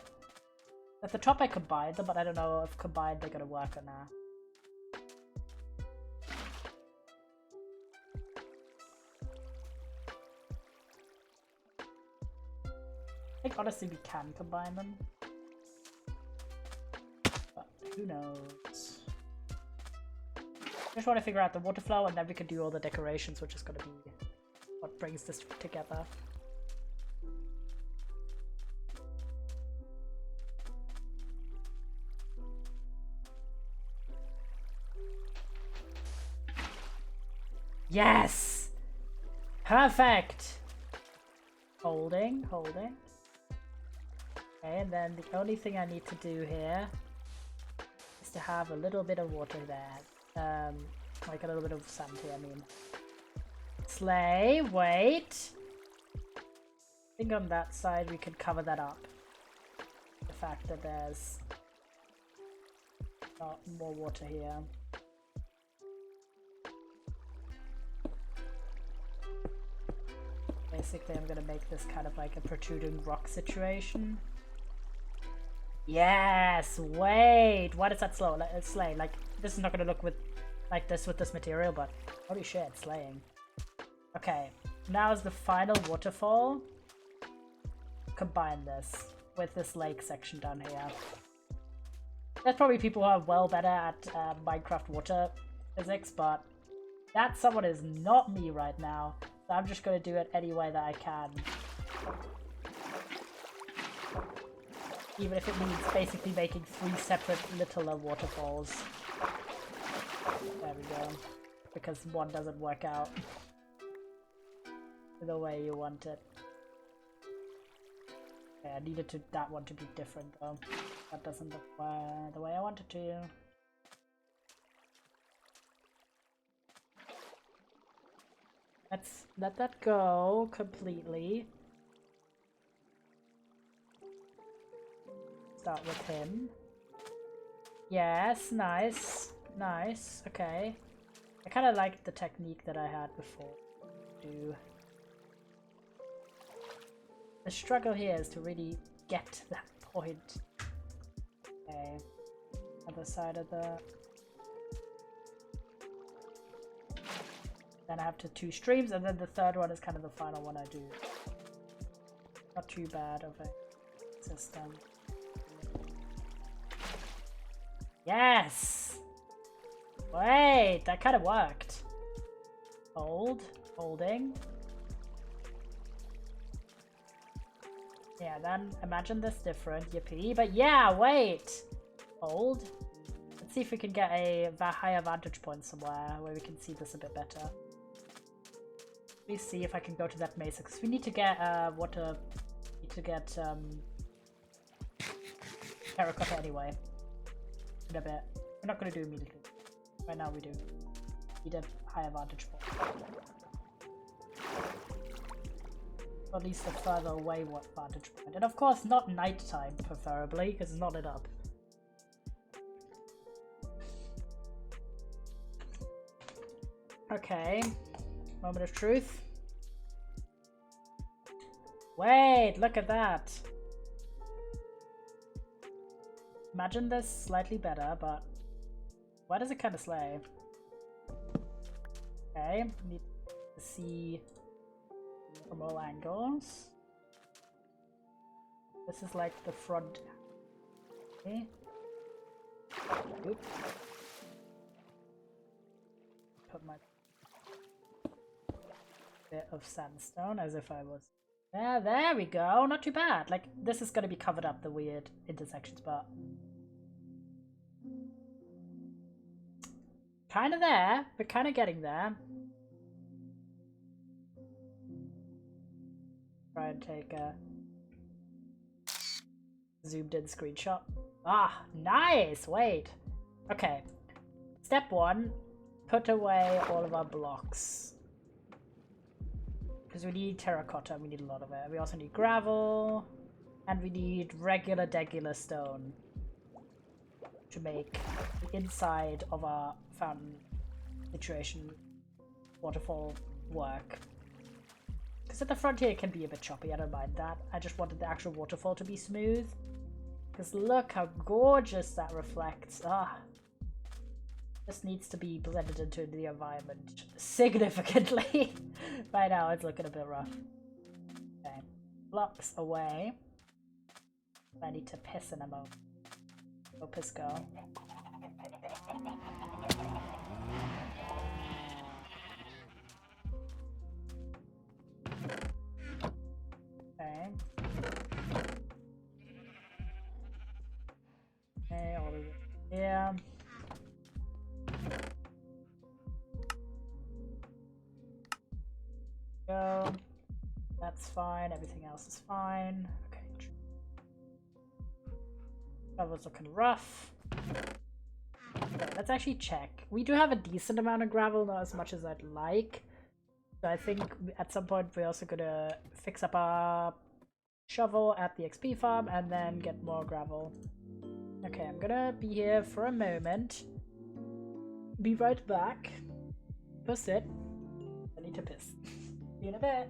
At the top I combined them, but I don't know if combined they're gonna work or not. I think honestly we can combine them. But who knows. Just want to figure out the water flow, and then we can do all the decorations, which is going to be what brings this together. Yes! Perfect! Holding, holding. Okay, and then the only thing I need to do here is to have a little bit of water there. Like a little bit of sand here, I mean. Sleigh, wait! I think on that side we can cover that up. The fact that there's not more water here. Basically, I'm gonna make this kind of like a protruding rock situation. Yes! Wait! Why does that slow? Slay. Like, this is not gonna look like this with this material, but holy shit, it's slaying. Okay, now is the final waterfall. Combine this with this lake section down here. There's probably people who are well better at Minecraft water physics, but that someone is not me right now. So I'm just going to do it any way that I can. Even if it means basically making 3 separate littler waterfalls. There we go. Because one doesn't work out the way you want it. Okay, I needed that one to be different though. That doesn't look the way I want it to. Let's let that go completely. Start with him. Yes, nice. Nice, okay. I kind of liked the technique that I had before. The struggle here is to really get to that point. Okay. Other side of the... Then I have 2 streams, and then the third one is kind of the final one I do. Not too bad of a system. Yes! Wait, that kind of worked. Hold, holding. Yeah, then imagine this different, yippee. But yeah, wait! Hold. Let's see if we can get a higher vantage point somewhere where we can see this a bit better. Let me see if I can go to that mesa, because we need to get water. Need to get terracotta anyway. In a bit. We're not going to do immediately. Right now we do. Need a higher vantage point. Or at least a further away vantage point. And of course not nighttime preferably, because it's not lit up. Okay. Moment of truth. Wait, look at that. Imagine this slightly better, but why does it kind of slay? Okay, need to see from all angles. This is like the front. Okay. Oop. Put my bit of sandstone as if I was there we go, not too bad. Like, this is gonna be covered up, the weird intersection spot. Kind of there, we're kind of getting there. Try and take a zoomed in screenshot. Ah, nice! Wait. Okay. Step 1, put away all of our blocks. Because we need terracotta and we need a lot of it. We also need gravel. And we need regular stone to make the inside of our fountain situation waterfall work. Because at the front here it can be a bit choppy, I don't mind that. I just wanted the actual waterfall to be smooth. Because look how gorgeous that reflects. Ah, this needs to be blended into the environment significantly. Right now it's looking a bit rough. Okay, blocks away. I need to piss in a moment. Go piss go. Okay. Okay, all of it. Yeah. Go. That's fine. Everything else is fine. Okay. That was looking rough. Okay, let's actually check. We do have a decent amount of gravel, not as much as I'd like. So I think at some point we're also gonna fix up our shovel at the XP farm and then get more gravel. Okay, I'm gonna be here for a moment. Be right back. Puss it. I need to piss. See you in a bit.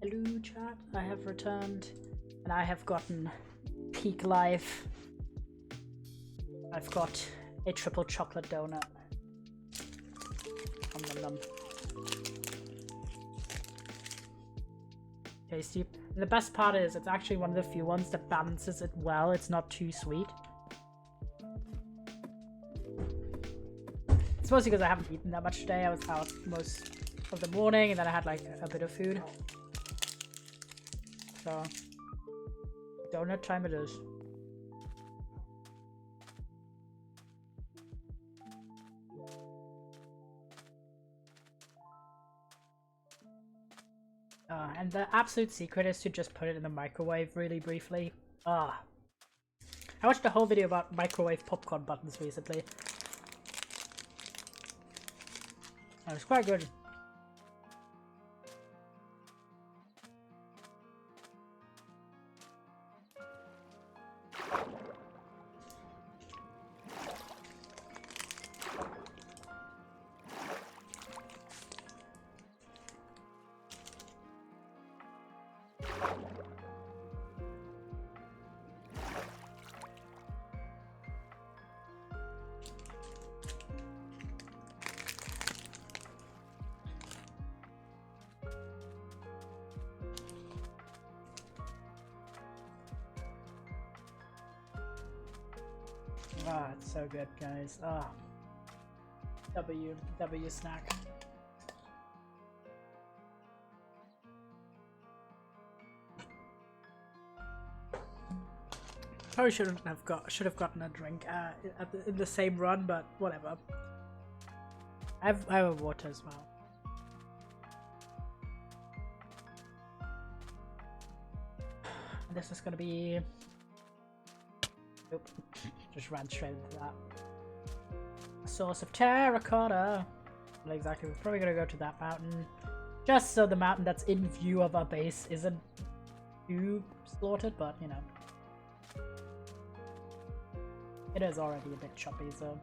Hello chat, I have returned and I have gotten peak life. I've got a triple chocolate donut. Nom nom nom. Tasty. And the best part is it's actually one of the few ones that balances it well. It's not too sweet. It's mostly because I haven't eaten that much today. I was out most of the morning and then I had like a bit of food. So, donut time it is. And the absolute secret is to just put it in the microwave really briefly. I watched a whole video about microwave popcorn buttons recently. It was quite good. It's so good, guys. W snack. Probably should have gotten a drink in the same run, but whatever. I have a water as well. This is gonna be. Nope. Just ran straight into that. A source of terracotta. Well, exactly. We're probably gonna go to that mountain. Just so the mountain that's in view of our base isn't too slaughtered, but you know. It is already a bit choppy, so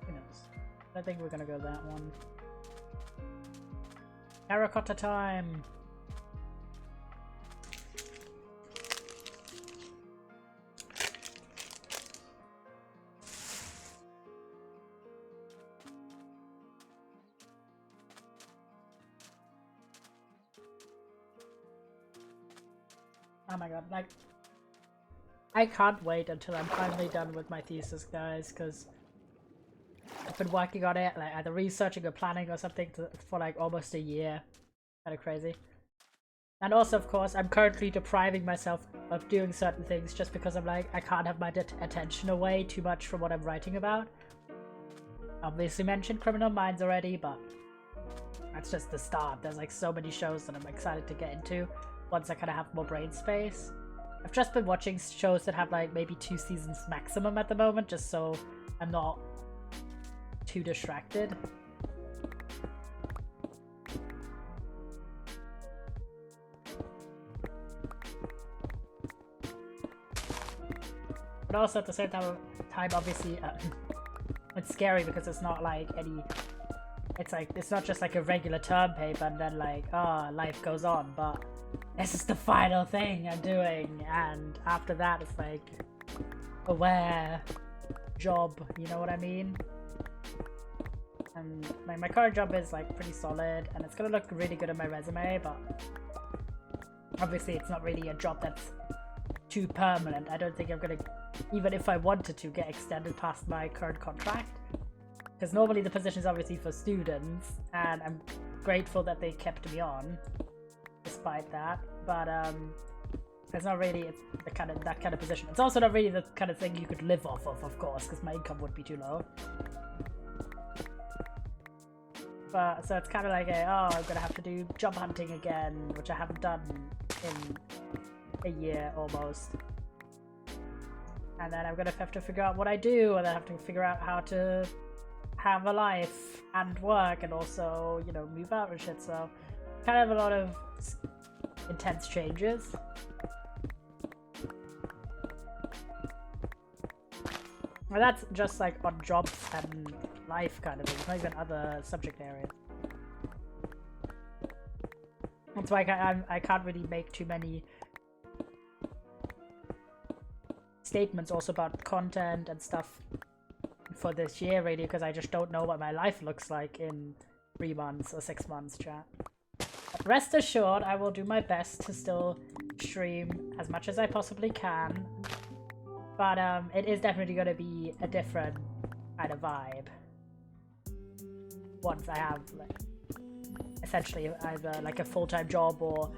who knows. I think we're gonna go that one. Terracotta time! Oh my god, like, I can't wait until I'm finally done with my thesis, guys, because I've been working on it, like either researching or planning or something for like almost a year. Kind of crazy. And also, of course, I'm currently depriving myself of doing certain things just because I'm like, I can't have my attention away too much from what I'm writing about. Obviously mentioned Criminal Minds already, but that's just the start. There's like so many shows that I'm excited to get into once I kind of have more brain space. I've just been watching shows that have like maybe 2 seasons maximum at the moment, just so I'm not too distracted. But also at the same time obviously, it's scary because it's not like any... It's not just like a regular term paper and then like, life goes on, but this is the final thing I'm doing, and after that it's like aware job, you know what I mean? And like my current job is like pretty solid and it's gonna look really good on my resume, but obviously it's not really a job that's too permanent. I don't think I'm gonna, even if I wanted to, get extended past my current contract, because normally the position is obviously for students and I'm grateful that they kept me on despite that, but it's not really that kind of position. It's also not really the kind of thing you could live off of course, because my income would be too low. But so it's kind of like I'm gonna have to do job hunting again, which I haven't done in a year almost. And then I'm gonna have to figure out what I do, and then I have to figure out how to have a life and work and also, you know, move out and shit. So kind of a lot of intense changes. Well, that's just like on jobs and life kind of things, not even other subject areas. That's why I can't really make too many statements also about content and stuff for this year, really, because I just don't know what my life looks like in 3 months or 6 months, chat. But rest assured, I will do my best to still stream as much as I possibly can. But it is definitely going to be a different kind of vibe once I have, like, essentially either like a full-time job or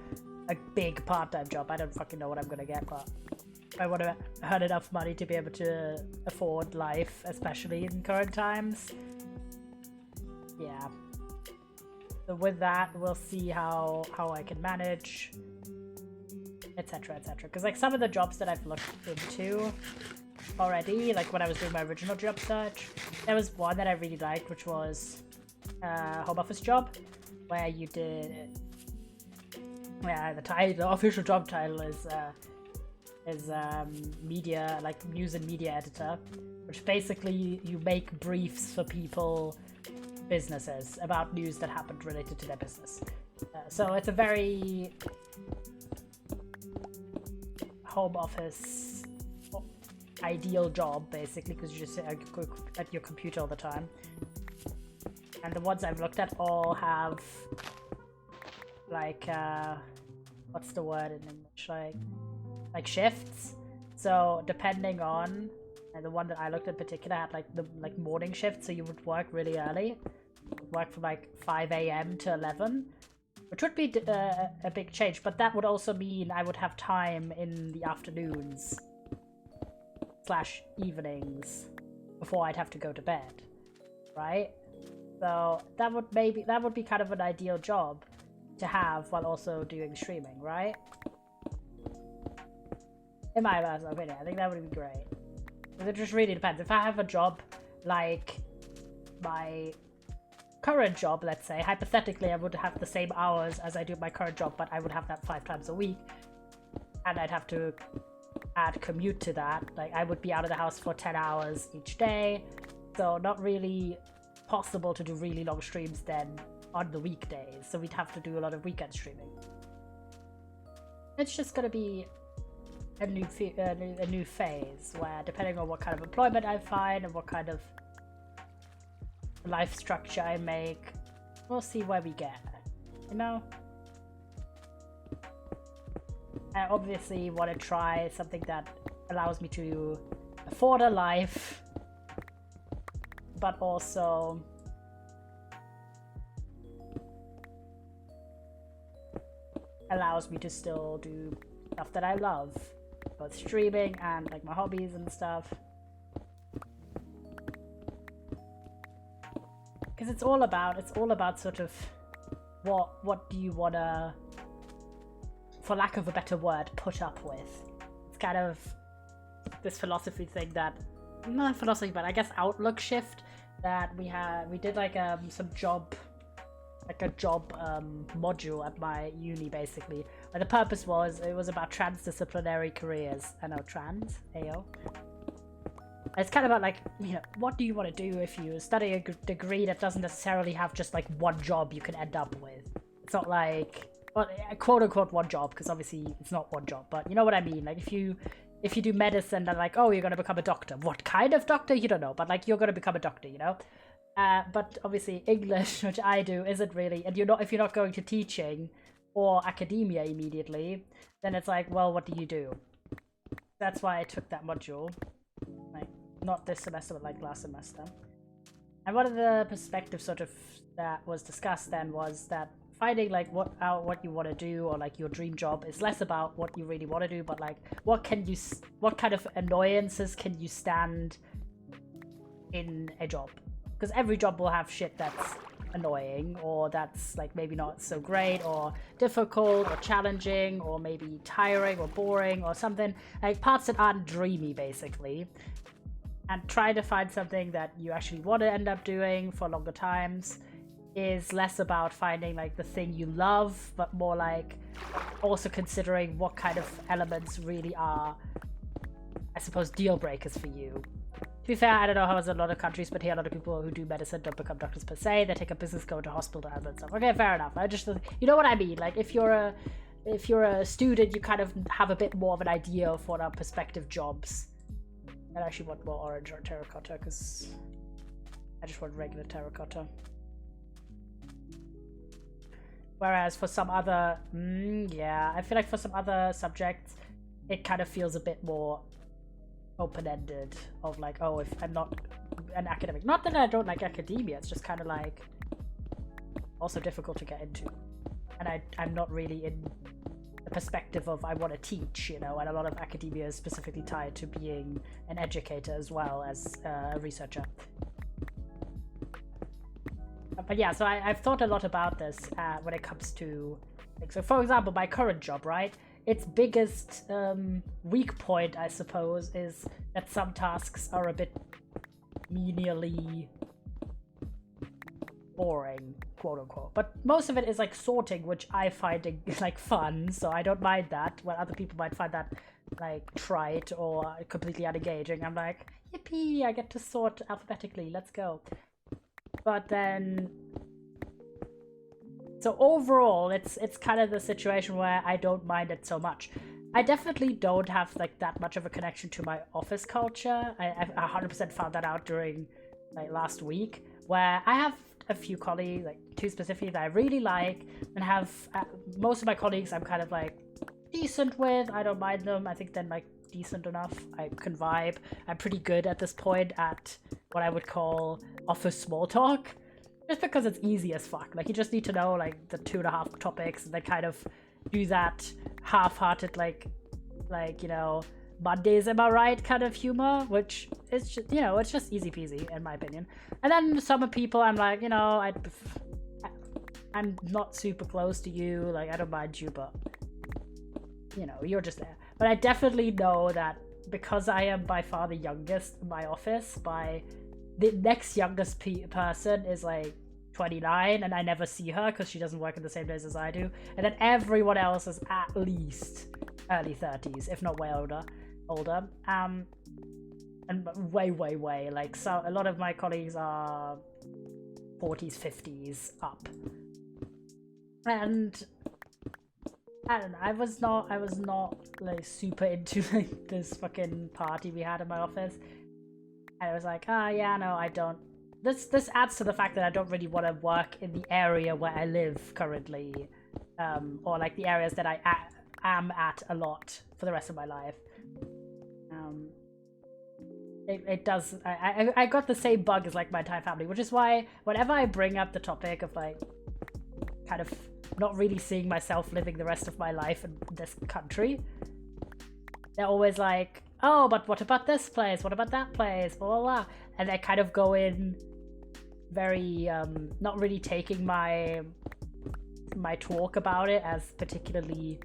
a big part-time job. I don't fucking know what I'm gonna get, but I want to earn enough money to be able to afford life, especially in current times. Yeah. So with that, we'll see how I can manage, etc, etc. Because like some of the jobs that I've looked into already, like when I was doing my original job search, there was one that I really liked, which was a home office job, where you did, yeah, the official job title is media, like news and media editor, which basically you make briefs for people, businesses, about news that happened related to their business. So it's a very home office ideal job, basically, because you just sit at your computer all the time. And the ones I've looked at all have, like, what's the word in English? Like shifts. So depending on, and the one that I looked at in particular had like the morning shift, so you would work really early, work from like 5 AM to 11, which would be a big change. But that would also mean I would have time in the afternoons / evenings before I'd have to go to bed, right? So that would be kind of an ideal job to have while also doing streaming, right? In my personal opinion, I think that would be great. But it just really depends. If I have a job like my current job, let's say, hypothetically I would have the same hours as I do my current job, but I would have that 5 times a week, and I'd have to add commute to that. Like, I would be out of the house for 10 hours each day, so not really possible to do really long streams then on the weekdays, so we'd have to do a lot of weekend streaming. It's just gonna be a new phase where, depending on what kind of employment I find and what kind of life structure I make, we'll see where we get, you know? I obviously want to try something that allows me to afford a life, but also allows me to still do stuff that I love, both streaming and like my hobbies and stuff. Because it's all about sort of what do you wanna, for lack of a better word, put up with. It's kind of this philosophy thing that, not philosophy, but I guess outlook shift that we did like some job, like a job module at my uni, basically, where the purpose was, it was about transdisciplinary careers. I know, trans, AO. It's kind of about, like, you know, what do you want to do if you study a degree that doesn't necessarily have just like one job you can end up with. It's not like, well, quote unquote one job, because obviously it's not one job, but you know what I mean. Like, if you do medicine, then like, oh, you're gonna become a doctor. What kind of doctor? You don't know, but like, you're gonna become a doctor, you know. But obviously English, which I do, isn't really, and if you're not going to teaching or academia immediately, then it's like, well, what do you do? That's why I took that module, like, not this semester, but like last semester. And one of the perspectives sort of that was discussed then was that finding like what you want to do, or like your dream job, is less about what you really want to do, but like what kind of annoyances can you stand in a job. Because every job will have shit that's annoying, or that's like maybe not so great, or difficult, or challenging, or maybe tiring, or boring, or something. Like parts that aren't dreamy, basically. And try to find something that you actually want to end up doing for longer times is less about finding like the thing you love, but more like also considering what kind of elements really are, I suppose, deal breakers for you. To be fair, I don't know how it's in a lot of countries, but here a lot of people who do medicine don't become doctors per se. They take a business, go to hospital, and stuff. Okay, fair enough. I just, you know what I mean? Like, if you're a student, you kind of have a bit more of an idea of what are prospective jobs. I actually want more orange or terracotta, because I just want regular terracotta. Whereas for some other, yeah, I feel like for some other subjects, it kind of feels a bit more open-ended. Of like, oh, if I'm not an academic, not that I don't like academia, it's just kind of like also difficult to get into, and I'm not really in the perspective of I want to teach, you know, and a lot of academia is specifically tied to being an educator as well as a researcher. But yeah, so I've thought a lot about this when it comes to, like, so for example, my current job, right? Its biggest weak point, I suppose, is that some tasks are a bit menially boring, quote unquote. But most of it is like sorting, which I find like fun, so I don't mind that. While other people might find that like trite or completely unengaging, I'm like, yippee! I get to sort alphabetically. Let's go. But then, so overall, it's kind of the situation where I don't mind it so much. I definitely don't have like that much of a connection to my office culture. I've 100% found that out during like last week, where I have a few colleagues, like 2 specifically, that I really like, and have most of my colleagues I'm kind of like decent with. I don't mind them. I think they're like decent enough. I can vibe. I'm pretty good at this point at what I would call office small talk, just because it's easy as fuck. Like, you just need to know like the 2.5 topics, and then kind of do that half-hearted like you know, Mondays am I right kind of humor, which is just, you know, it's just easy peasy in my opinion. And then some people I'm like, you know, I'm not super close to you, like I don't mind you, but you know, you're just there. But I definitely know that because I am by far the youngest in my office, by the next youngest person is like 29, and I never see her because she doesn't work in the same days as I do. And then everyone else is at least early 30s, if not way older. And way like, so a lot of my colleagues are 40s, 50s up. And I don't know, I was not like super into like this fucking party we had in my office. And I was like, yeah, no, I don't. This adds to the fact that I don't really want to work in the area where I live currently, or like the areas that I am at a lot for the rest of my life. It does. I got the same bug as like my entire family, which is why whenever I bring up the topic of like kind of not really seeing myself living the rest of my life in this country, they're always like, oh, but what about this place? What about that place? Blah, blah, blah. And they kind of go in very, not really taking my talk about it as particularly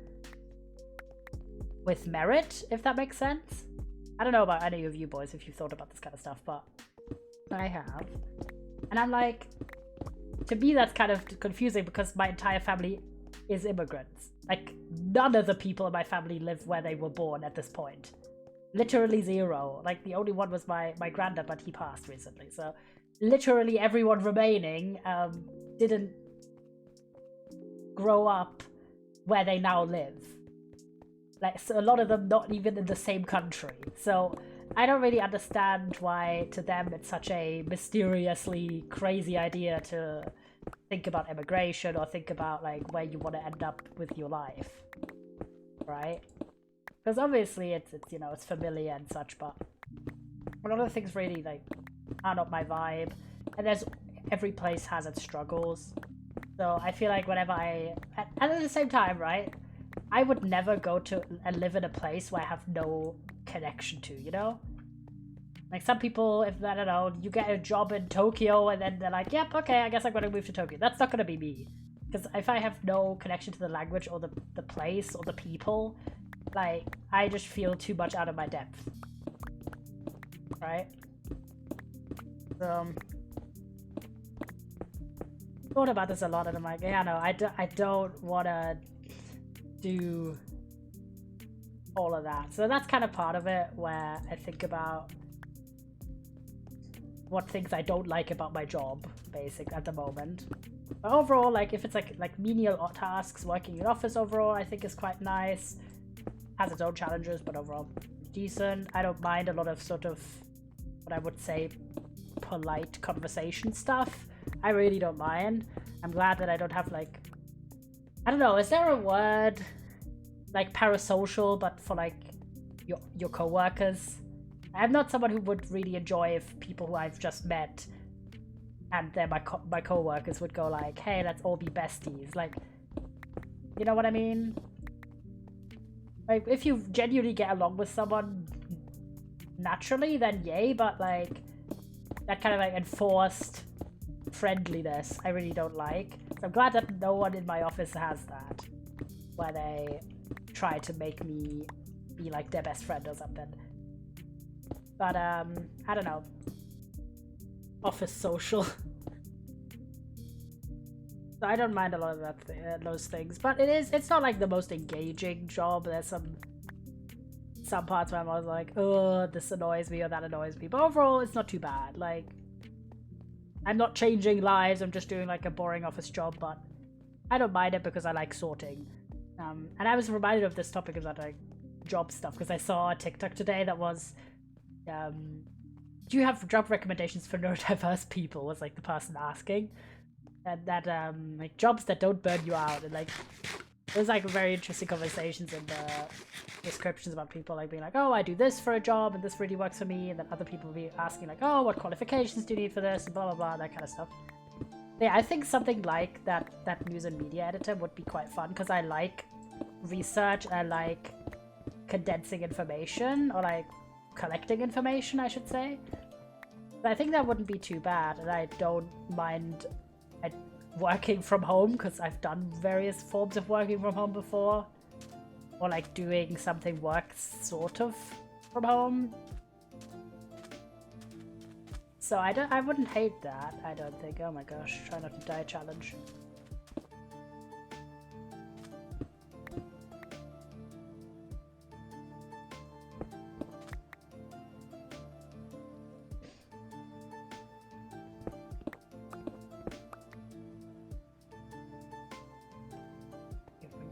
with merit, if that makes sense. I don't know about any of you boys if you've thought about this kind of stuff, but I have. And I'm like, to me that's kind of confusing because my entire family is immigrants. Like, none of the people in my family live where they were born at this point. Literally 0. Like, the only one was my granddad, but he passed recently. So literally everyone remaining didn't grow up where they now live. Like, so a lot of them not even in the same country. So I don't really understand why to them it's such a mysteriously crazy idea to think about immigration or think about like where you want to end up with your life, right? Because obviously it's you know, it's familiar and such, but a lot of the things really like are not my vibe. And every place has its struggles. So I feel like whenever and at the same time, right, I would never go to and live in a place where I have no connection to, you know? Like, some people, if, I don't know, you get a job in Tokyo and then they're like, yep, okay, I guess I'm going to move to Tokyo. That's not going to be me. Because if I have no connection to the language or the place or the people, like, I just feel too much out of my depth. Right? Thought about this a lot and I'm like, yeah, no, I don't want to do all of that. So that's kind of part of it, where I think about what things I don't like about my job, basically, at the moment. But overall, like, if it's like menial tasks, working in office overall, I think is quite nice. Has its own challenges, but overall decent. I don't mind a lot of sort of what I would say polite conversation stuff, I really don't mind. I'm glad that I don't have like, I don't know, is there a word like parasocial but for like your co-workers? I'm not someone who would really enjoy if people who I've just met and then my co-workers would go like, hey, let's all be besties. Like, you know what I mean? Like, if you genuinely get along with someone naturally, then yay, but like, that kind of like enforced friendliness, I really don't like. So I'm glad that no one in my office has that, where they try to make me be like their best friend or something. But I don't know. Office social. So I don't mind a lot of that those things, but it's not like the most engaging job. There's some parts where I was like, oh, this annoys me or that annoys me, but overall it's not too bad. Like, I'm not changing lives, I'm just doing like a boring office job, but I don't mind it because I like sorting. And I was reminded of this topic about like job stuff because I saw a TikTok today that was do you have job recommendations for neurodiverse people, was like the person asking. And that like jobs that don't burn you out, and like there's like very interesting conversations in the descriptions about people like being like, oh, I do this for a job and this really works for me, and then other people will be asking like, oh, what qualifications do you need for this, and blah blah blah, that kind of stuff. Yeah, I think something like that news and media editor would be quite fun because I like research, I like condensing information, or like collecting information, I should say. But I think that wouldn't be too bad, and I don't mind working from home because I've done various forms of working from home before, or like doing something works sort of from home. So I wouldn't hate that, I don't think. Oh my gosh, try not to die challenge.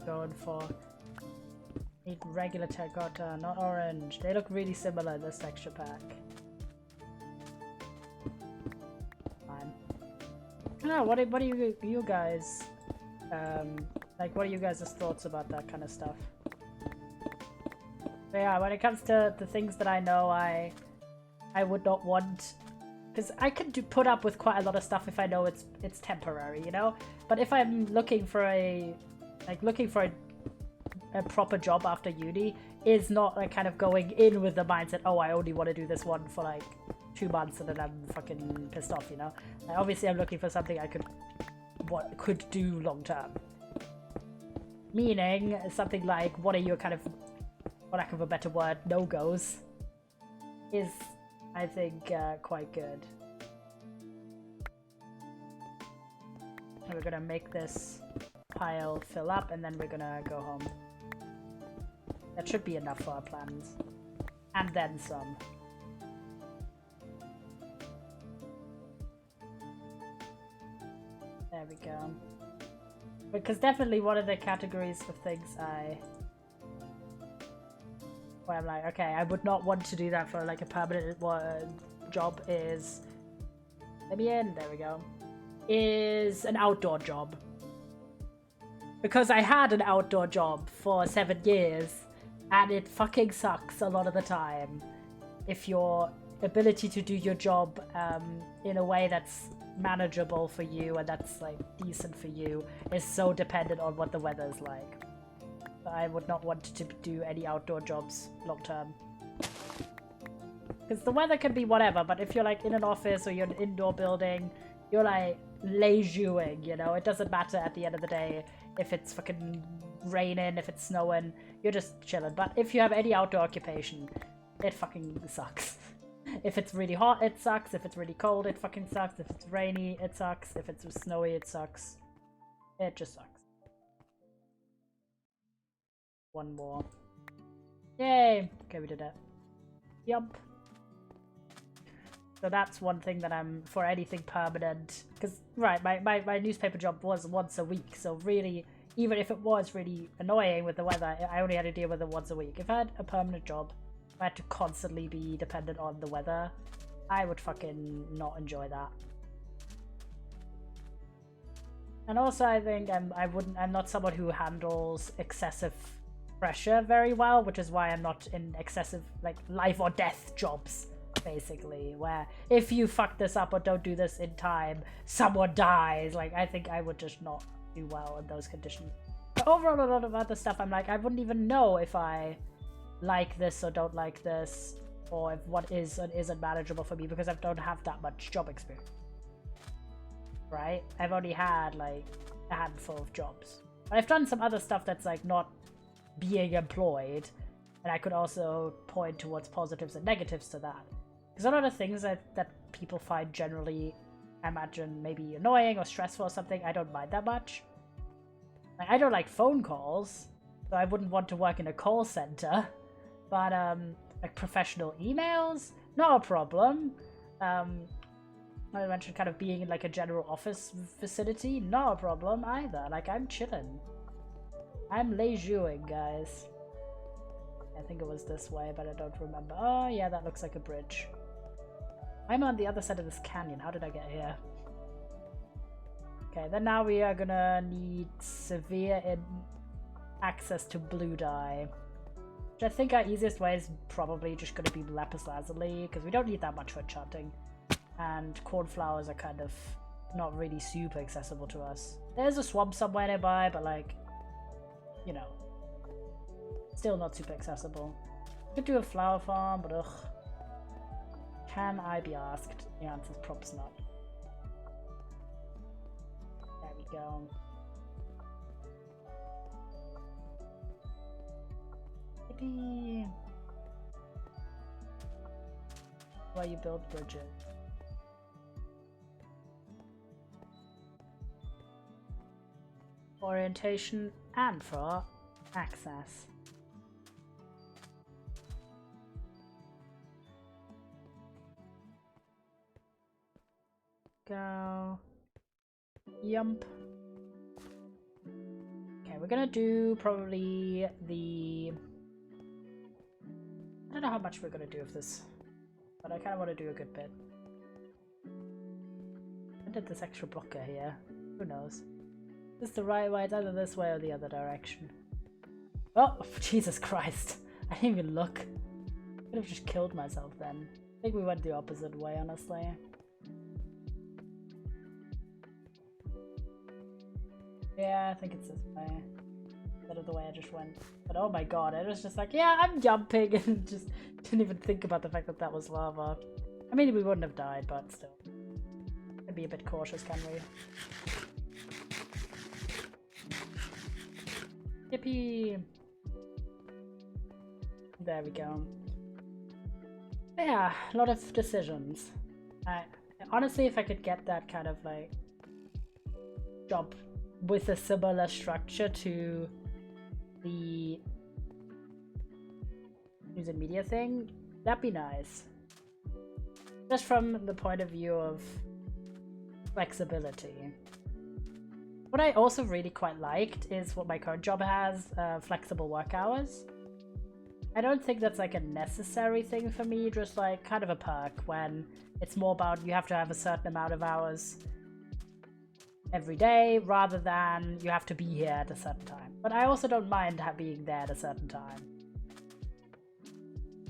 Going for regular terracotta, not orange. They look really similar in this texture pack. Fine. I don't know, what are you guys like, what are you guys' thoughts about that kind of stuff? But yeah, when it comes to the things that I know I would not want, because I could put up with quite a lot of stuff if I know it's temporary, you know? But if I'm looking for a proper job after uni, is not like kind of going in with the mindset, oh, I only want to do this one for like 2 months and then I'm fucking pissed off, you know? Like, obviously I'm looking for something I could do long term. Meaning something like, what are your kind of, for lack of a better word, no-goes, is, I think, quite good. And we're gonna make this pile fill up and then we're gonna go home. That should be enough for our plans. And then some. There we go. Because definitely one of the categories of things where I'm like, okay, I would not want to do that for like a permanent job is, let me in, there we go, is an outdoor job. Because I had an outdoor job for 7 years, and it fucking sucks a lot of the time if your ability to do your job in a way that's manageable for you and that's like decent for you is so dependent on what the weather's like. I would not want to do any outdoor jobs long term. Because the weather can be whatever, but if you're like in an office or you're in an indoor building, you're like leisuring, you know? It doesn't matter at the end of the day if it's fucking raining, if it's snowing, you're just chilling. But if you have any outdoor occupation, it fucking sucks. If it's really hot, it sucks. If it's really cold, it fucking sucks. If it's rainy, it sucks. If it's snowy, it sucks. It just sucks. One more. Yay! Okay, we did it. Yup. So that's one thing that I'm, for anything permanent, because, right, my newspaper job was once a week, so really, even if it was really annoying with the weather, I only had to deal with it once a week. If I had a permanent job, I had to constantly be dependent on the weather, I would fucking not enjoy that. And also, I think I'm not someone who handles excessive pressure very well, which is why I'm not in excessive, like, life or death jobs, basically, where if you fuck this up or don't do this in time, someone dies. Like, I think I would just not do well in those conditions. But overall, a lot of other stuff, I'm like, I wouldn't even know if I like this or don't like this, or if what is and isn't manageable for me, because I don't have that much job experience. Right? I've only had like a handful of jobs. But I've done some other stuff that's like not being employed, and I could also point towards positives and negatives to that. Because a lot of things that people find generally, I imagine, maybe annoying or stressful or something, I don't mind that much. Like, I don't like phone calls, so I wouldn't want to work in a call center. But like professional emails, not a problem. I mentioned kind of being in like a general office vicinity, not a problem either. Like, I'm chilling. I'm leisuring, guys. I think it was this way, but I don't remember. Oh yeah, that looks like a bridge. I'm on the other side of this canyon. How did I get here? Okay, then now we are gonna need severe access to blue dye. Which I think our easiest way is probably just gonna be lapis lazuli, because we don't need that much for enchanting. And cornflowers are kind of not really super accessible to us. There's a swamp somewhere nearby, but like, you know, still not super accessible. Could do a flower farm, but ugh. Can I be asked? The answer's probably not. There we go. Yippee! Why you build bridges? Orientation and for access. Go. Yump. Okay, we're gonna do probably the... I don't know how much we're gonna do of this, but I kind of want to do a good bit. I did this extra blocker here. Who knows? Is this the right way? It's either this way or the other direction. Oh, Jesus Christ. I didn't even look. I could have just killed myself then. I think we went the opposite way, honestly. Yeah, I think it's this way. Instead of the way I just went. But oh my god, I was just like, yeah, I'm jumping, and just didn't even think about the fact that that was lava. I mean, we wouldn't have died, but still. Could be a bit cautious, can we? Yippee! There we go. But yeah, a lot of decisions. Honestly, if I could get that kind of like job with a similar structure to the news and media thing, that'd be nice. Just from the point of view of flexibility. What I also really quite liked is what my current job has, flexible work hours. I don't think that's like a necessary thing for me, just like kind of a perk when it's more about you have to have a certain amount of hours every day rather than you have to be here at a certain time. But I also don't mind being there at a certain time.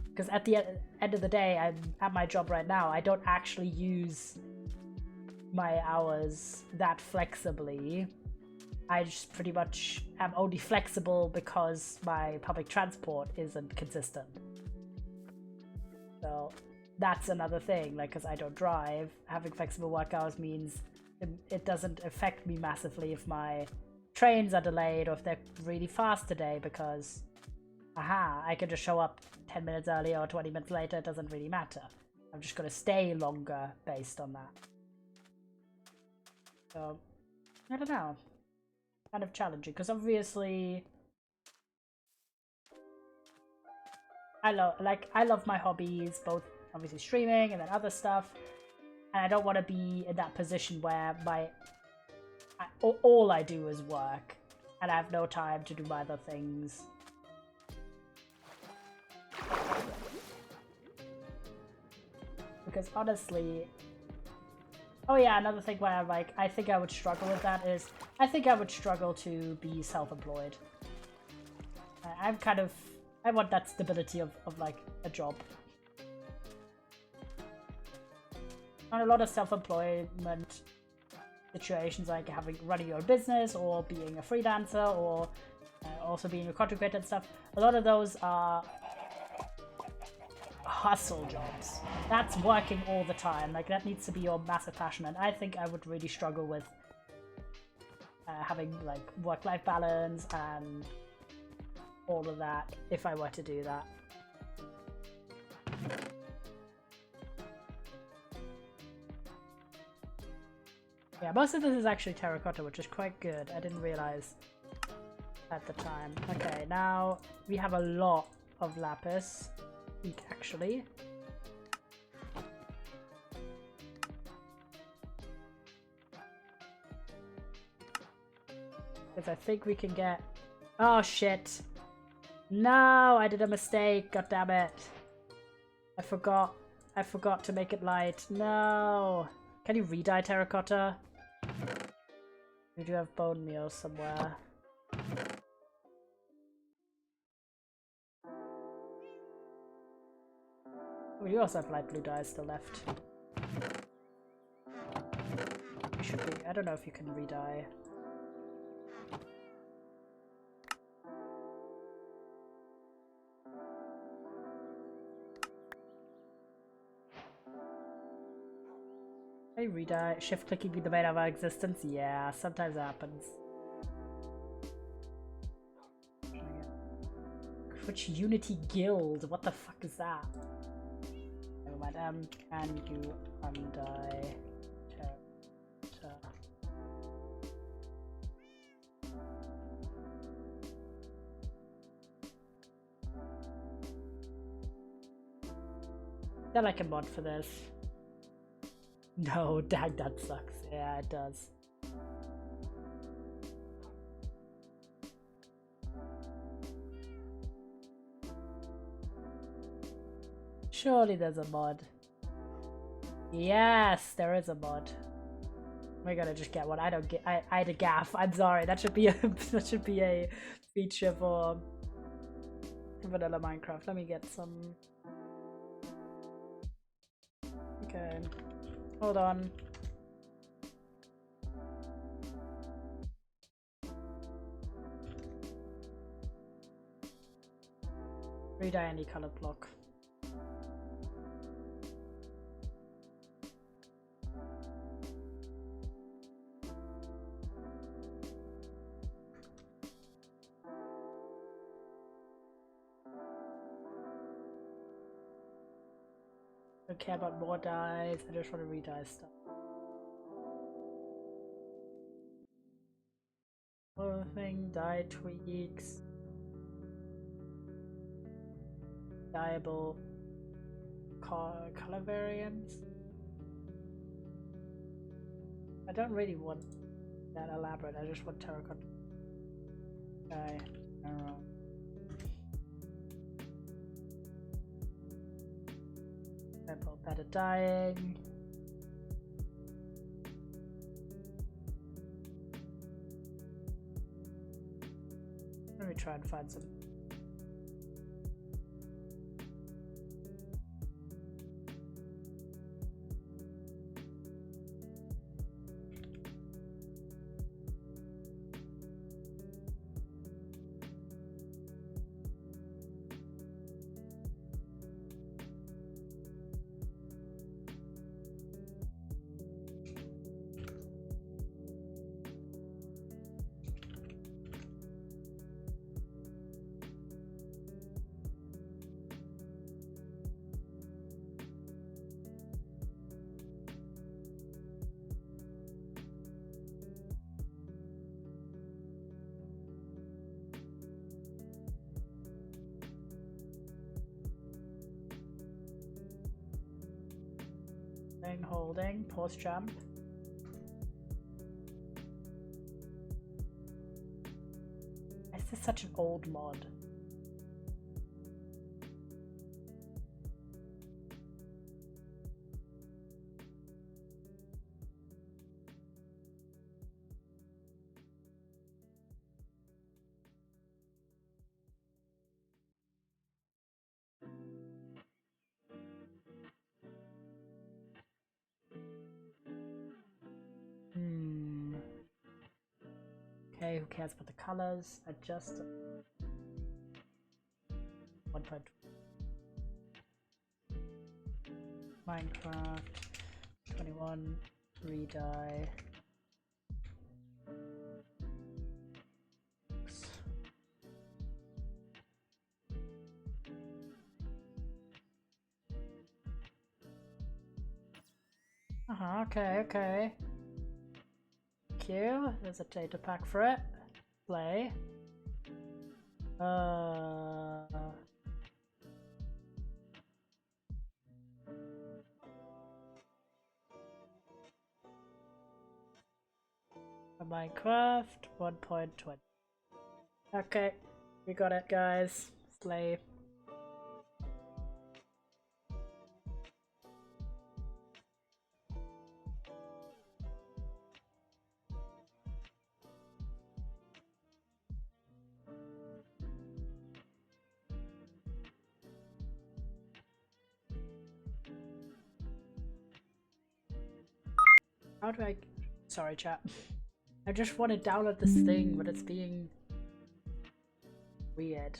Because at the end of the day, I'm at my job right now, I don't actually use my hours that flexibly. I just pretty much am only flexible because my public transport isn't consistent. So that's another thing, like, because I don't drive, having flexible work hours means it doesn't affect me massively if my trains are delayed or if they're really fast today, because I can just show up 10 minutes earlier or 20 minutes later, it doesn't really matter. I'm just going to stay longer based on that. So, I don't know. Kind of challenging, because obviously I love my hobbies, both obviously streaming and then other stuff, and I don't want to be in that position where all I do is work and I have no time to do my other things. because honestly, oh yeah, another thing where I think I would struggle with that is I think I would struggle to be self-employed. I'm kind of, I want that stability of like a job. On a lot of self-employment situations, like running your own business or being a freelancer or also being a content creator and stuff, a lot of those are hustle jobs. That's working all the time. Like, that needs to be your massive passion, and I think I would really struggle with having like work-life balance and all of that if I were to do that. Yeah, most of this is actually terracotta, which is quite good. I didn't realize at the time. Okay, now we have a lot of lapis, actually. Because I think we can get... Oh, shit. No, I did a mistake. God damn it. I forgot to make it light. No. Can you re-dye terracotta? We do have bone meal somewhere. We also have light blue dye still left. You should be. I don't know if you can re-dye. Can you re-dye? Shift clicking be the main of our existence? Yeah, sometimes it happens. Which Unity Guild? What the fuck is that? Never mind. Can you undye terracotta? They're like a mod for this. No, dang, that sucks. Yeah, it does. Surely there's a mod. Yes, there is a mod. We're gonna just get one. I don't get. I had a gaff. I'm sorry. That should be a that should be a feature for vanilla Minecraft. Let me get some. Okay. Hold on. Re-dye any color block. Don't care about more dyes. I just want to re-dye stuff. Clothing, dye tweaks, dyeable color variants. I don't really want that elaborate. I just want terracotta. Dye. Better dyeing. Let me try and find some. Holding, pause jump. This is such an old mod. cares about the colors? Adjust 1. Minecraft 21 redye. Okay. Q, there's a data pack for it. Play. Minecraft 1.20. Okay, we got it, guys. Slay. How do I... Sorry, chat. I just want to download this thing, but it's being weird.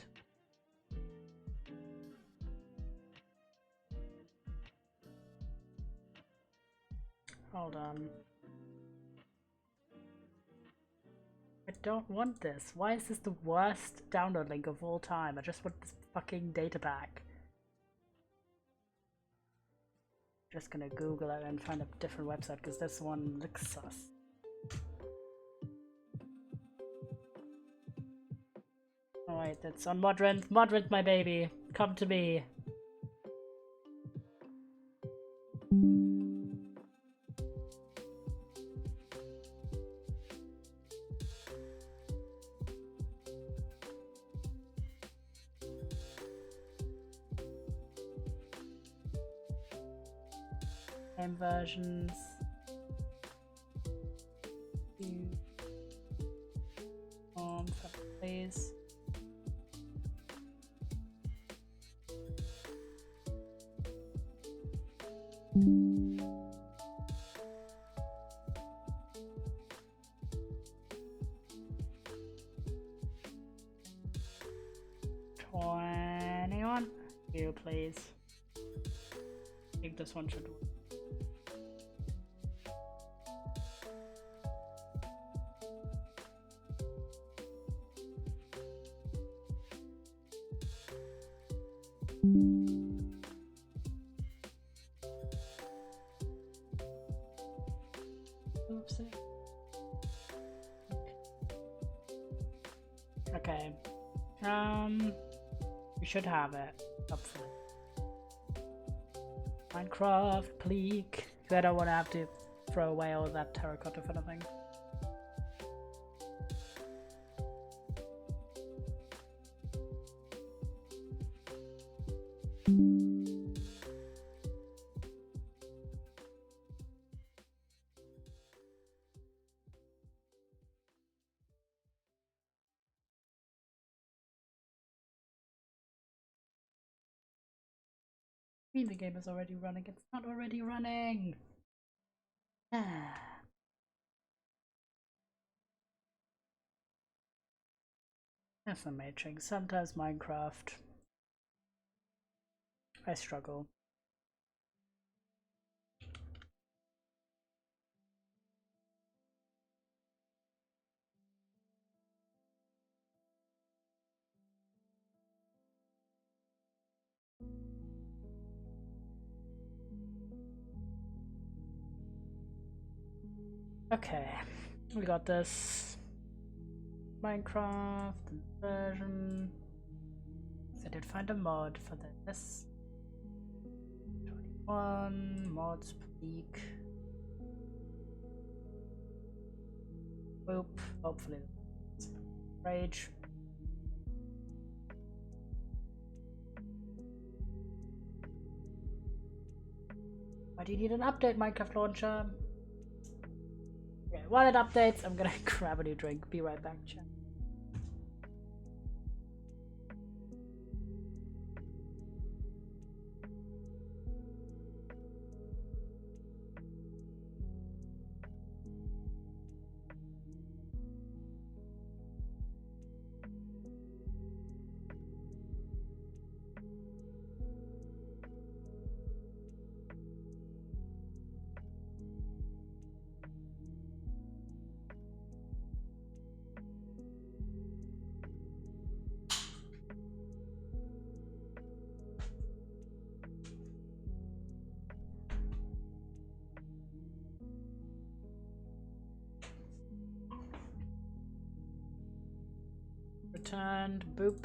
Hold on. I don't want this. Why is this the worst download link of all time? I just want this fucking data pack. Just gonna Google it and find a different website because this one looks sus. Oh wait, that's on Modrent. Modrent, my baby. Come to me. Game versions. Please. You please. I think this one should work. Oopsie. Okay. We should have it, hopefully. Minecraft, pleek. I don't want to have to throw away all that terracotta for nothing. The game is already running. It's not already running. That's the Matrix. Sometimes Minecraft. I struggle. Okay, we got this. Minecraft version. I did find a mod for this. 21 mods peak. Boop. Hopefully, rage. Why do you need an update, Minecraft launcher? Okay, while it updates, I'm gonna grab a new drink. Be right back, chat. Returned. Boop.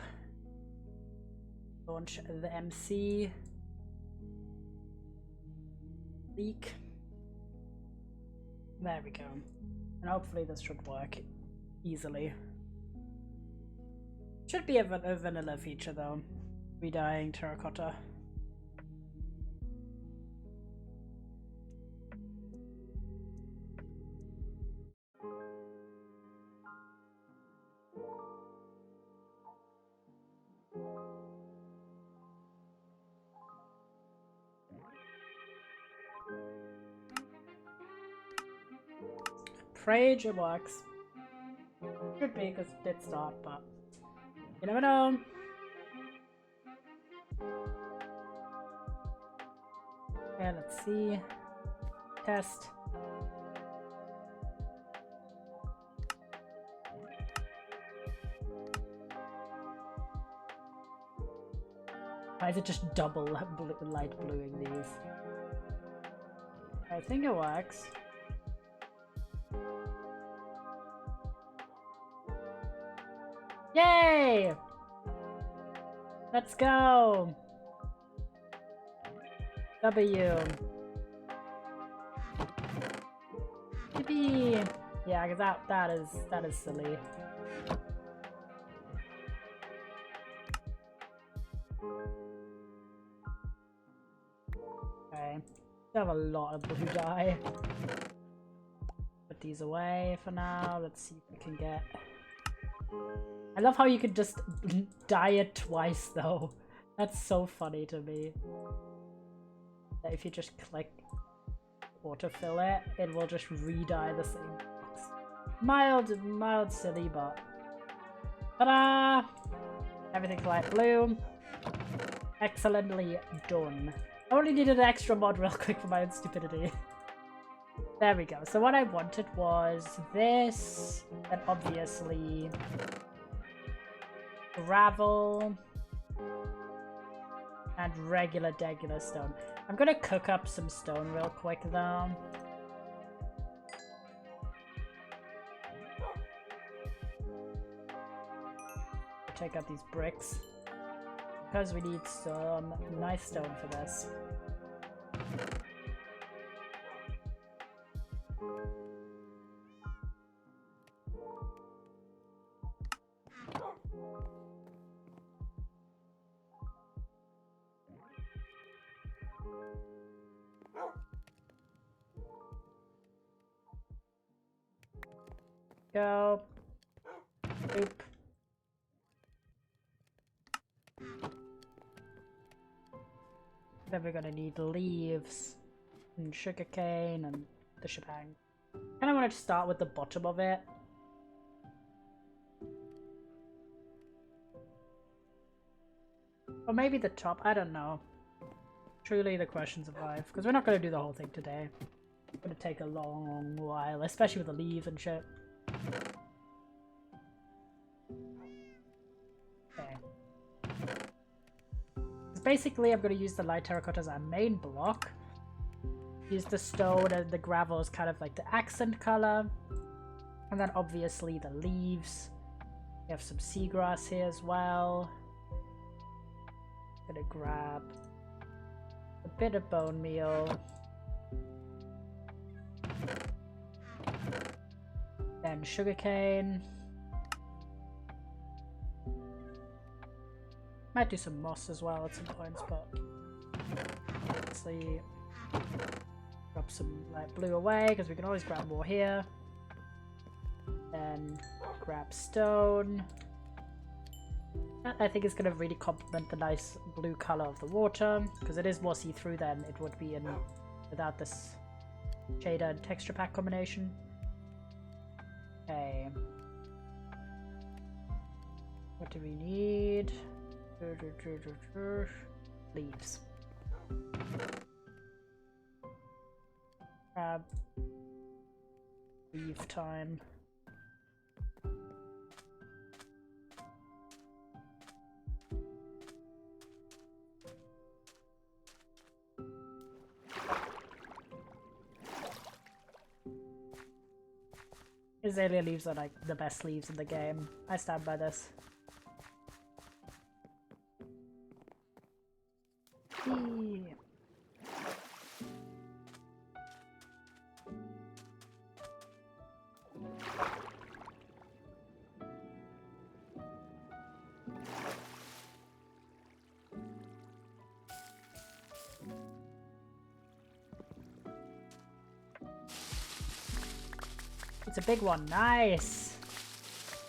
Launch the MC. Leak. There we go. And hopefully this should work easily. Should be a vanilla feature though. Redying terracotta. Prage, it works. Could be because it did start, but you never know. Okay, let's see. Test. Why is it just double light bluing these? I think it works. Yay! Let's go! W. Yippee! Yeah, because that is silly. Okay. We have a lot of blue dye. Put these away for now. Let's see if we can get... I love how you can just dye it twice though. That's so funny to me. That if you just click autofill it, it will just re-dye the same box. Mild silly, but ta-da! Everything's light blue. Excellently done. I only needed an extra mod real quick for my own stupidity. There we go. So what I wanted was this, and obviously gravel and regular stone. I'm gonna cook up some stone real quick though. Take out these bricks because we need some nice stone for this. Go. Oop. Then we're gonna need leaves and sugarcane and the shebang. Kinda wanted to start with the bottom of it. Or maybe the top, I don't know. Truly the questions of life. Because we're not gonna do the whole thing today. It's gonna take a long while, especially with the leaves and shit. Okay. Basically, I'm going to use the light terracotta as our main block. Use the stone and the gravel as kind of like the accent color. And then obviously the leaves. We have some seagrass here as well. Gonna grab a bit of bone meal. Then sugarcane. Might do some moss as well at some points, but obviously drop some light blue away because we can always grab more here. Then grab stone. That I think is going to really complement the nice blue color of the water because it is more see-through than it would be in without this shader and texture pack combination. Okay. What do we need? Leaves. Grab leave time. Azalea leaves are like the best leaves in the game. I stand by this. Eee. It's a big one. Nice.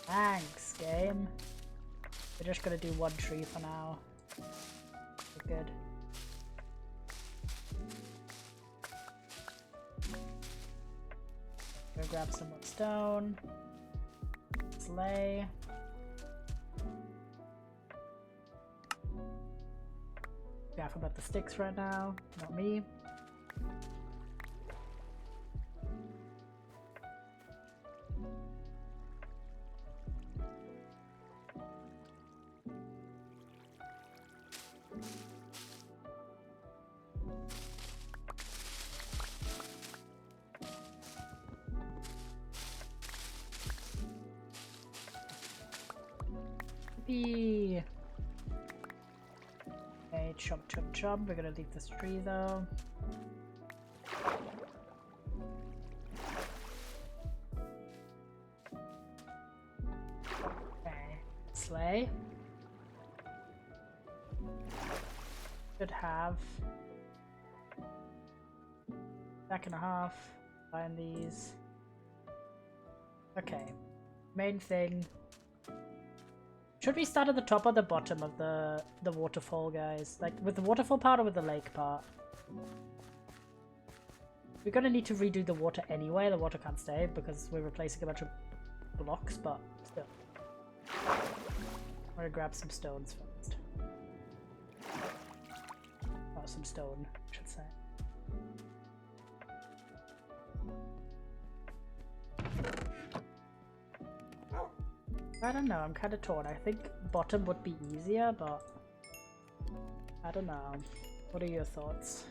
Thanks, game. We're just gonna do one tree for now. We're good. Go grab some more stone. Slay. Careful about the sticks right now. Not me. Okay, chop chop chop. We're gonna leave this tree though. Okay, slay. Should have back and a half. Find these. Okay, main thing. Should we start at the top or the bottom of the waterfall, guys? Like, with the waterfall part or with the lake part? We're gonna need to redo the water anyway. The water can't stay because we're replacing a bunch of blocks, but still. I'm gonna grab some stones first. Oh, some stone, I should say. I don't know, I'm kind of torn. I think bottom would be easier, but I don't know. What are your thoughts?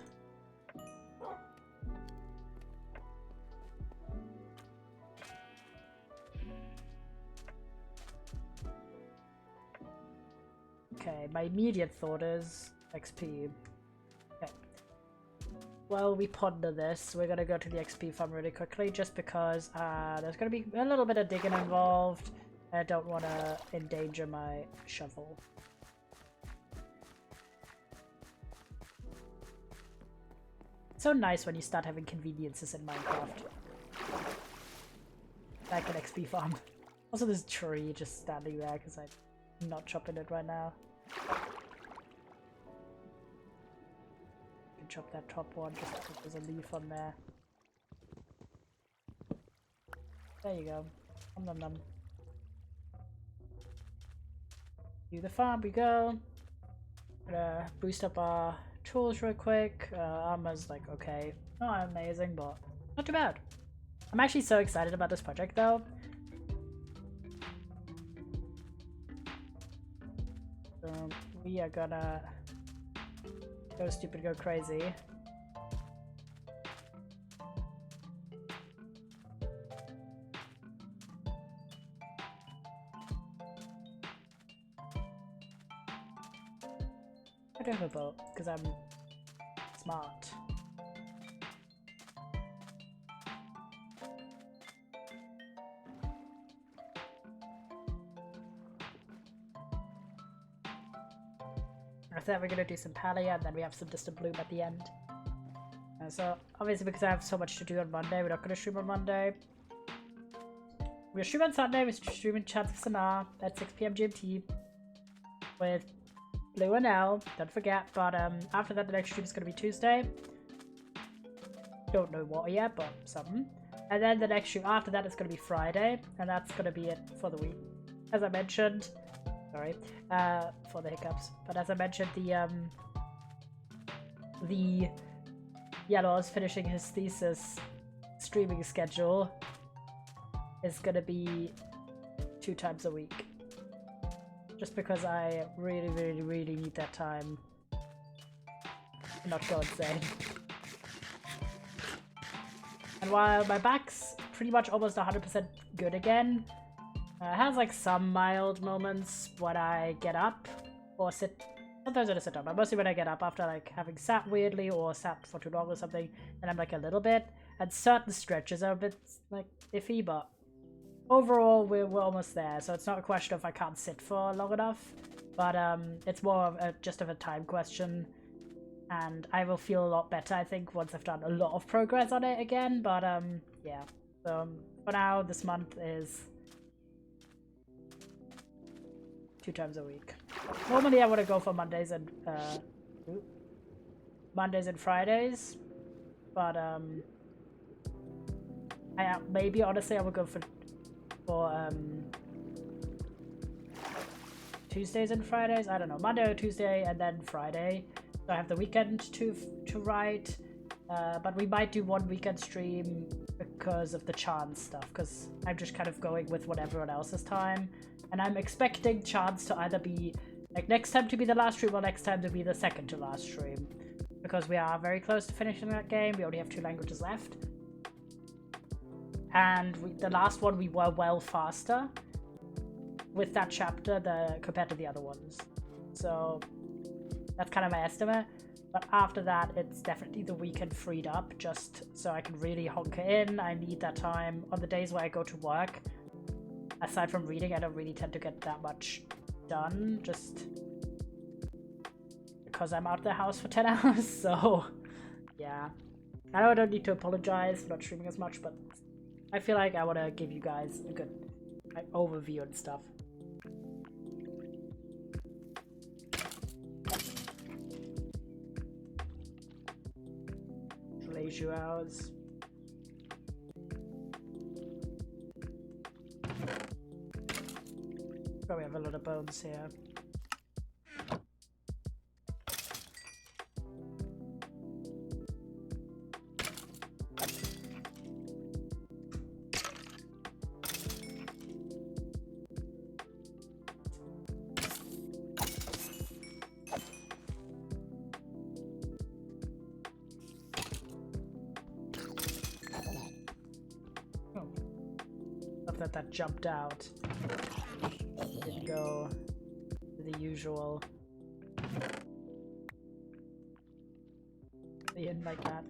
Okay, my immediate thought is XP. Okay. While we ponder this, we're gonna go to the XP farm really quickly, just because there's gonna be a little bit of digging involved. I don't want to endanger my shovel. It's so nice when you start having conveniences in Minecraft. Like an XP farm. Also, this tree just standing there because I'm not chopping it right now. Can chop that top one just because there's a leaf on there. There you go. Nom nom nom. Do the farm we go. Gonna boost up our tools real quick. Armor's like okay, not amazing, but not too bad. I'm actually so excited about this project though. So we are gonna go stupid, go crazy. I do have a boat, because I'm smart. I thought we're gonna do some Palia and then we have some distant bloom at the end. So obviously because I have so much to do on Monday, we're not gonna stream on Monday. We're streaming on Sunday, we're streaming Chats of Sanar at 6 PM GMT with Blue and L, don't forget, but after that the next stream is going to be Tuesday. Don't know what yet, but something. And then the next stream after that is going to be Friday, and that's going to be it for the week. As I mentioned, sorry, for the hiccups, but as I mentioned, the Yellow's finishing his thesis streaming schedule is going to be 2 times a week. Just because I really need that time to not go insane. And while my back's pretty much almost 100% good again, it has like some mild moments when I get up or sit Sometimes when I sit down, but mostly when I get up after like having sat weirdly or sat for too long or something, and I'm like a little bit. And certain stretches are a bit like iffy, but overall we're almost there. So it's not a question of I can't sit for long enough, but it's more of just of a time question. And I will feel a lot better, I think, once I've done a lot of progress on it again. But yeah. So for now, this month is 2 times a week. Normally, I want to go for Mondays and Fridays, but maybe honestly I will go for Tuesdays and Fridays. I don't know, Monday or Tuesday and then Friday. So I have the weekend to write, but we might do one weekend stream because of the chance stuff, because I'm just kind of going with what everyone else's time, and I'm expecting chance to either be like next time to be the last stream or next time to be the second to last stream, because we are very close to finishing that game. We only have 2 languages left, and the last one we were well faster with that chapter compared to the other ones, so that's kind of my estimate. But after that, it's definitely the weekend freed up, just so I can really hunker in. I need that time on the days where I go to work. Aside from reading, I don't really tend to get that much done, just because I'm out of the house for 10 hours. So yeah, I know I don't need to apologize for not streaming as much, but I feel like I want to give you guys a good overview and stuff. Leisure hours. Oh, we have a lot of bones here. That jumped out. Didn't go to the usual in like that.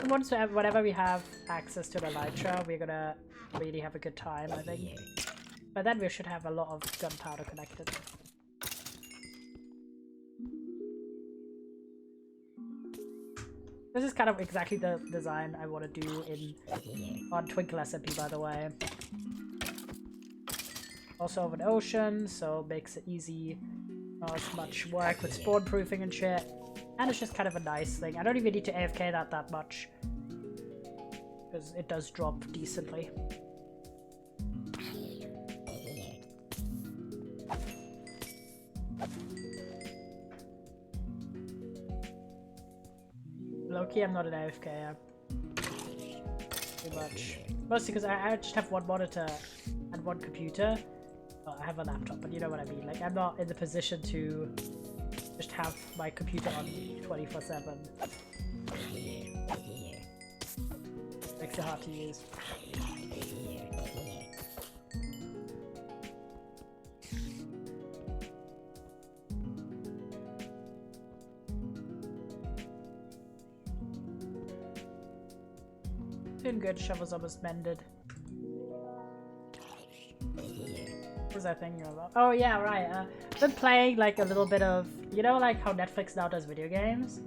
And whenever we have access to the Elytra, we're gonna really have a good time, I think. But then we should have a lot of gunpowder connected. This is kind of exactly the design I want to do on Twinkle SMP, by the way. Also over the ocean, so makes it easy. Not as much work with spawn proofing and shit. And it's just kind of a nice thing. I don't even need to AFK that much, because it does drop decently. Low-key, I'm not an AFK. Too much. Mostly because I just have one monitor and one computer. Well, I have a laptop, but you know what I mean. Like, I'm not in the position to just have my computer on 24/7. Makes it hard to use. Doing good, shovel's almost mended. What was I thinking about? Oh yeah, right. I've been playing like a little bit of, you know, like how Netflix now does video games?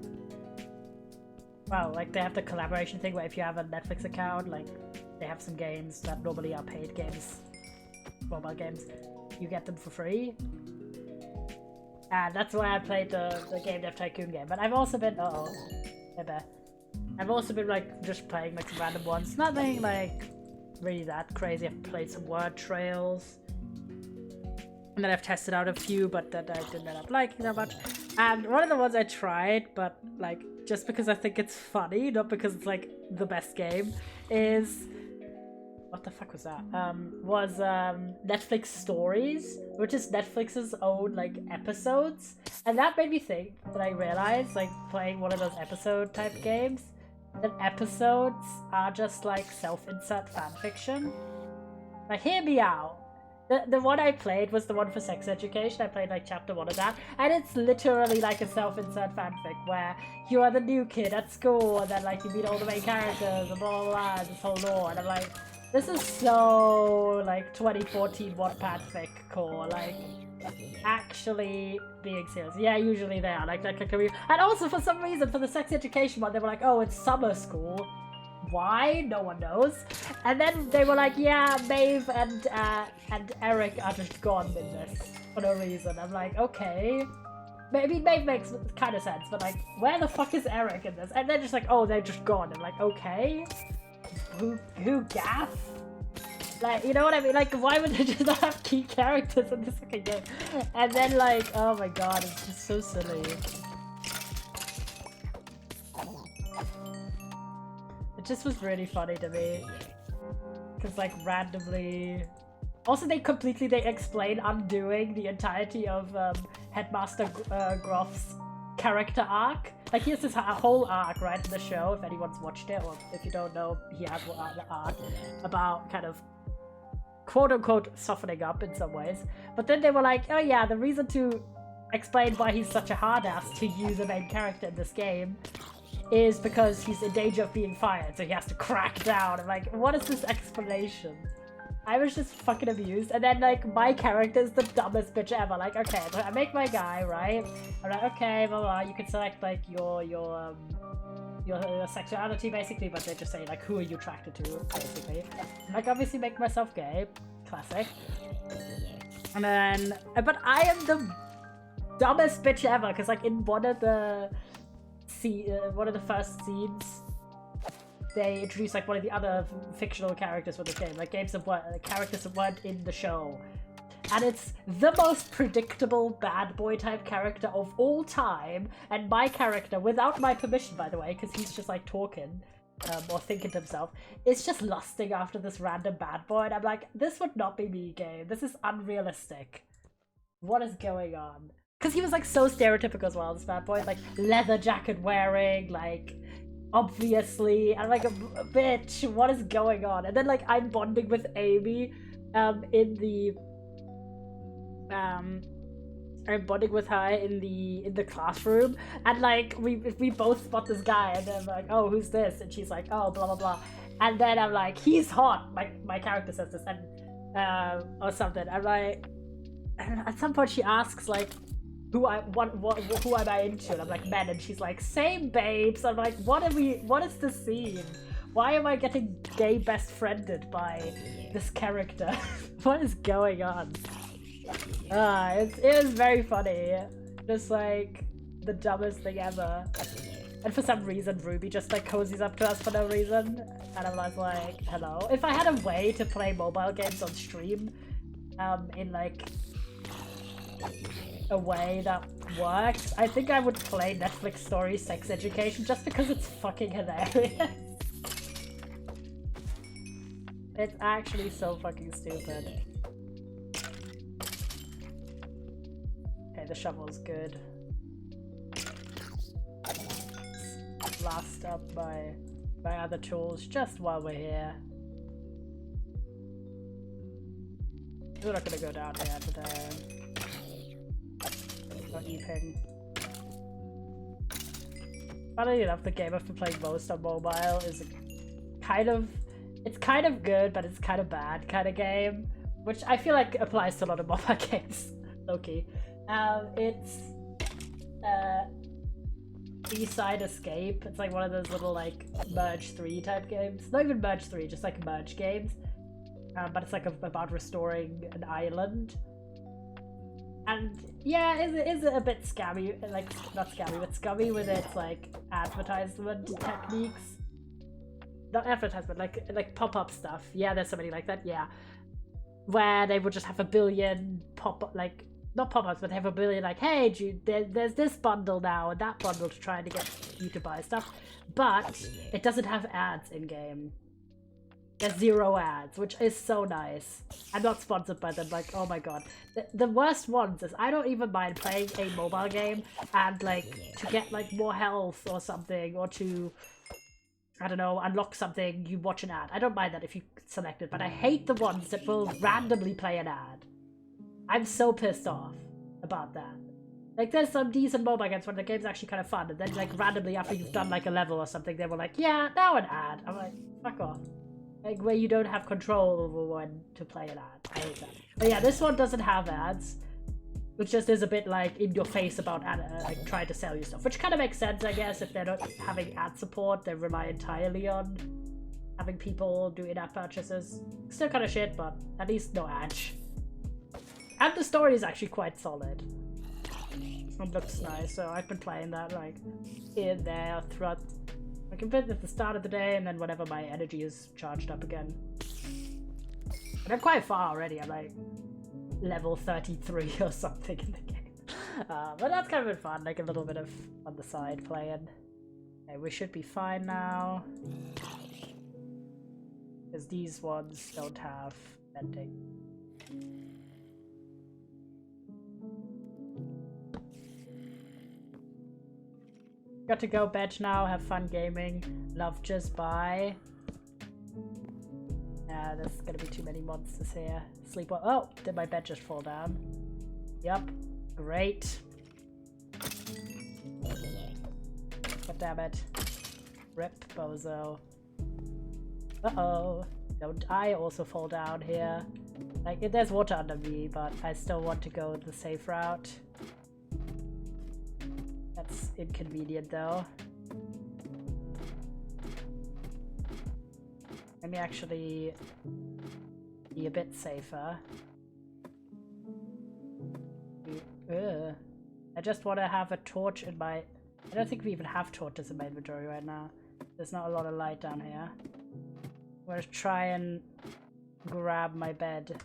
Well, like they have the collaboration thing where if you have a Netflix account, like they have some games that normally are paid games, mobile games, you get them for free. And that's why I played the Game Dev Tycoon game. But I've also been, I've also been like just playing like some random ones. Nothing like really that crazy. I've played some Word Trails. And then I've tested out a few, but that I didn't end up liking that much. And one of the ones I tried, but like just because I think it's funny, not because it's like the best game, is what the fuck was that? Was Netflix Stories, which is Netflix's own like episodes, and that made me think that I realized, like playing one of those episode type games, that episodes are just like self-insert fanfiction. Like, hear me out. The one I played was the one for sex education. I played like chapter 1 of that, and it's literally like a self-insert fanfic where you are the new kid at school, and then like you meet all the main characters, and blah blah blah, and this whole lore, and I'm like, this is so like 2014 Wattpad fic core, like actually being serious. Yeah, usually they are like and also for some reason for the sex education one, they were like, oh, it's summer school. Why? No one knows. And then they were like, yeah, Maeve and Eric are just gone in this for no reason. I'm like, okay. Maybe Maeve makes kind of sense, but like, where the fuck is Eric in this? And they're just like, oh, they're just gone. I'm like, okay. Who gaff? Like, you know what I mean? Like, why would they just not have key characters in this fucking game? And then like, oh my god, it's just so silly. It just was really funny to me. Because like randomly... Also they explain undoing the entirety of Headmaster Groff's character arc. Like he has this whole arc, right, in the show, if anyone's watched it, or if you don't know, he has an arc about kind of quote-unquote softening up in some ways. But then they were like, oh yeah, the reason to explain why he's such a hard-ass to you, the main character in this game, is because he's in danger of being fired, so he has to crack down. I'm like, what is this explanation? I was just fucking amused. And then like my character is the dumbest bitch ever. Like, okay, I make my guy, right? I'm like, okay, blah blah, you can select like your sexuality basically, but they just say like, who are you attracted to, basically. Like, obviously make myself gay, classic. And then, but I am the dumbest bitch ever, because like in one of the first scenes, they introduced like one of the other fictional characters for the game, like characters that weren't in the show. And it's the most predictable bad boy type character of all time, and my character, without my permission by the way, because he's just like talking, or thinking to himself, is just lusting after this random bad boy, and I'm like, this would not be me game, this is unrealistic. What is going on? Because he was like so stereotypical as well, this bad boy, like leather jacket wearing, like obviously, I'm like, a bitch, what is going on? And then like I'm bonding with Amy in the I'm bonding with her in the classroom, and like we both spot this guy, and then I'm like, oh, who's this? And she's like, oh, blah blah blah. And then I'm like, he's hot. My character says this, and or something. I'm like, and at some point she asks like, who am I into? And I'm like, men, and she's like, same babes. I'm like, what is the scene? Why am I getting gay best friended by this character? What is going on? It is very funny. Just like the dumbest thing ever. And for some reason Ruby just like cozies up to us for no reason. And I was like, hello. If I had a way to play mobile games on stream, in like a way that works, I think I would play Netflix Story Sex Education just because it's fucking hilarious. It's actually so fucking stupid. Okay, the shovel's good. Blast up my other tools just while we're here. We're not gonna go down here today. Not eating. Funnily enough, the game I've been playing most on mobile is it's kind of good, but it's kind of bad kind of game, which I feel like applies to a lot of mobile games. Low-key. It's B-Side Escape. It's like one of those little like Merge 3 type games. Not even Merge 3, just like Merge games. But it's like about restoring an island. And yeah, it's a bit scammy, like not scammy, but scummy with its like advertisement techniques. Not advertisement, like pop-up stuff. Yeah, there's somebody like that, yeah. Where they would just have a billion like, not pop-ups, but they have a billion like, hey, there's this bundle now and that bundle to try to get you to buy stuff. But it doesn't have ads in-game. There's 0 ads, which is so nice. I'm not sponsored by them, like, oh my god. The worst ones is I don't even mind playing a mobile game and like to get like more health or something, or to I don't know, unlock something, you watch an ad. I don't mind that if you select it, but I hate the ones that will randomly play an ad. I'm so pissed off about that. Like, there's some decent mobile games where the game's actually kind of fun, and then, like, randomly after you've done, like, a level or something, they were like, yeah, now an ad. I'm like, fuck off. Like, where you don't have control over when to play an ad. I hate that. But yeah, this one doesn't have ads. Which just is a bit, like, in your face about like, trying to sell you stuff. Which kind of makes sense, I guess, if they're not having ad support. They rely entirely on having people do in-app purchases. Still kind of shit, but at least no ads. And the story is actually quite solid. It looks nice, so I've been playing that, like, in there throughout. I can fit at the start of the day, and then whenever my energy is charged up again. And I'm quite far already. I'm like level 33 or something in the game. But that's kind of been fun, like a little bit of on the side playing. Okay, we should be fine now. Because these ones don't have vending. Got to go bed now, have fun gaming. Love just bye. There's gonna be too many monsters here. Sleep well. Oh, did my bed just fall down? Yup. Great. God damn it. Rip, bozo. Uh-oh. Don't I also fall down here? Like, there's water under me, but I still want to go the safe route. That's inconvenient, though. Let me actually be a bit safer. I just want to have a torch in my... I don't think we even have torches in my inventory right now. There's not a lot of light down here. I'm going to try and grab my bed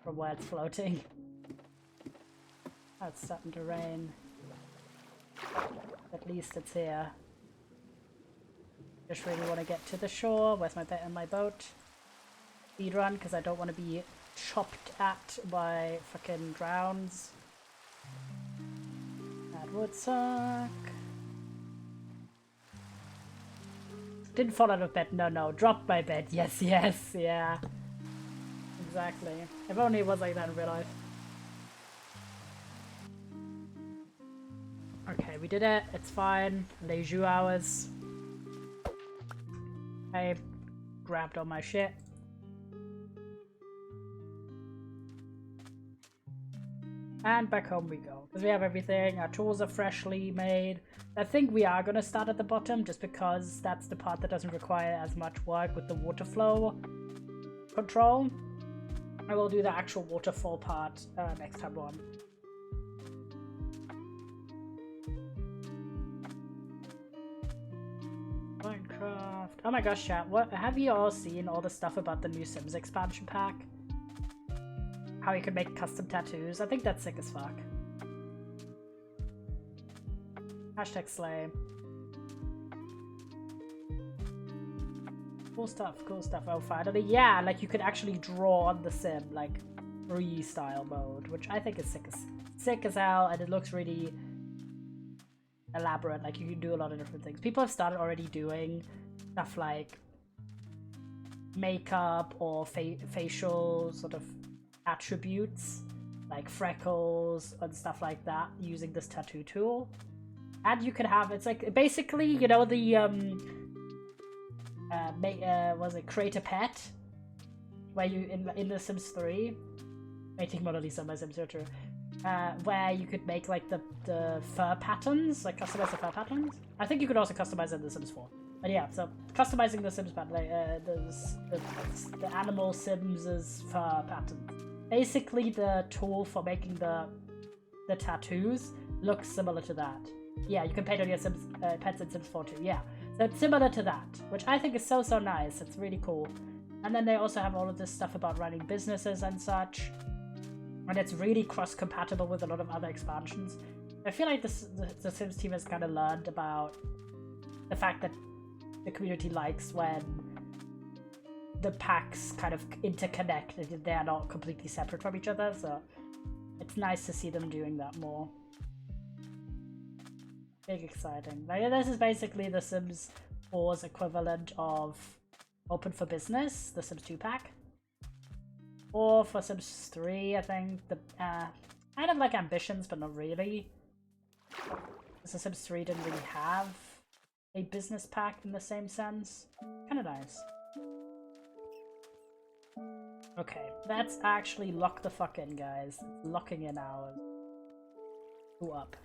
from where it's floating. Oh, it's starting to rain. At least it's here. Just really want to get to the shore. Where's my bed and my boat? Speed run, because I don't want to be chopped at by fucking drowns. That would suck. Didn't fall out of bed. No. Dropped my bed. Yes, yeah. Exactly. If only it was like that in real life. Okay, we did it. It's fine. Leisure hours. I grabbed all my shit. And back home we go. Because we have everything. Our tools are freshly made. I think we are going to start at the bottom just because that's the part that doesn't require as much work with the water flow control. I will do the actual waterfall part next time on. Minecraft. Oh my gosh, chat. What have you all seen all the stuff about the new Sims expansion pack? How you can make custom tattoos? I think that's sick as fuck. Hashtag slay. Cool stuff, cool stuff. Oh, finally. Yeah, like you could actually draw on the sim, like freestyle mode, which I think is sick as hell, and it looks really elaborate. Like you can do a lot of different things. People have started already doing stuff like makeup or facial sort of attributes, like freckles and stuff like that, using this tattoo tool. And you can have, it's like basically, you know, the was it create a pet, where you in the Sims 3, making Mona Lisa my Sims 2, where you could make like the fur patterns, like customize the fur patterns. I think you could also customize it in the Sims 4. But yeah, so customizing the Sims pattern, like the animal Sims' fur pattern. Basically, the tool for making the tattoos looks similar to that. Yeah, you can paint on your Sims pets in Sims 4 too. Yeah, so it's similar to that, which I think is so nice. It's really cool. And then they also have all of this stuff about running businesses and such, and it's really cross-compatible with a lot of other expansions. I feel like the Sims team has kind of learned about the fact that the community likes when the packs kind of interconnect and they are not completely separate from each other, so it's nice to see them doing that more. Big exciting. Like, this is basically the Sims 4's equivalent of Open for Business, the Sims 2 pack. Or for Sims 3, I think, the kind of like Ambitions, but not really. Because the Sims 3 didn't really have a business pack in the same sense. Kinda nice. Okay, let's actually lock the fuck in, guys. It's locking in hours. Go up.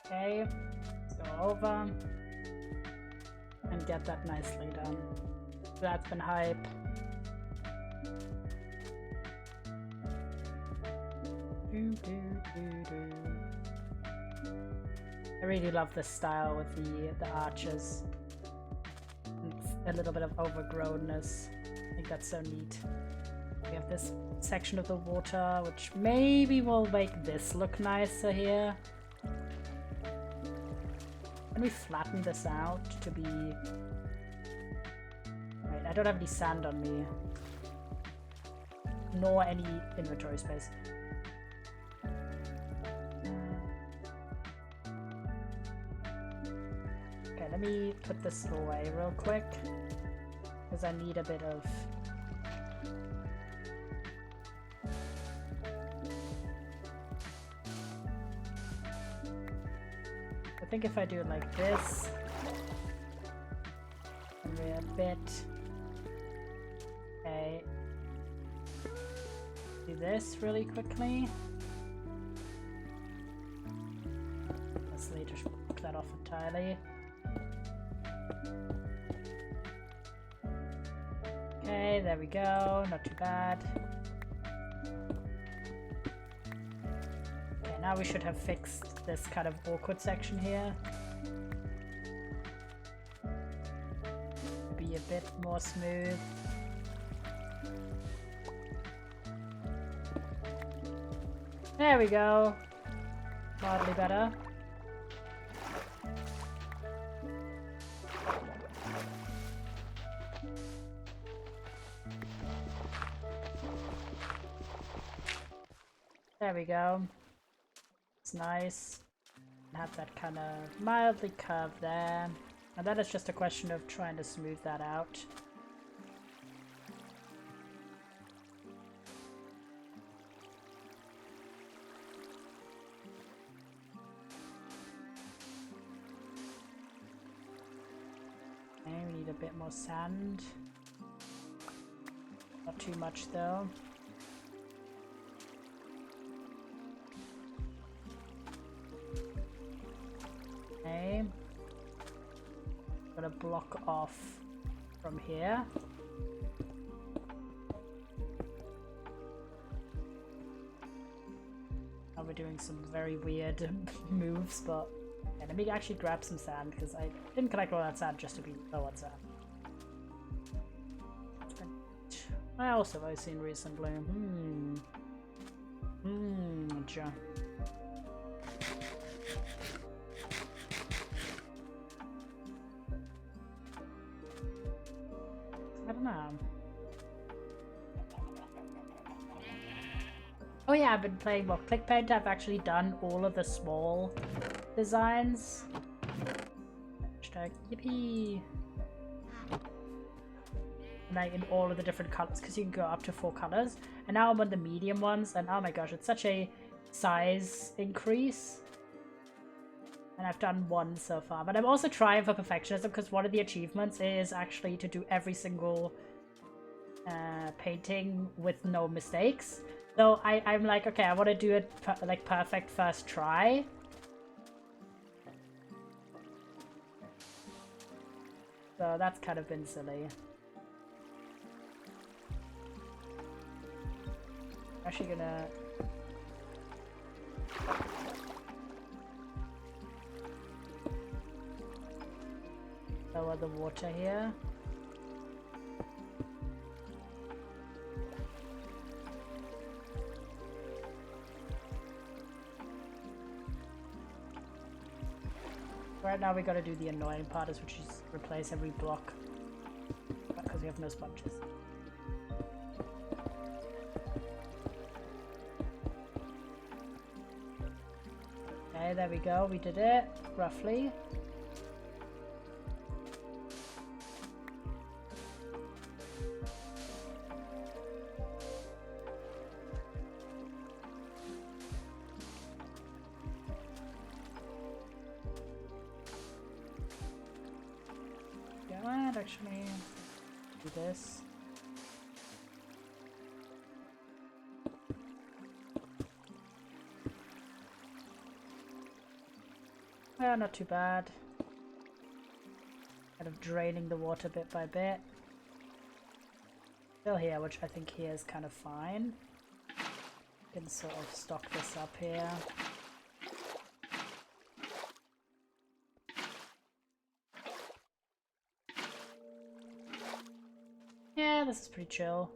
Okay, let's go over and get that nicely done. That's been hype. I really love this style with the arches. And a little bit of overgrownness. I think that's so neat. We have this section of the water, which maybe will make this look nicer here. Can we flatten this out to be... Right, I don't have any sand on me. Nor any inventory space. Okay, let me put this away real quick. Because I need a bit of... I think if I do it like this, and a bit, okay, do this really quickly. Let's later block that off entirely. Okay, there we go, not too bad. Okay, now we should have fixed this kind of awkward section here. Be a bit more smooth. There we go. Hardly better. There we go. It's nice. Have that kind of mildly curved there. And that is just a question of trying to smooth that out. Okay, we need a bit more sand. Not too much though. Okay. Gonna block off from here. Now we're doing some very weird moves, but yeah, let me actually grab some sand because I didn't collect all that sand just to be low on sand. What else have I seen recently? Sure. I don't know. Oh yeah, I've been playing more ClickPaint. I've actually done all of the small designs. Hashtag yippee. And like in all of the different colors, because you can go up to 4 colors. And now I'm on the medium ones, and oh my gosh, it's such a size increase. And I've done 1 so far. But I'm also trying for perfectionism, because one of the achievements is actually to do every single painting with no mistakes. So I'm like, okay, I want to do it like perfect first try. So that's kind of been silly. Actually gonna... lower the water here. Right now we gotta do the annoying part, which is replace every block. Because we have no sponges. Okay, there we go. We did it, roughly. Actually do this. Well, not too bad. Kind of draining the water bit by bit. Still here, which I think here is kind of fine. Can sort of stock this up here. Yeah, this is pretty chill.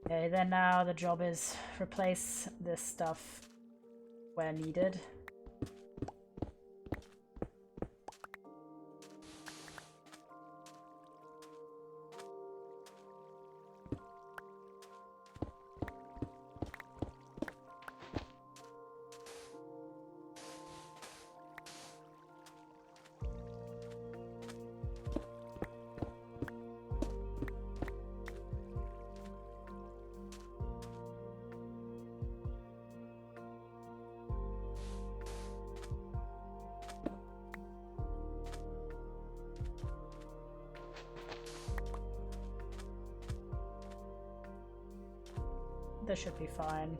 Okay, then now the job is replace this stuff where needed. This should be fine.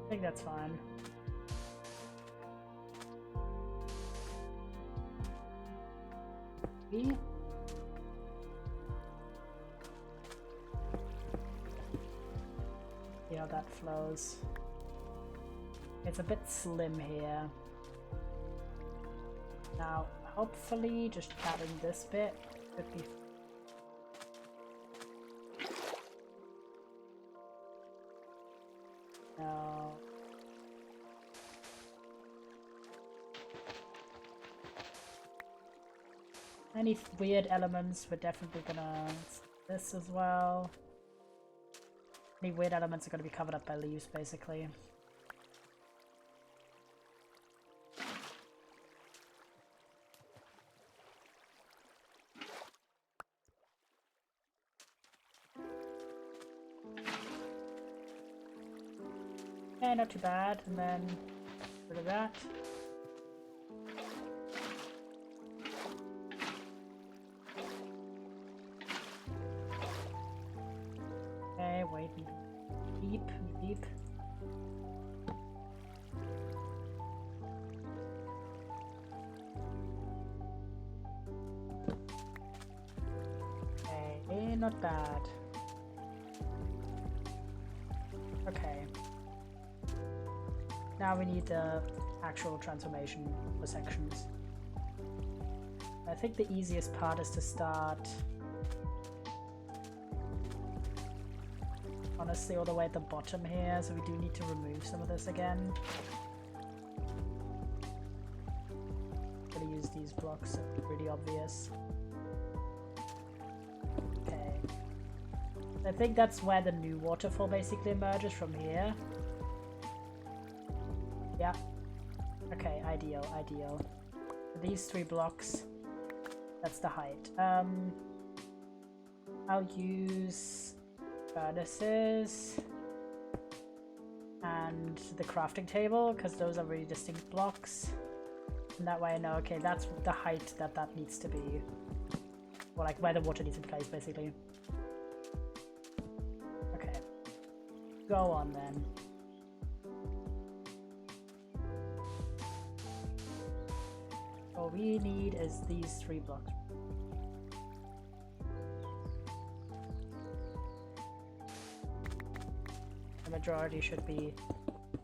I think that's fine. See how that flows. It's a bit slim here. Now, hopefully, just adding this bit could be. No. Any weird elements, we're definitely gonna this as well. Any weird elements are gonna be covered up by leaves, basically. Okay, not too bad, and then rid of that. Okay, wait, beep, beep. Okay, not bad. Okay. Now we need the actual transformation for sections. I think the easiest part is to start honestly all the way at the bottom here, so we do need to remove some of this again. I'm gonna use these blocks, so it's pretty obvious. Okay. I think that's where the new waterfall basically emerges from here. Yeah. Okay, ideal, ideal. These 3 blocks, that's the height. I'll use furnaces and the crafting table, because those are really distinct blocks. And that way I know, okay, that's the height that needs to be. Or like where the water needs to be placed, basically. Okay. Go on then. All we need is these 3 blocks. The majority should be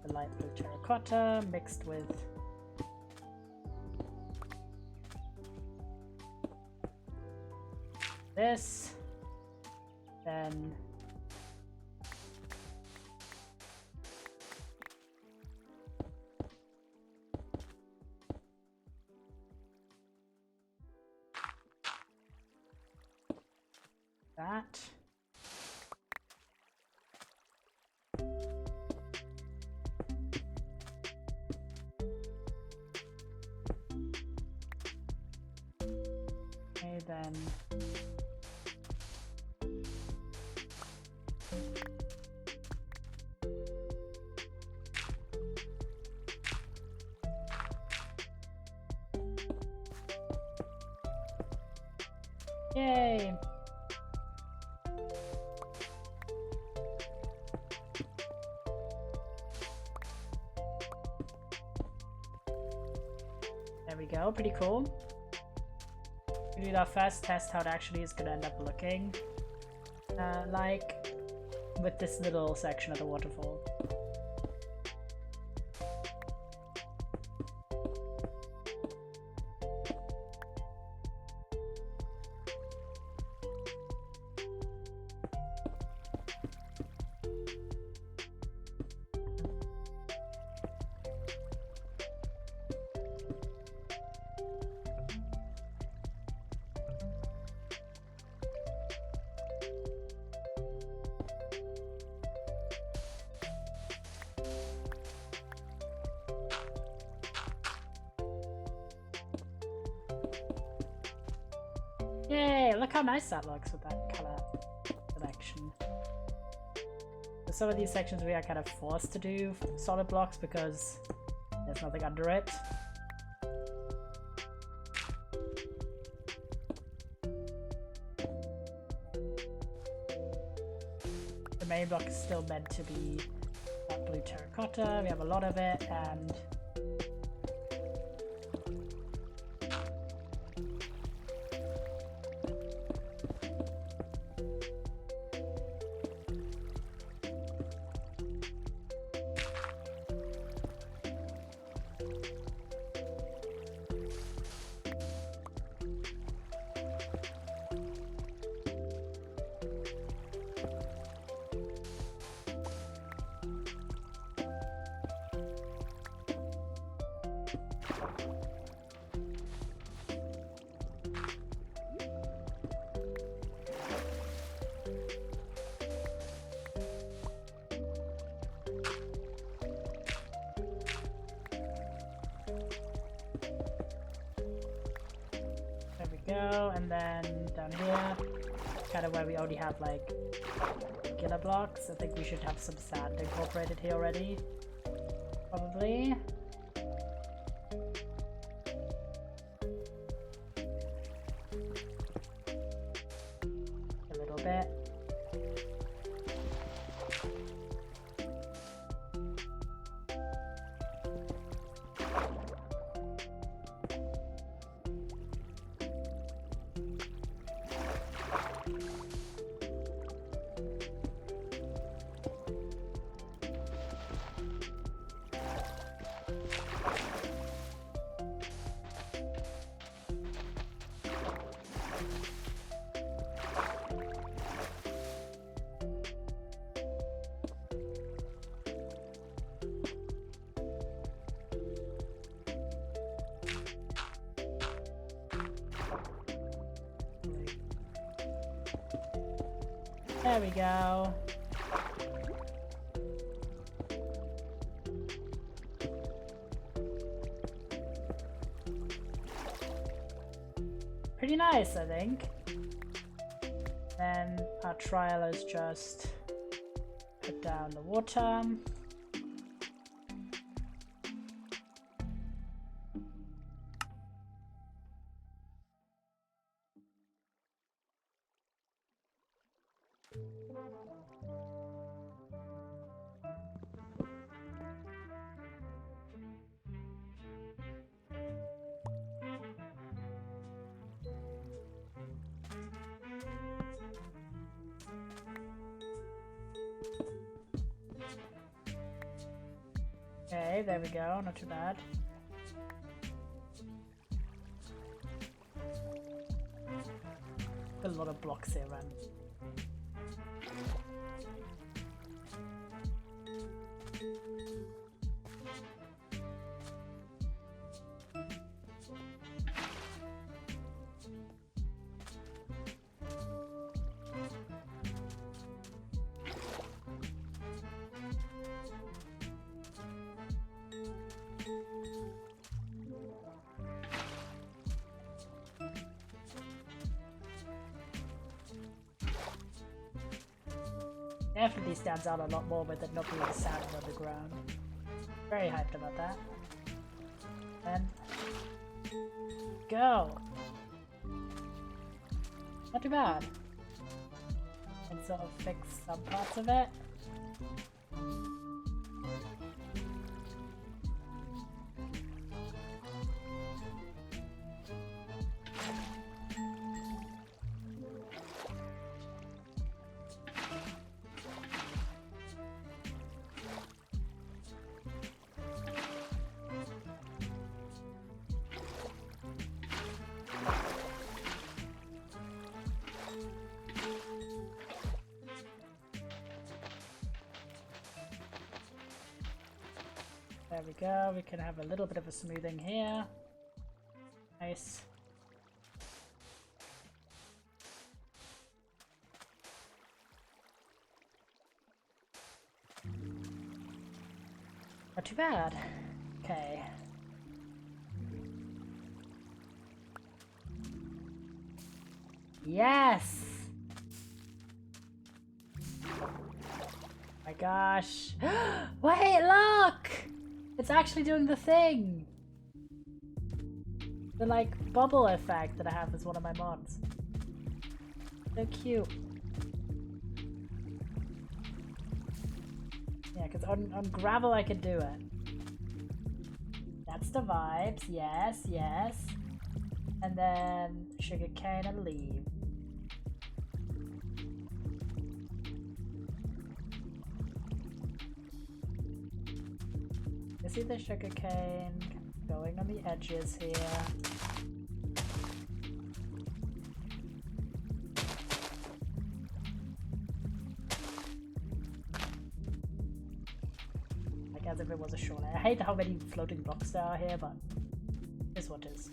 the light blue terracotta mixed with this. Then that. Okay, then yay! There we go, pretty cool. We did our first test how it actually is gonna end up looking like with this little section of the waterfall. Yay! Look how nice that looks with that color selection. For some of these sections we are kind of forced to do solid blocks because there's nothing under it. The main block is still meant to be that blue terracotta, we have a lot of it, and go, and then down here, kind of where we already have like killer blocks. I think we should have some sand incorporated here already, probably. A little bit. There we go. Pretty nice, I think. Then our trial is just put down the water. Okay, there we go, not too bad. A lot of blocks here, man. Definitely stands out a lot more with it not being sanded on the ground. Very hyped about that. And go! Not too bad. And sort of fix some parts of it. There we go, we can have a little bit of a smoothing here. Nice. Not too bad. Okay. Yes! My gosh. Wait, look! It's actually doing the thing! The like bubble effect that I have is one of my mods. So cute. Yeah, because on gravel I could do it. That's the vibes, yes, yes. And then sugarcane and leaf. You see the sugarcane going on the edges here. Like as if it was a shoreline. I hate how many floating blocks there are here, but it is what it is.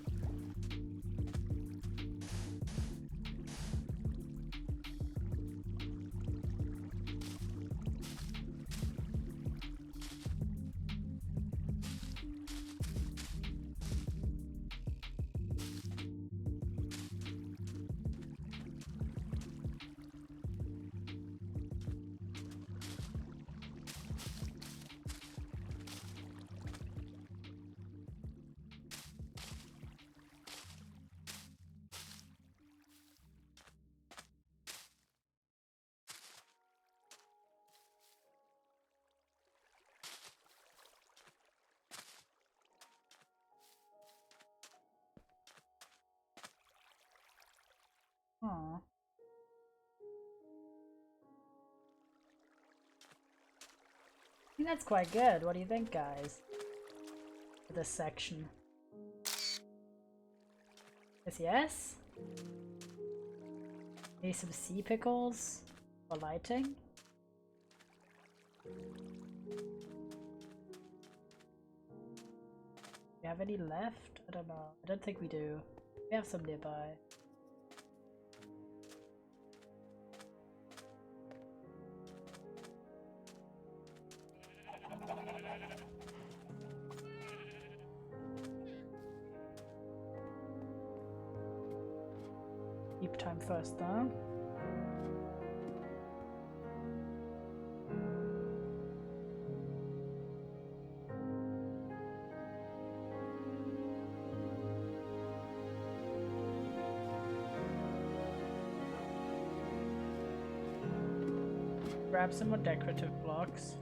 Aww. I think that's quite good. What do you think, guys? For this section. Yes? Maybe some sea pickles for lighting? Do we have any left? I don't know. I don't think we do. We have some nearby. Keep time first, though. Grab some more decorative blocks.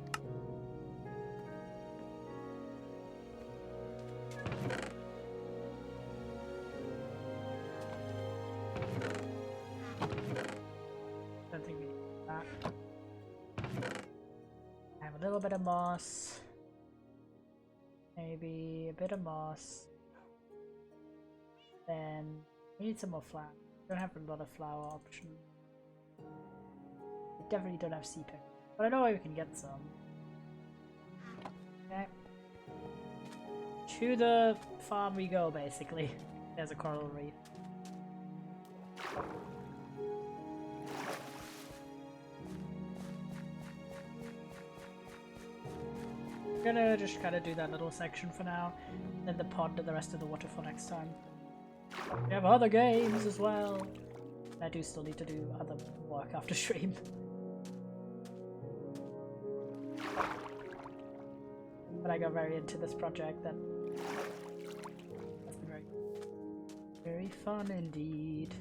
Don't think we need that. I have a little bit of moss. Maybe a bit of moss. Then we need some more flowers. Don't have a lot of flower options. We definitely don't have sea pick, but I know we can get some. Okay. To the farm we go, basically. There's a coral reef. I'm gonna just kind of do that little section for now, then the pond and the rest of the waterfall next time. We have other games as well. I do still need to do other work after stream. But I got very into this project then. That's been very, very fun indeed.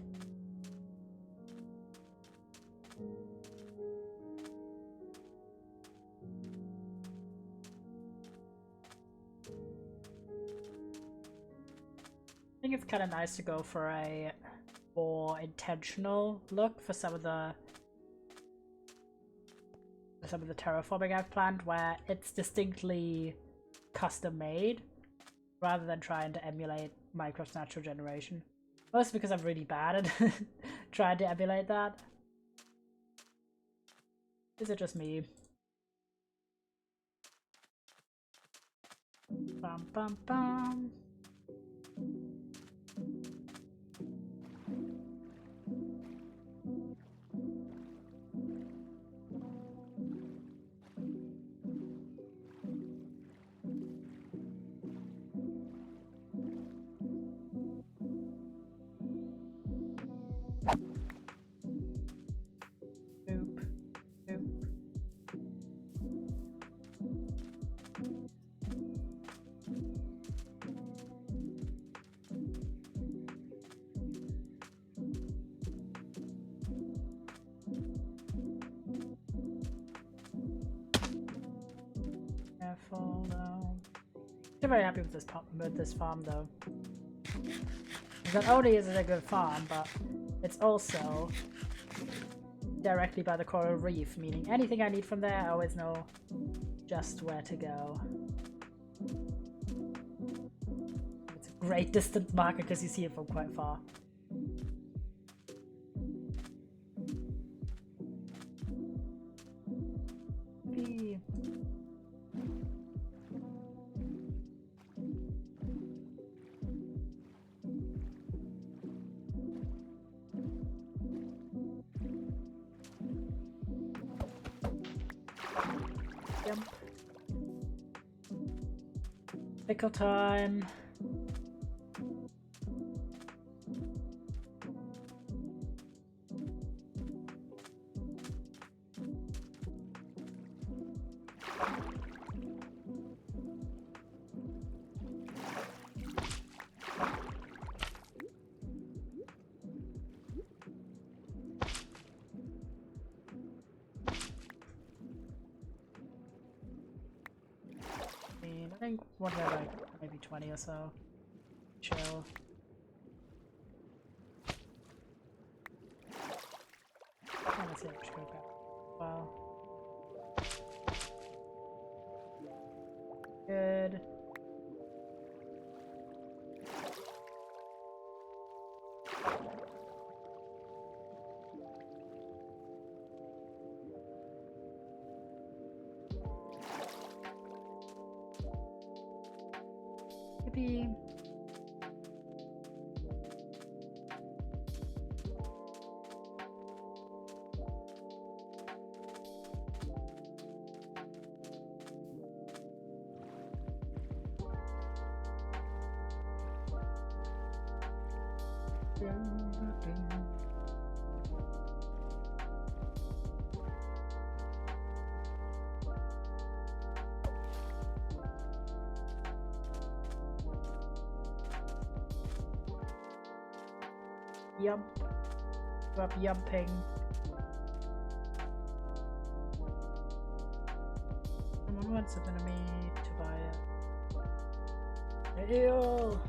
I think it's kind of nice to go for a more intentional look for some of the terraforming I've planned, where it's distinctly custom made rather than trying to emulate Minecraft's natural generation. Mostly because I'm really bad at trying to emulate that. Is it just me? Bum bum bum. I'm very happy with this farm though. Not only is it a good farm, but it's also directly by the coral reef, meaning anything I need from there, I always know just where to go. It's a great distance marker because you see it from quite far. Pickle time. I think what about like maybe 20 or so. Chill. Let's see if we should go back. Wow. Good. Yippee. Yump. Stop yumping. Someone wants something to me to buy it. Ew.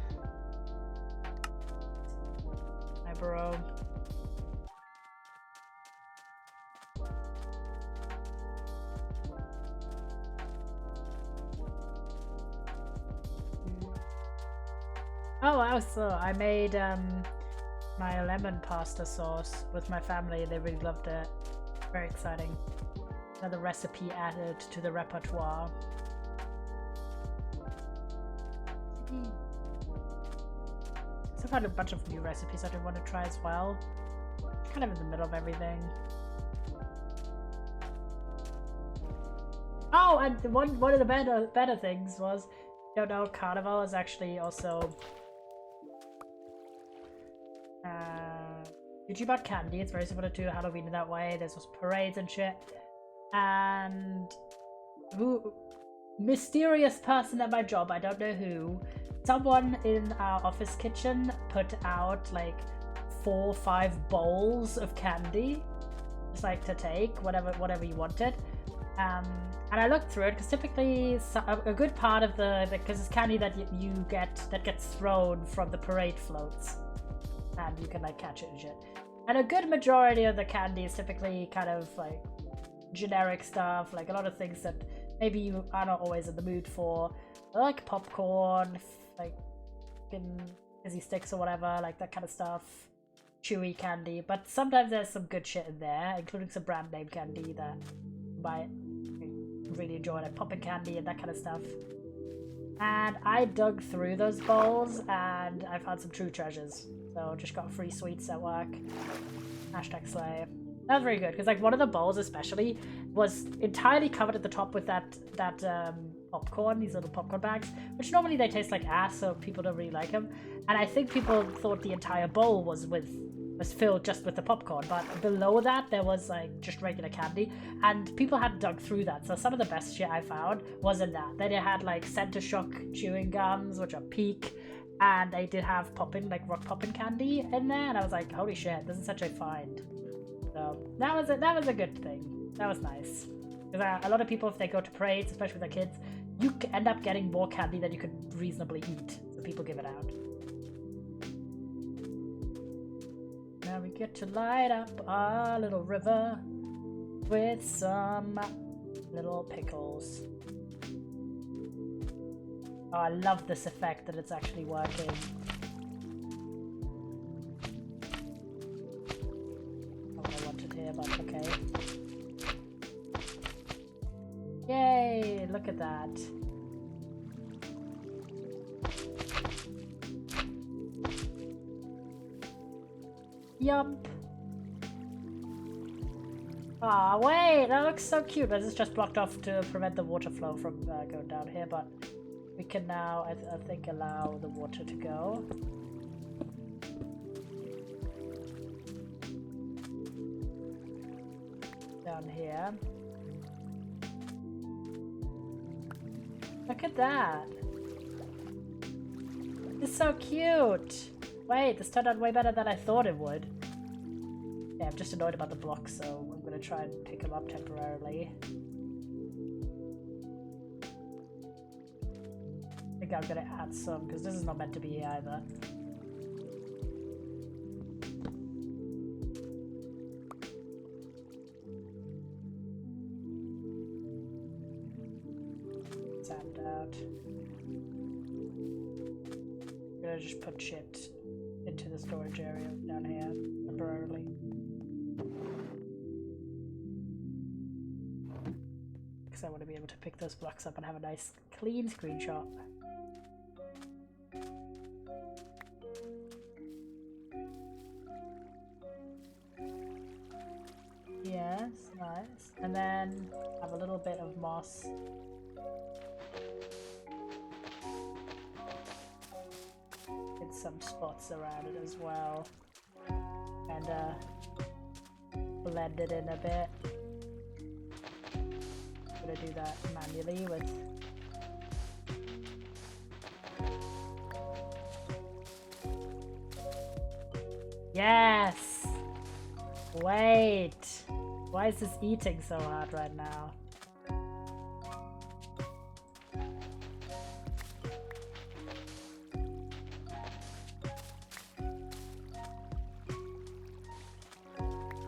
Hi, bro. Oh, wow, so I made my lemon pasta sauce with my family. They really loved it. Very exciting. Another recipe added to the repertoire. So I've had a bunch of new recipes I do want to try as well. Kind of in the middle of everything. Oh, and one of the better things was, you know, Carnival is actually also huge about candy. It's very similar to Halloween in that way. There's those parades and shit. And mysterious person at my job, I don't know who, someone in our office kitchen put out like 4 or 5 bowls of candy, just like to take whatever you wanted. And I looked through it because typically a good part of because it's candy that you get that gets thrown from the parade floats, and you can like catch it and shit. And a good majority of the candy is typically kind of like generic stuff, like a lot of things that maybe you are not always in the mood for, like popcorn, like fizzy sticks or whatever, like that kind of stuff, chewy candy. But sometimes there's some good shit in there, including some brand name candy that I really enjoy, like popping candy and that kind of stuff. And I dug through those bowls and I found some true treasures. So just got free sweets at work. Hashtag slay. That was very good because like one of the bowls especially was entirely covered at the top with that popcorn, these little popcorn bags, which normally they taste like ass, so people don't really like them. And I think people thought the entire bowl was filled just with the popcorn, but below that there was like just regular candy, and people had dug through that. So some of the best shit I found was in that. They had like Center Shock chewing gums, which are peak, and they did have rock poppin' candy in there, and I was like, holy shit, this is such a find. So that was a good thing. That was nice. Because a lot of people, if they go to parades, especially with their kids, you end up getting more candy than you could reasonably eat. So people give it out. Now we get to light up our little river with some little pickles. Oh, I love this effect that it's actually working. Not what I wanted here, but okay. Yay! Look at that. Yup. Ah, wait, that looks so cute. This is just blocked off to prevent the water flow from going down here, but we can now, I think, allow the water to go. Down here. Look at that. It's so cute. Wait, this turned out way better than I thought it would. Yeah, I'm just annoyed about the blocks, so I'm gonna try and pick them up temporarily. I think I'm gonna add some, because this is not meant to be here either. Sand out. I'm gonna just put shit into the storage area down here temporarily. Because I want to be able to pick those blocks up and have a nice clean screenshot. Yes, nice. And then have a little bit of moss. Get some spots around it as well. And blend it in a bit. I'm gonna do that manually with yes! Wait! Why is this eating so hard right now?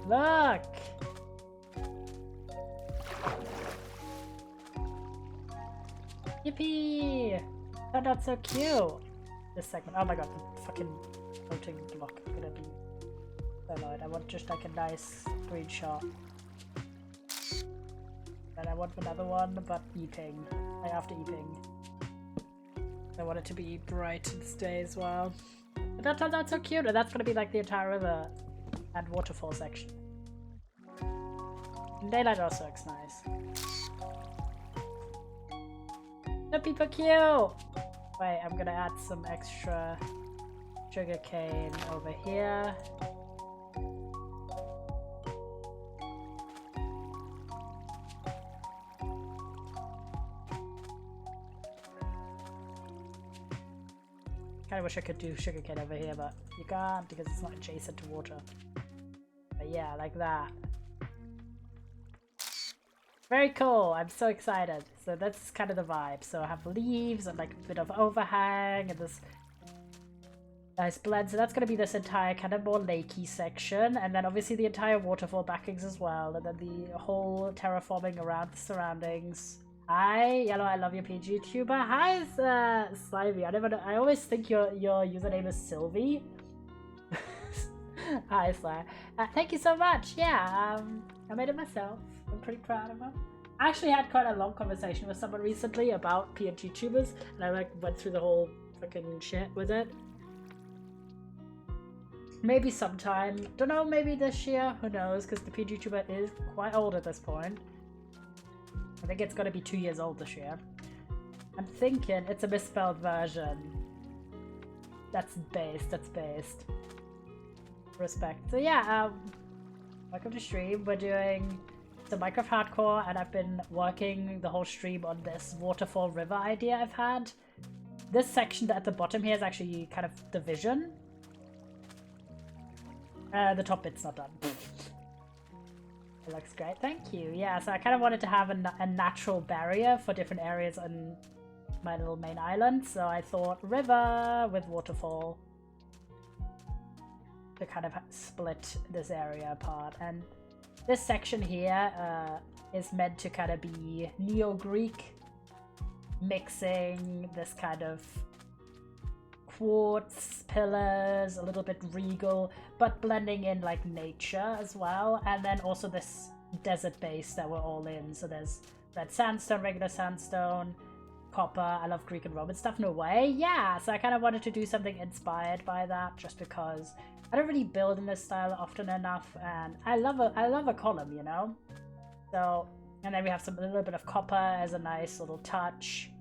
Look! Yippee! Turned out so cute! this segment. Oh my god, the fucking floating block is gonna be so annoyed. I want just like a nice green shot. And I want another one, but eeping. Like after eeping. I want it to be bright and stay as well. But that turned out so cute, and that's gonna be like the entire river and waterfall section. And daylight also looks nice. The people cute! Wait, I'm gonna add some extra sugarcane over here. Kinda wish I could do sugarcane over here, but you can't because it's not adjacent to water. But yeah, like that. Very cool, I'm so excited. So that's kind of the vibe. So I have leaves and like a bit of overhang and this nice blend. So that's going to be this entire kind of more lakey section. And then obviously the entire waterfall backings as well. And then the whole terraforming around the surroundings. Hi, Yellow, I love your PG tuber. Hi, Slimy. I always think your username is Sylvie. Hi, Sly. Thank you so much. Yeah, I made it myself. I'm pretty proud of him. I actually had quite a long conversation with someone recently about PNG tubers, and I like went through the whole freaking shit with it. Maybe sometime, don't know, maybe this year, who knows, because the PNG tuber is quite old at this point. I think it's gonna be 2 years old this year. I'm thinking it's a misspelled version. That's based. Respect. So yeah, welcome to stream. We're doing some Minecraft Hardcore, and I've been working the whole stream on this waterfall river idea I've had. This section at the bottom here is actually kind of the vision. The top bit's not done. It looks great, thank you. Yeah, so I kind of wanted to have a natural barrier for different areas on my little main island, so I thought river with waterfall to kind of split this area apart. And this section here is meant to kind of be Neo-Greek, mixing this kind of quartz pillars, a little bit regal, but blending in like nature as well. And then also this desert base that we're all in. So there's red sandstone, regular sandstone, copper. I love Greek and Roman stuff. No way. Yeah, so I kind of wanted to do something inspired by that, just because I don't really build in this style often enough, and I love a column, you know. So, and then we have a little bit of copper as a nice little touch.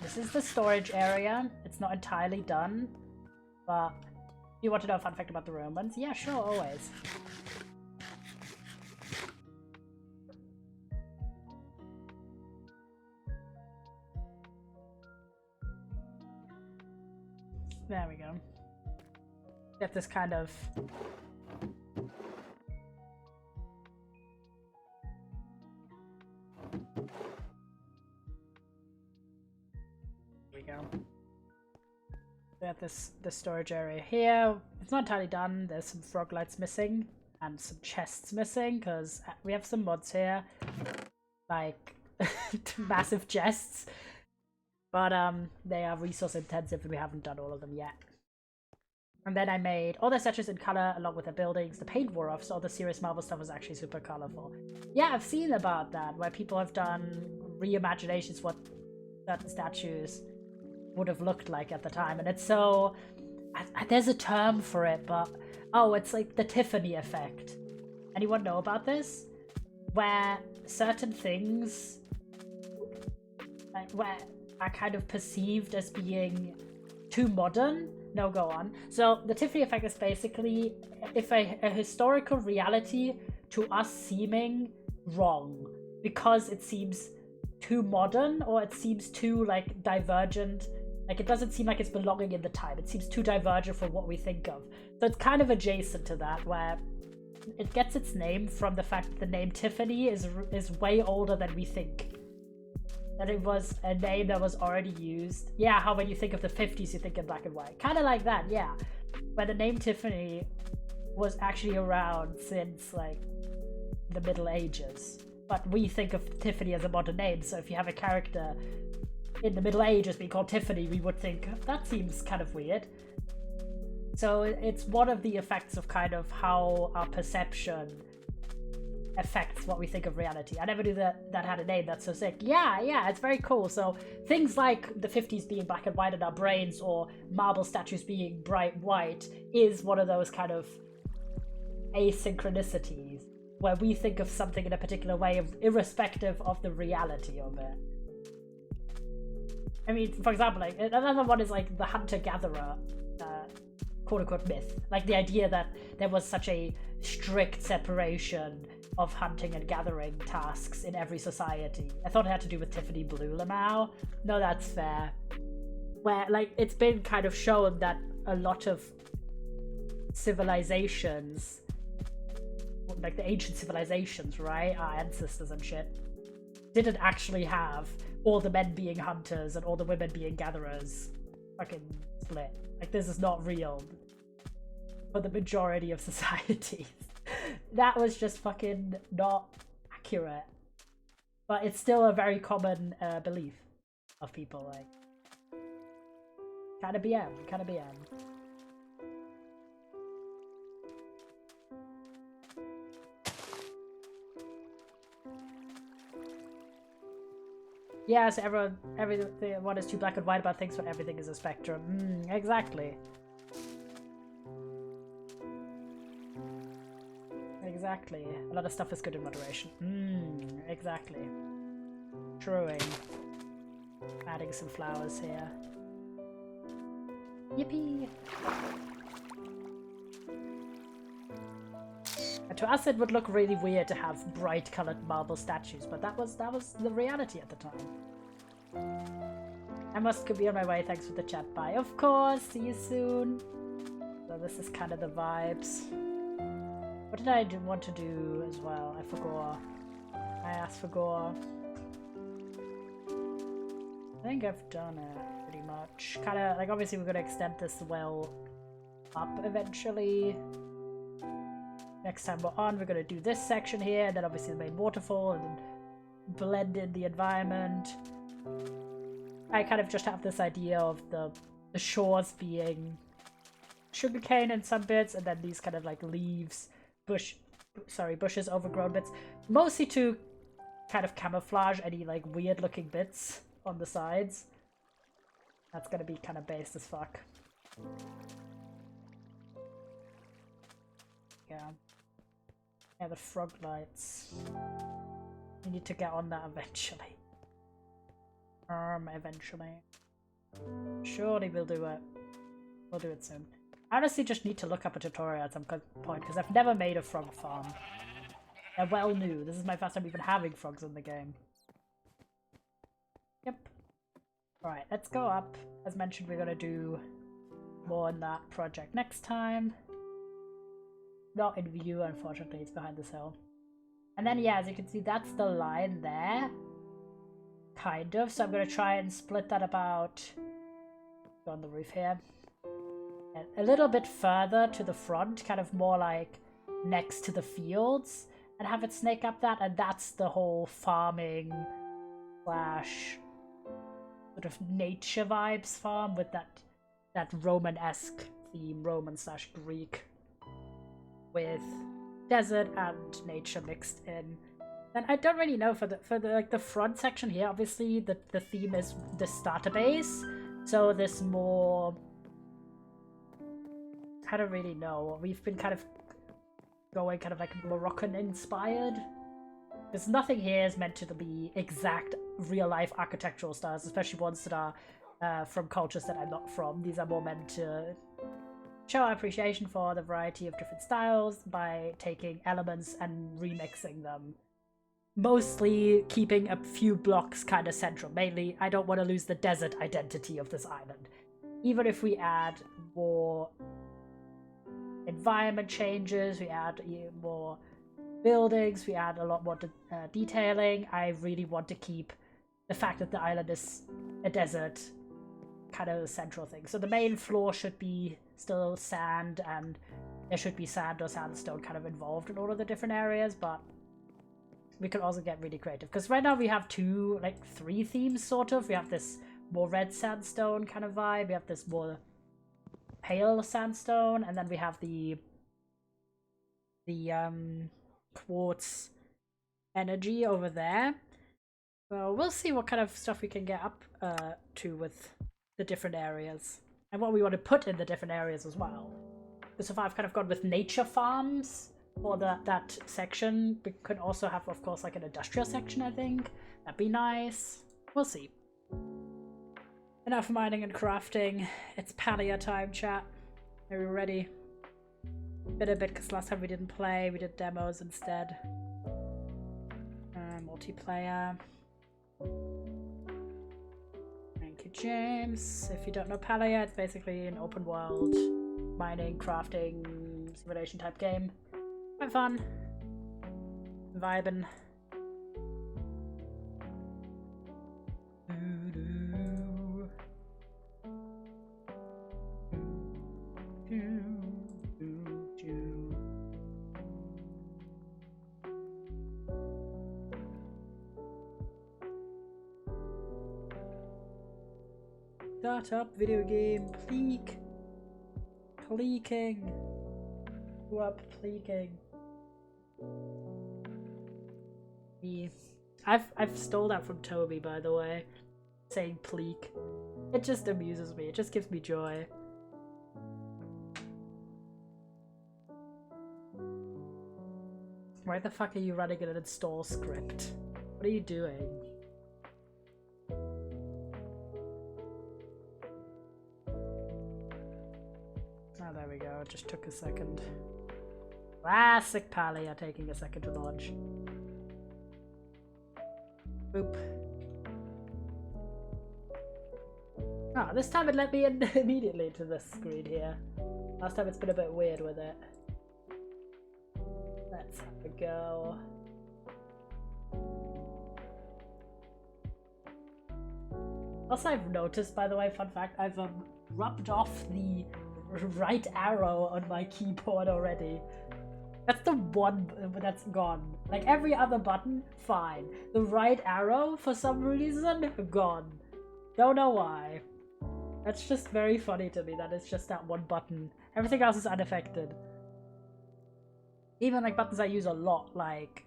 This is the storage area. It's not entirely done, but you want to know a fun fact about the Romans? Yeah, sure, always. There we go. Get this kind of we have this storage area here. It's not entirely done. There's some frog lights missing and some chests missing because we have some mods here, like massive chests, but they are resource intensive and we haven't done all of them yet. And then I made all the statues in color along with the buildings. The paint wore off, so all the serious Marvel stuff was actually super colorful. Yeah, I've seen about that, where people have done reimaginations what certain statues would have looked like at the time. And it's so... there's a term for it, but... oh, it's like the Tiffany effect. Anyone know about this? Where certain things... where are kind of perceived as being too modern. No, go on. So the Tiffany effect is basically if a historical reality to us seeming wrong because it seems too modern, or it seems too like divergent. Like it doesn't seem like it's belonging in the time. It seems too divergent from what we think of. So it's kind of adjacent to that, where it gets its name from the fact that the name Tiffany is way older than we think. That it was a name that was already used. Yeah, how when you think of the 50s, you think in black and white. Kind of like that, yeah. But the name Tiffany was actually around since, like, the Middle Ages. But we think of Tiffany as a modern name, so if you have a character in the Middle Ages being called Tiffany, we would think, that seems kind of weird. So it's one of the effects of kind of how our perception affects what we think of reality. I never knew that had a name. That's so sick. Yeah, it's very cool. So things like the 50s being black and white in our brains, or marble statues being bright white, is one of those kind of asynchronicities where we think of something in a particular way irrespective of the reality of it. I mean, for example, like another one is like the hunter-gatherer quote-unquote myth. Like the idea that there was such a strict separation of hunting and gathering tasks in every society. I thought it had to do with Tiffany Blue Lamau. No, that's fair. Where, like, it's been kind of shown that a lot of civilizations, like the ancient civilizations, right, our ancestors and shit, didn't actually have all the men being hunters and all the women being gatherers fucking split. Like, this is not real for the majority of societies. That was just fucking not accurate. But it's still a very common belief of people, like, kinda BM. Yes, everyone is too black and white about things, but everything is a spectrum. Exactly. Exactly. A lot of stuff is good in moderation. Exactly. Truing. Adding some flowers here. Yippee! And to us it would look really weird to have bright colored marble statues, but that was the reality at the time. I must be on my way, thanks for the chat, bye. Of course, see you soon. So this is kind of the vibes. What did I want to do as well? I forgot. I asked for gore. I think I've done it pretty much. Kinda, like, obviously we're gonna extend this well up eventually. Next time we're on, we're gonna do this section here, and then obviously the main waterfall, and then blend in the environment. I kind of just have this idea of the shores being sugarcane in some bits, and then these kind of like leaves, bushes, overgrown bits, mostly to kind of camouflage any like weird looking bits on the sides. That's gonna be kind of based as fuck. Yeah, the frog lights. We need to get on that eventually. Eventually. Surely we'll do it. We'll do it soon. I honestly just need to look up a tutorial at some point, because I've never made a frog farm. They're well new. This is my first time even having frogs in the game. Yep. Alright, let's go up. As mentioned, we're gonna do more in that project next time. Not in view, unfortunately, it's behind this hill. And then, yeah, as you can see, that's the line there. Kind of. So I'm gonna try and split that about... Go on the roof here. And a little bit further to the front, kind of more like next to the fields, and have it snake up that, and that's the whole farming slash sort of nature vibes farm with that Roman-esque theme, Roman slash Greek, with desert and nature mixed in. And I don't really know for the like the front section here. Obviously, the theme is the starter base, so this more. I don't really know. We've been kind of going kind of like Moroccan inspired. There's nothing here is meant to be exact real life architectural styles, especially ones that are from cultures that I'm not from. These are more meant to show our appreciation for the variety of different styles by taking elements and remixing them. Mostly keeping a few blocks kind of central. Mainly, I don't want to lose the desert identity of this island. Even if we add more environment changes, we add more buildings, we add a lot more detailing, I really want to keep the fact that the island is a desert kind of a central thing. So the main floor should be still sand, and there should be sand or sandstone kind of involved in all of the different areas, but we could also get really creative. Because right now we have three themes, sort of. We have this more red sandstone kind of vibe. We have this more pale sandstone, and then we have the quartz energy over there. So we'll see what kind of stuff we can get up to with the different areas, and what we want to put in the different areas as well. Because if I've kind of gone with nature farms for that section, we could also have, of course, like an industrial section, I think. That'd be nice. We'll see. Enough mining and crafting. It's Palia time, chat. Are we ready? Been a bit, because last time we didn't play, we did demos instead. Multiplayer. Thank you, James. If you don't know Palia, it's basically an open world mining, crafting, simulation type game. Quite fun. Vibin'. Start up video game, pleek. Pleeking. Go up, pleeking. I've stole that from Toby, by the way. Saying pleek. It just amuses me. It just gives me joy. Why the fuck are you running an install script? What are you doing? Oh, there we go. It just took a second. Classic Palia taking a second to launch. Boop. Ah, this time it let me in immediately to this screen here. Last time it's been a bit weird with it. Let's have a go. Also, I've noticed, by the way, fun fact, I've rubbed off the right arrow on my keyboard already. That's the one that's gone. Like every other button, fine. The right arrow, for some reason, gone. Don't know why. That's just very funny to me that it's just that one button. Everything else is unaffected. Even like buttons I use a lot, like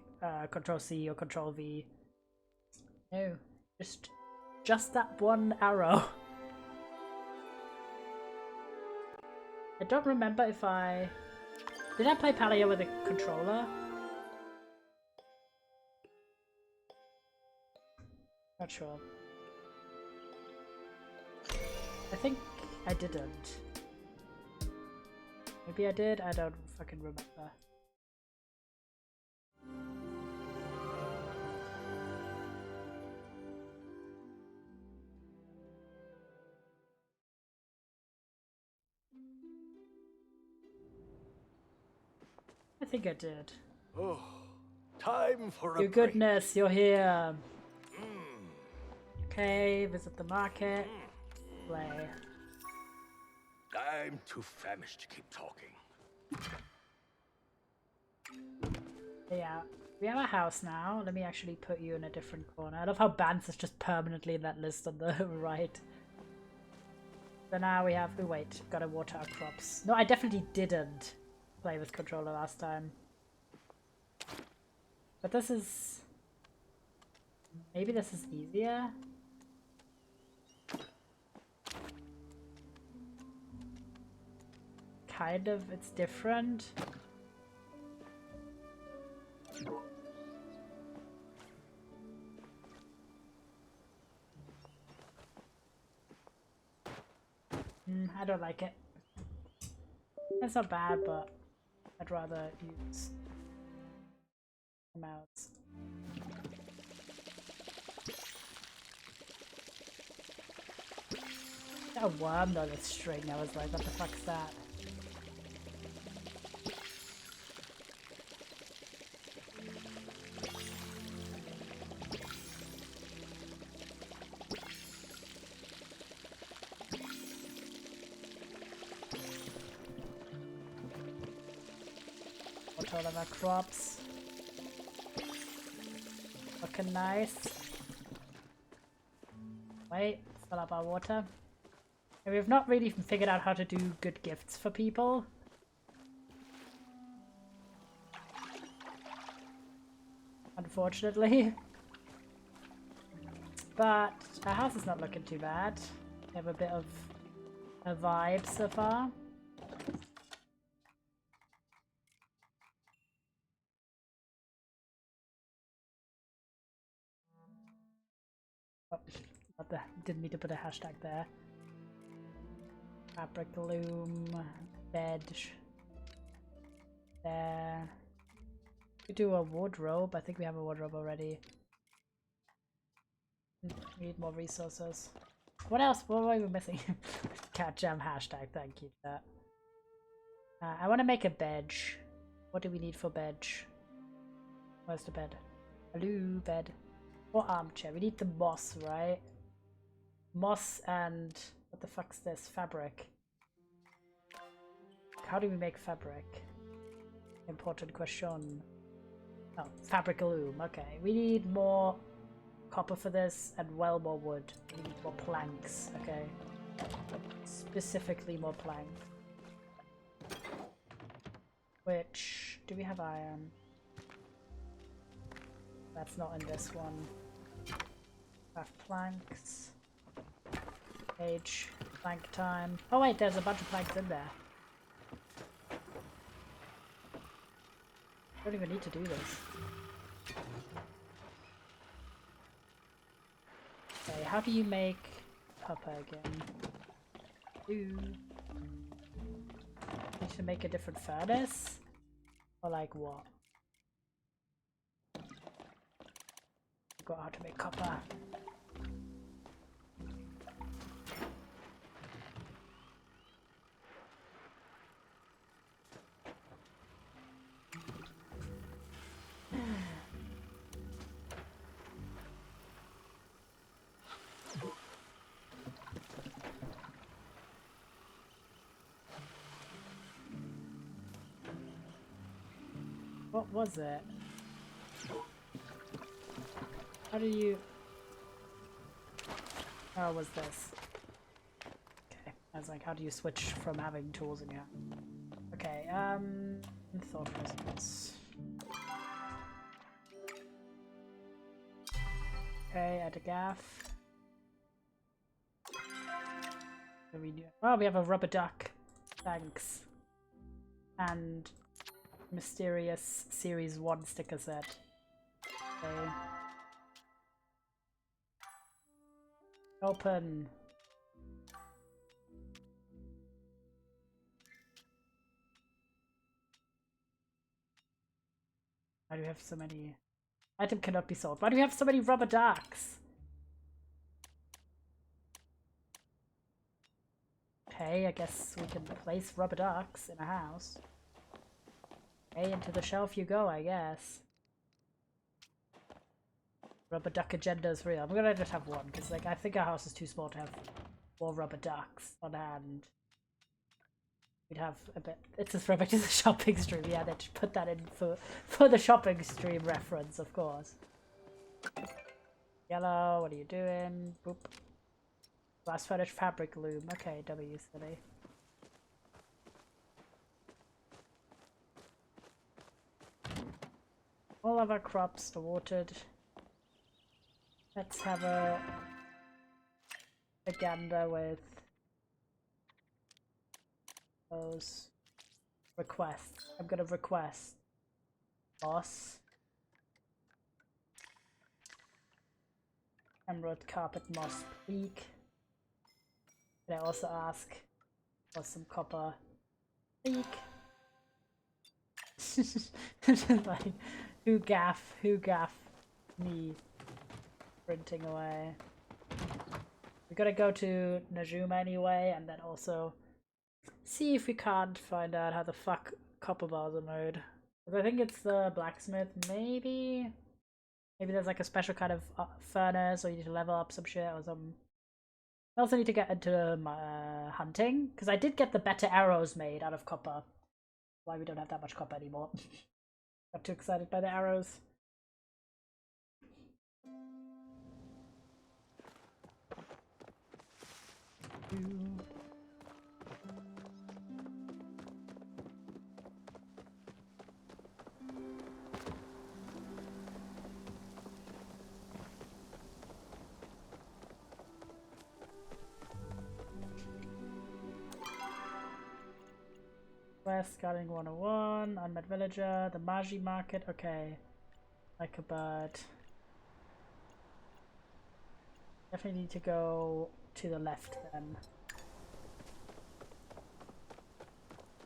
Control C or Control V. No, just that one arrow. I don't remember if did I play Palia with a controller? Not sure. I think I didn't. Maybe I did, I don't fucking remember. I think I did. Oh, time for Your a goodness, you're here. Okay, visit the market. Play. I'm too famished to keep talking. Yeah, we have a house now. Let me actually put you in a different corner. I love how Bance is just permanently in that list on the right. So now we have... Oh wait, gotta water our crops. No, I definitely didn't play with controller last time. But this is... Maybe this is easier? Kind of, it's different. I don't like it. It's not bad, but I'd rather use the mouse. Got a worm on its string. I was like, what the fuck's that? All of our crops. Looking nice. Wait, fill up our water. And we've not really figured out how to do good gifts for people. Unfortunately. But our house is not looking too bad. We have a bit of a vibe so far. Oh, didn't need to put a hashtag there. Fabric loom, bed. There. We do a wardrobe. I think we have a wardrobe already. We need more resources. What else? What are we missing? Cat jam hashtag. Thank you for that. I want to make a bed. What do we need for bed? Where's the bed? Hello, bed. Or armchair. We need the moss, right? Moss and what the fuck's this? Fabric. How do we make fabric? Important question. Oh, fabric loom. Okay, we need more copper for this and well more wood. We need more planks. Okay, specifically more plank. Which do we have iron? That's not in this one. Craft planks. Page. Plank time. Oh wait, there's a bunch of planks in there. I don't even need to do this. Okay, how do you make copper again? Need to make a different furnace? Or like what? Forgot how to make copper. What was it? How do you... How was this? Okay, I was like, how do you switch from having tools in your hand? Okay, thought process. Okay, add a gaff. What do we do? Oh, we have a rubber duck. Thanks. And mysterious series 1 sticker set. Okay. Open. Why do we have so many? Item cannot be sold. Why do we have so many rubber ducks? Okay, I guess we can place rubber ducks in a house. Okay, into the shelf you go, I guess. Rubber duck agenda is real. I'm gonna just have one, because like I think our house is too small to have 4 rubber ducks on hand. We'd have a bit. It's just throwback to the shopping stream. Yeah, they just put that in for the shopping stream reference, of course. Yellow, what are you doing? Boop. Glass furnish fabric loom. Okay, W city. All of our crops are watered. Let's have a gander with those requests. I'm gonna request moss, emerald carpet moss peak. Can I also ask for some copper peak? Like, who gaff me printing away. We gotta go to Najuma anyway, and then also see if we can't find out how the fuck copper bars are made. Because I think it's the blacksmith, maybe? Maybe there's like a special kind of furnace, or you need to level up some shit or some... I also need to get into hunting, because I did get the better arrows made out of copper. Why we don't have that much copper anymore. Got too excited by the arrows. West Gardening 101, Unmet Villager, the Magi Market, okay. Like a bird. Definitely need to go to the left then.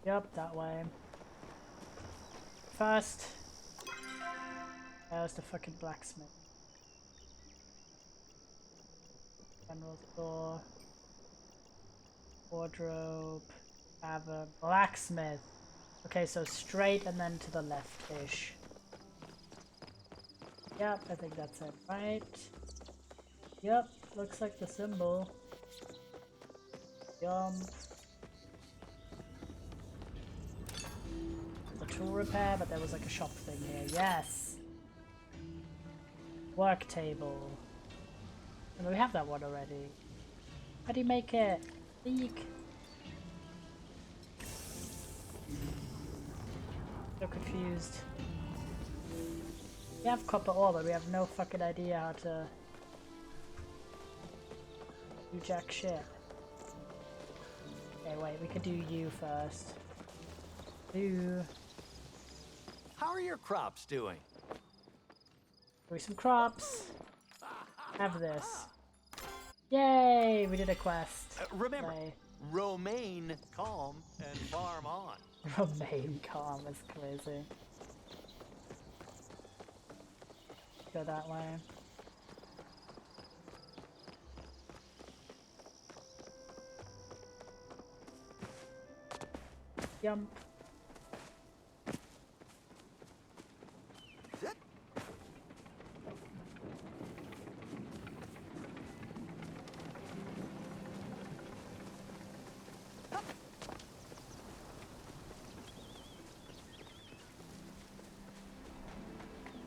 Yup, that way. First, there's the fucking blacksmith. General store. Wardrobe. Have a blacksmith. Okay, so straight and then to the left-ish. Yep, I think that's it, right? Yep, looks like the symbol. Jump. The tool repair, but there was like a shop thing here. Yes! Work table. And we have that one already. How do you make it? Eek. So confused. We have copper ore, but we have no fucking idea how to do jack shit. Okay, wait, we could do you first. Do How are your crops doing? some crops. Have this. Yay! We did a quest. Remember, Yay. Romaine calm and farm on. Remain calm is crazy. Go that way. Jump.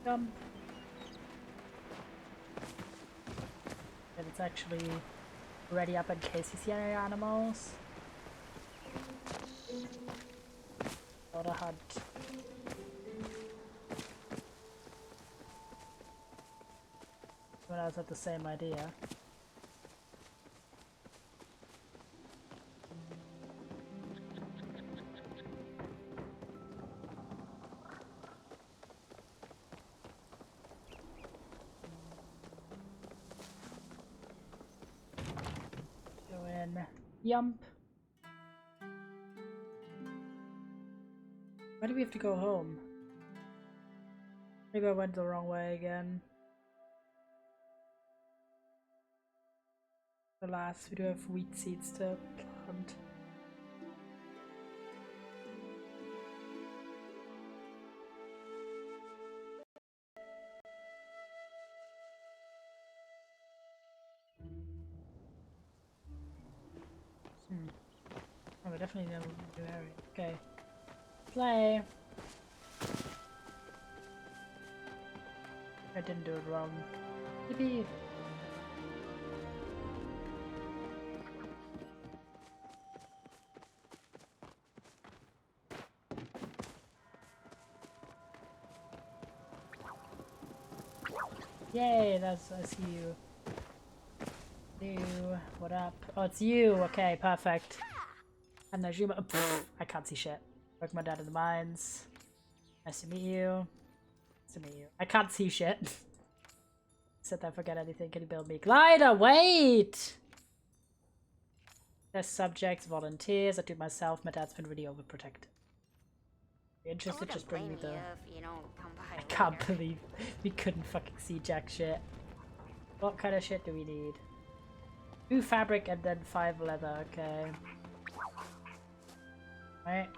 Jump. And it's actually ready up in case you see any animals. Or a hunt. When I was at the same idea. Yump. Why do we have to go home? Maybe I went the wrong way again. Alas, we do have wheat seeds to plant. Oh, we definitely know a new area. Okay. Play! I didn't do it wrong. Yippee! Yay, I see you. You, what up? Oh, it's you! Okay, perfect. And Najima, I can't see shit. Work my dad in the mines. Nice to meet you. Nice to meet you. I can't see shit. Said that, forget anything. Can you build me glider? Wait! Test subjects, volunteers. I do it myself. My dad's been really overprotective. If you're interested, just bring me the... I can't believe we couldn't fucking see jack shit. What kind of shit do we need? 2 fabric and then 5 leather, okay. Right.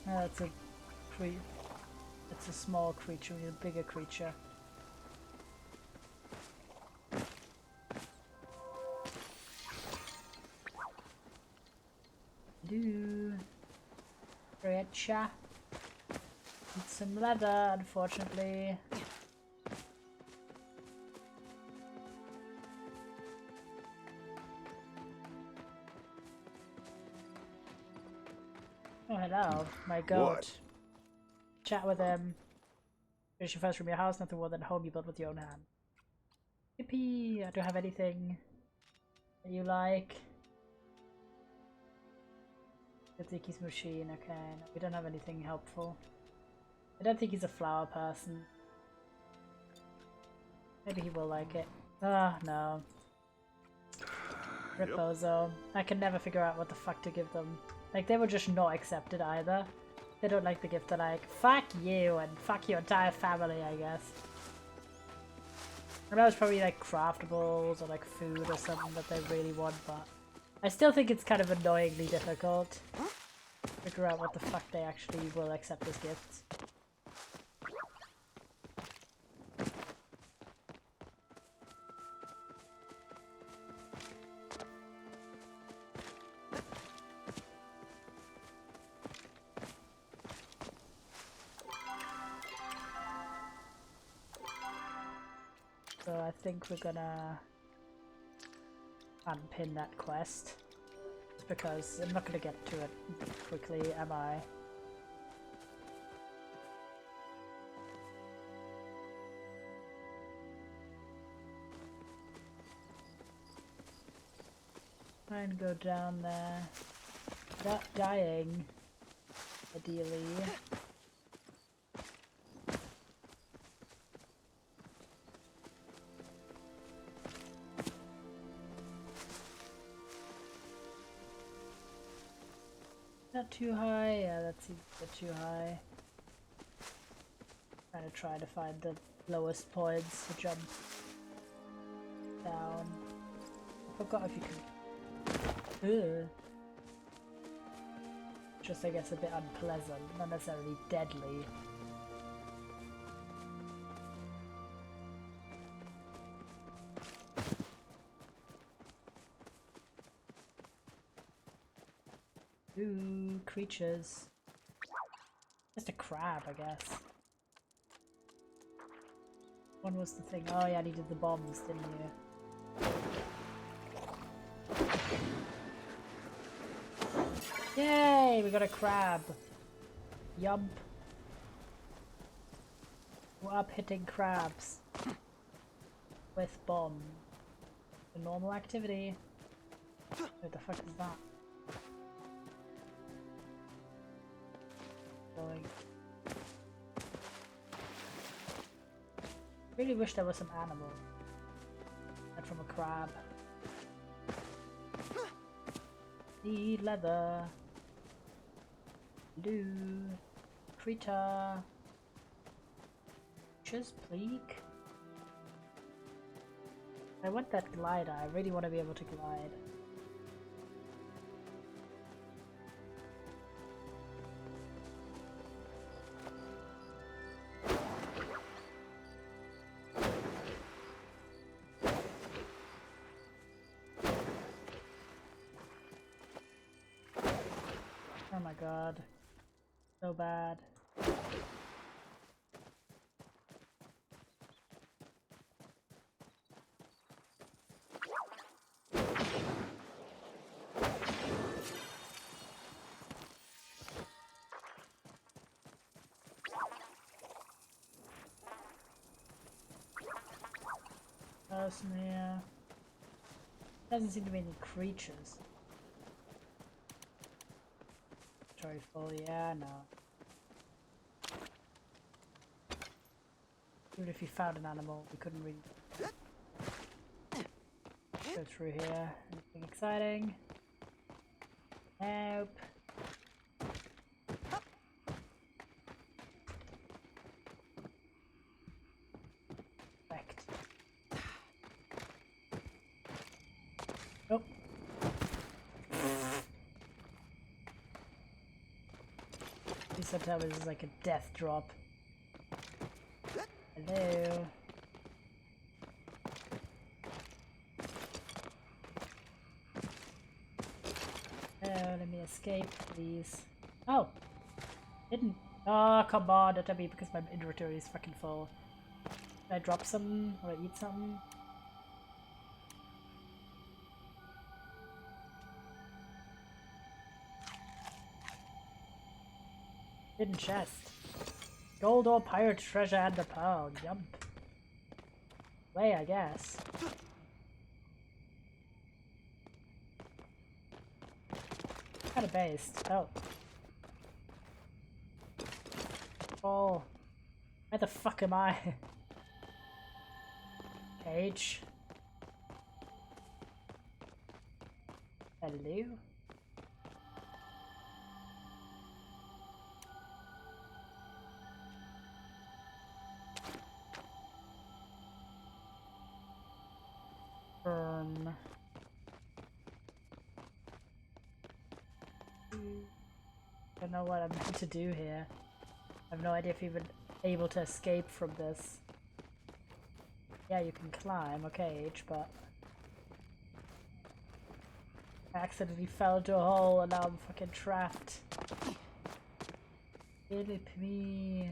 Oh, that's a it's a small creature, we need a bigger creature. Do Richa. Need some leather, unfortunately. Oh, hello, my goat. Chat with him. Finish your first from your house, nothing more than a home you built with your own hand. Yippee! I don't have anything that you like. Yatsuki's machine, okay. No, we don't have anything helpful. I don't think he's a flower person. Maybe he will like it. Ah, no. Ripozo. I can never figure out what the fuck to give them. Like, they were just not accepted either. They don't like the gift that like, fuck you and fuck your entire family, I guess. I know it's probably like craftables or like food or something that they really want, but I still think it's kind of annoyingly difficult to figure out what the fuck they actually will accept as gifts. So I think we're gonna unpin that quest, because I'm not gonna get to it quickly, am I? Try and go down there without dying, ideally. Not too high? Yeah, that seems a bit too high. Trying to find the lowest points to jump down. I forgot if you can. Ugh. Just, I guess, a bit unpleasant, not necessarily deadly. Ooh, creatures. Just a crab, I guess. One was the thing. Oh yeah, I needed the bombs, didn't you? Yay! We got a crab. Yump. We're up hitting crabs. With bomb. A normal activity. What the fuck is that? Going. Really wish there was some animal. Like from a crab. Need leather. Do. Creature. Just pleek. I want that glider. I really want to be able to glide. Oh my god. So bad. Person here. Doesn't seem to be any creatures. Full, yeah, no. Even if you found an animal, we couldn't really go through here. Anything exciting? Nope. Perfect. Nope. Sometimes it's like a death drop. Hello. Oh, let me escape, please. Oh! Didn't. Oh, come on, that'll be because my inventory is fucking full. Can I drop something or eat something? Hidden chest. Gold or pirate treasure and a pearl. Yum. Play, I guess. Kind of based. Oh. Oh. Where the fuck am I? Cage. Hello? Don't know what I'm meant to do here. I have no idea if you're even able to escape from this. Yeah, you can climb, okay, but I accidentally fell into a hole and now I'm fucking trapped. Help me.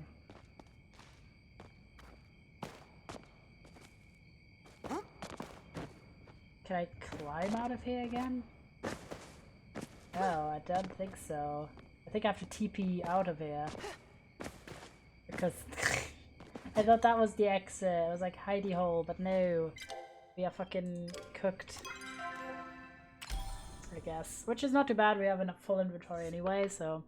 Can I climb out of here again? No, I don't think so. I think I have to TP out of here. Because I thought that was the exit. It was like hidey hole, but no. We are fucking cooked. I guess. Which is not too bad, we have enough full inventory anyway, so.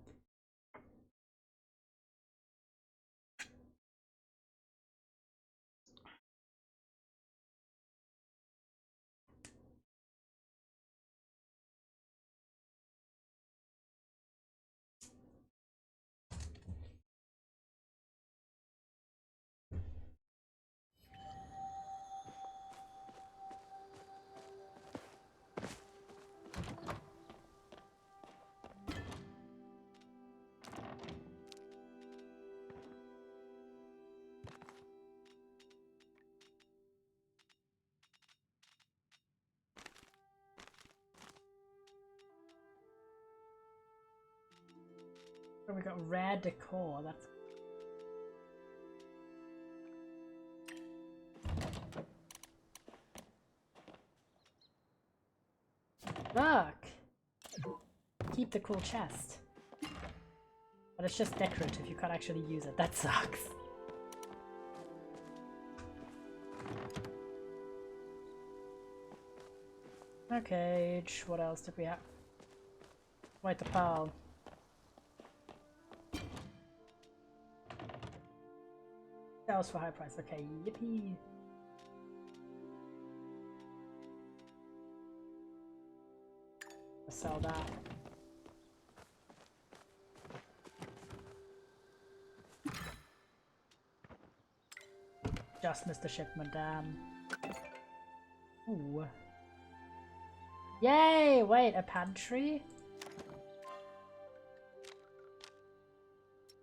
Oh, we got rare decor, that's look! Keep the cool chest. But it's just decorative, you can't actually use it, that sucks. Okay, what else did we have? Wait, the pearl. That was for high price, okay, yippee. Let's sell that. Just missed the shipment, damn. Ooh. Yay! Wait, a pantry?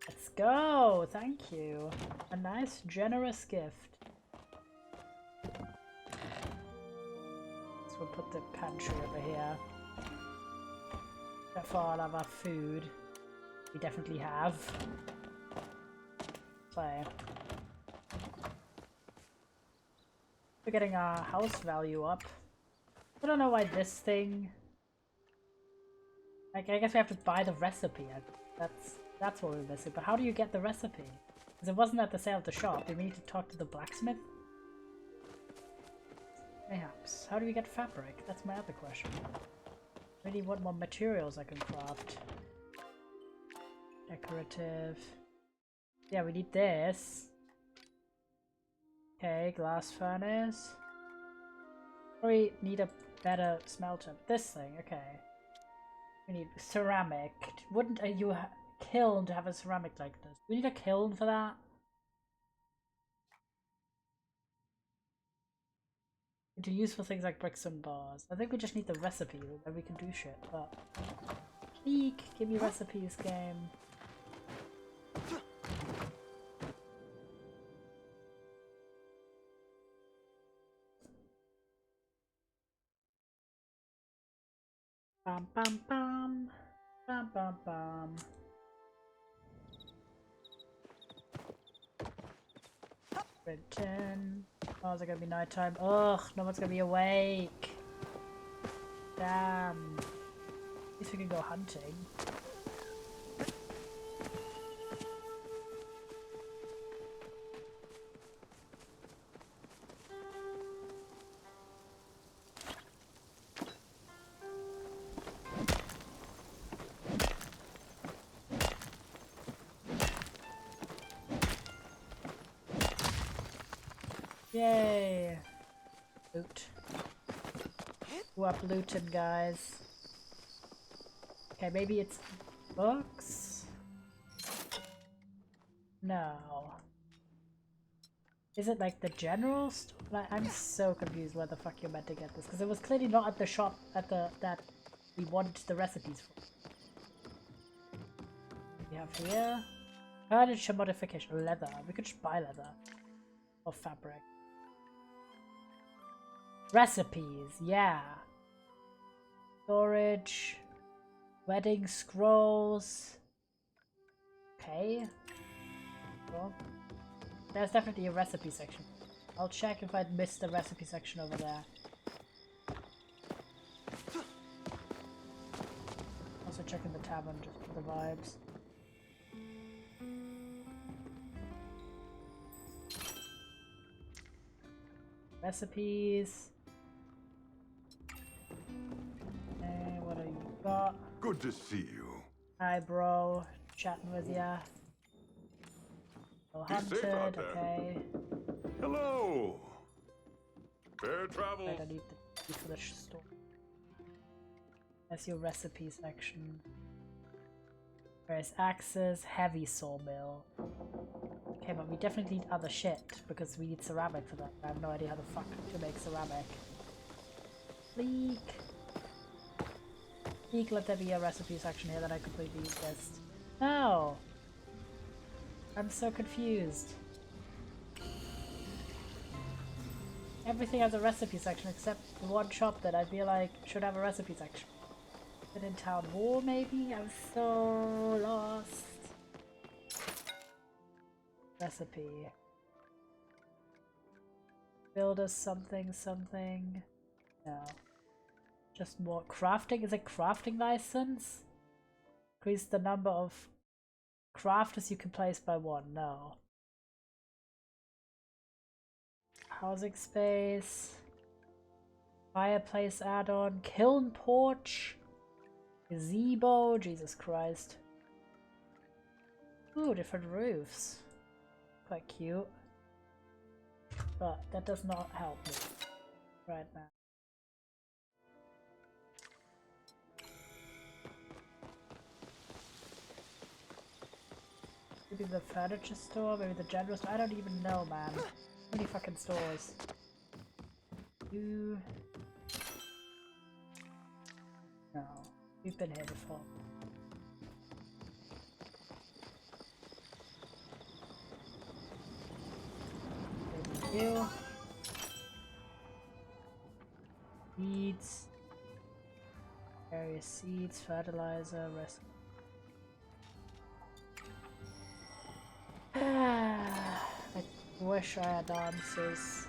Let's go! Thank you. A nice, generous gift. So we'll put the pantry over here. For all of our food. We definitely have. So. We're getting our house value up. I don't know why this thing... Like, I guess we have to buy the recipe. That's what we're missing. But how do you get the recipe? Because it wasn't at the sale of the shop. Do we need to talk to the blacksmith? Perhaps. How do we get fabric? That's my other question. Really want more materials I can craft. Decorative. Yeah, we need this. Okay, glass furnace. We need a better smelter. This thing, okay. We need ceramic. Wouldn't a kiln to have a ceramic like this? We need a kiln for that. To use for things like bricks and bars. I think we just need the recipe, then we can do shit, but... Eek, give me recipes, game. Bam bam bam. Bam bam bam. Written. Oh, is it gonna be nighttime? Ugh, no one's gonna be awake. Damn. At least we can go hunting. Yay! Loot. Who up looting, guys? Okay, maybe it's books? No. Is it like the general store? Like, I'm so confused where the fuck you're meant to get this, because it was clearly not at the shop at the that we want the recipes for. We have here furniture modification, leather. We could just buy leather or fabric. Recipes, yeah. Storage, wedding scrolls. Okay. Cool. There's definitely a recipe section. I'll check if I'd missed the recipe section over there. Also checking the tavern just for the vibes. Recipes. Okay, what do you got? Good to see you. Hi bro, chatting with ya. Oh, Be safe out hunted, there. okay. Hello. Fair travel. Wait, I need the key for the store. That's your recipe section. Where's axes? Heavy sawmill. Okay, but we definitely need other shit because we need ceramic for that. I have no idea how the fuck to make ceramic. Leak. Leak, let there be a recipe section here that I completely missed. No! I'm so confused. Everything has a recipe section except the one shop that I feel like should have a recipe section. Is it in Town Hall maybe? I'm so lost. Recipe. Build us something, something. No. Just more crafting. Is it crafting license? Increase the number of crafters you can place by one. No. Housing space. Fireplace add-on. Kiln porch. Gazebo. Jesus Christ. Ooh, different roofs. Quite cute. But that does not help me right now. Maybe the furniture store, maybe the general store. I don't even know, man. How many fucking stores? You. No, we've been here before. Maybe you. Seeds. Various seeds, fertilizer, rest. I wish I had answers.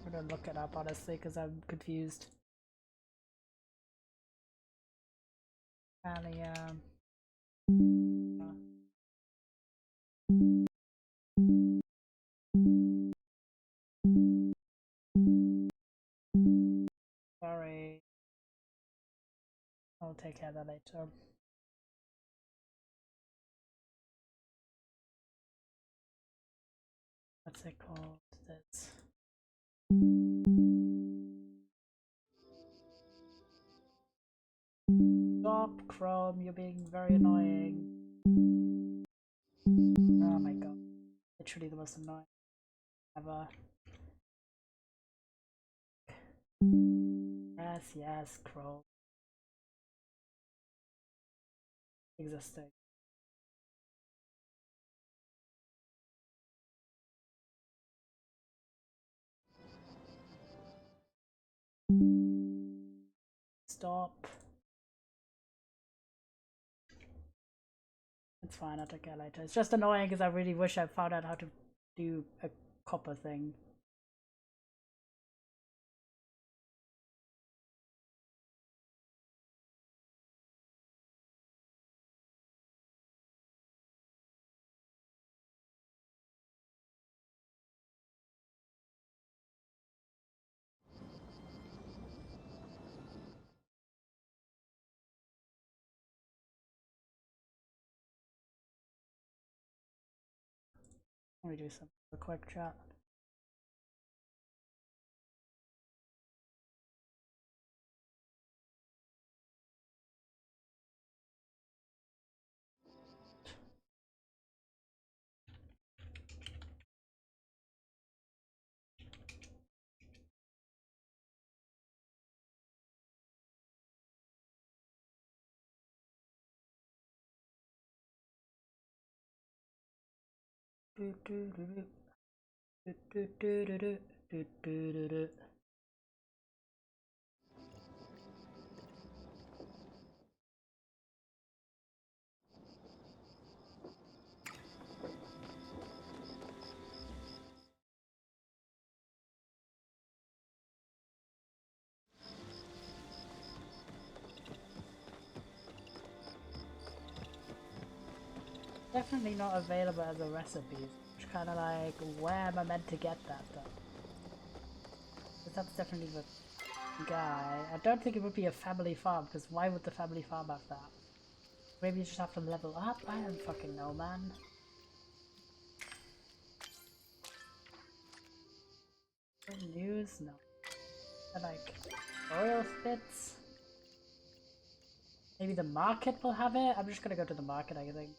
I'm gonna look it up honestly because I'm confused. Palia. Sorry. I'll take care of that later. What's it called? This. Stop, Chrome, you're being very annoying. Oh my god. Literally the most annoying ever. Yes, yes, Chrome. Existing. Stop. It's fine, I'll take care later. It's just annoying because I really wish I found out how to do a copper thing. Let me do some quick chat. Definitely not available as a recipe. It's kind of like, where am I meant to get that though? Because that's definitely the guy. I don't think it would be a family farm, because why would the family farm have that? Maybe you just have to level up? I don't fucking know, man. News? No. They're like oil spits? Maybe the market will have it? I'm just gonna go to the market, I think.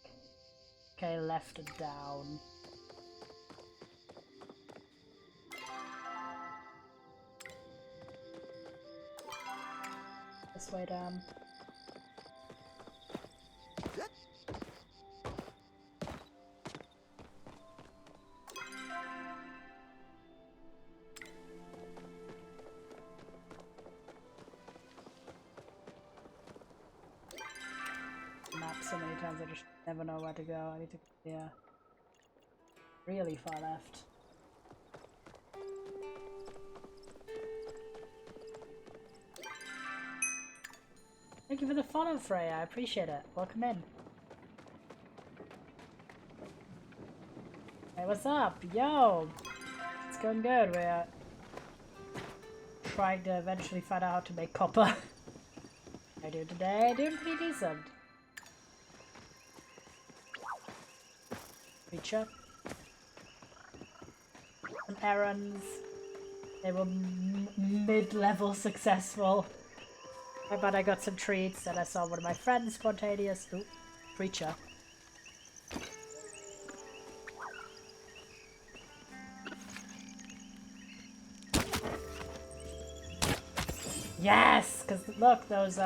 Okay, left and down. This way down. Map so many times I just never know where to go. I need to, yeah. Really far left. Thank you for the follow, Freya. I appreciate it. Welcome in. Hey, what's up? Yo! It's going good. We're trying to eventually find out how to make copper. I do today. Doing pretty decent. Creature. Some errands. They were mid-level successful. But I got some treats and I saw one of my friends spontaneous. Ooh, creature. Yes! Because look, those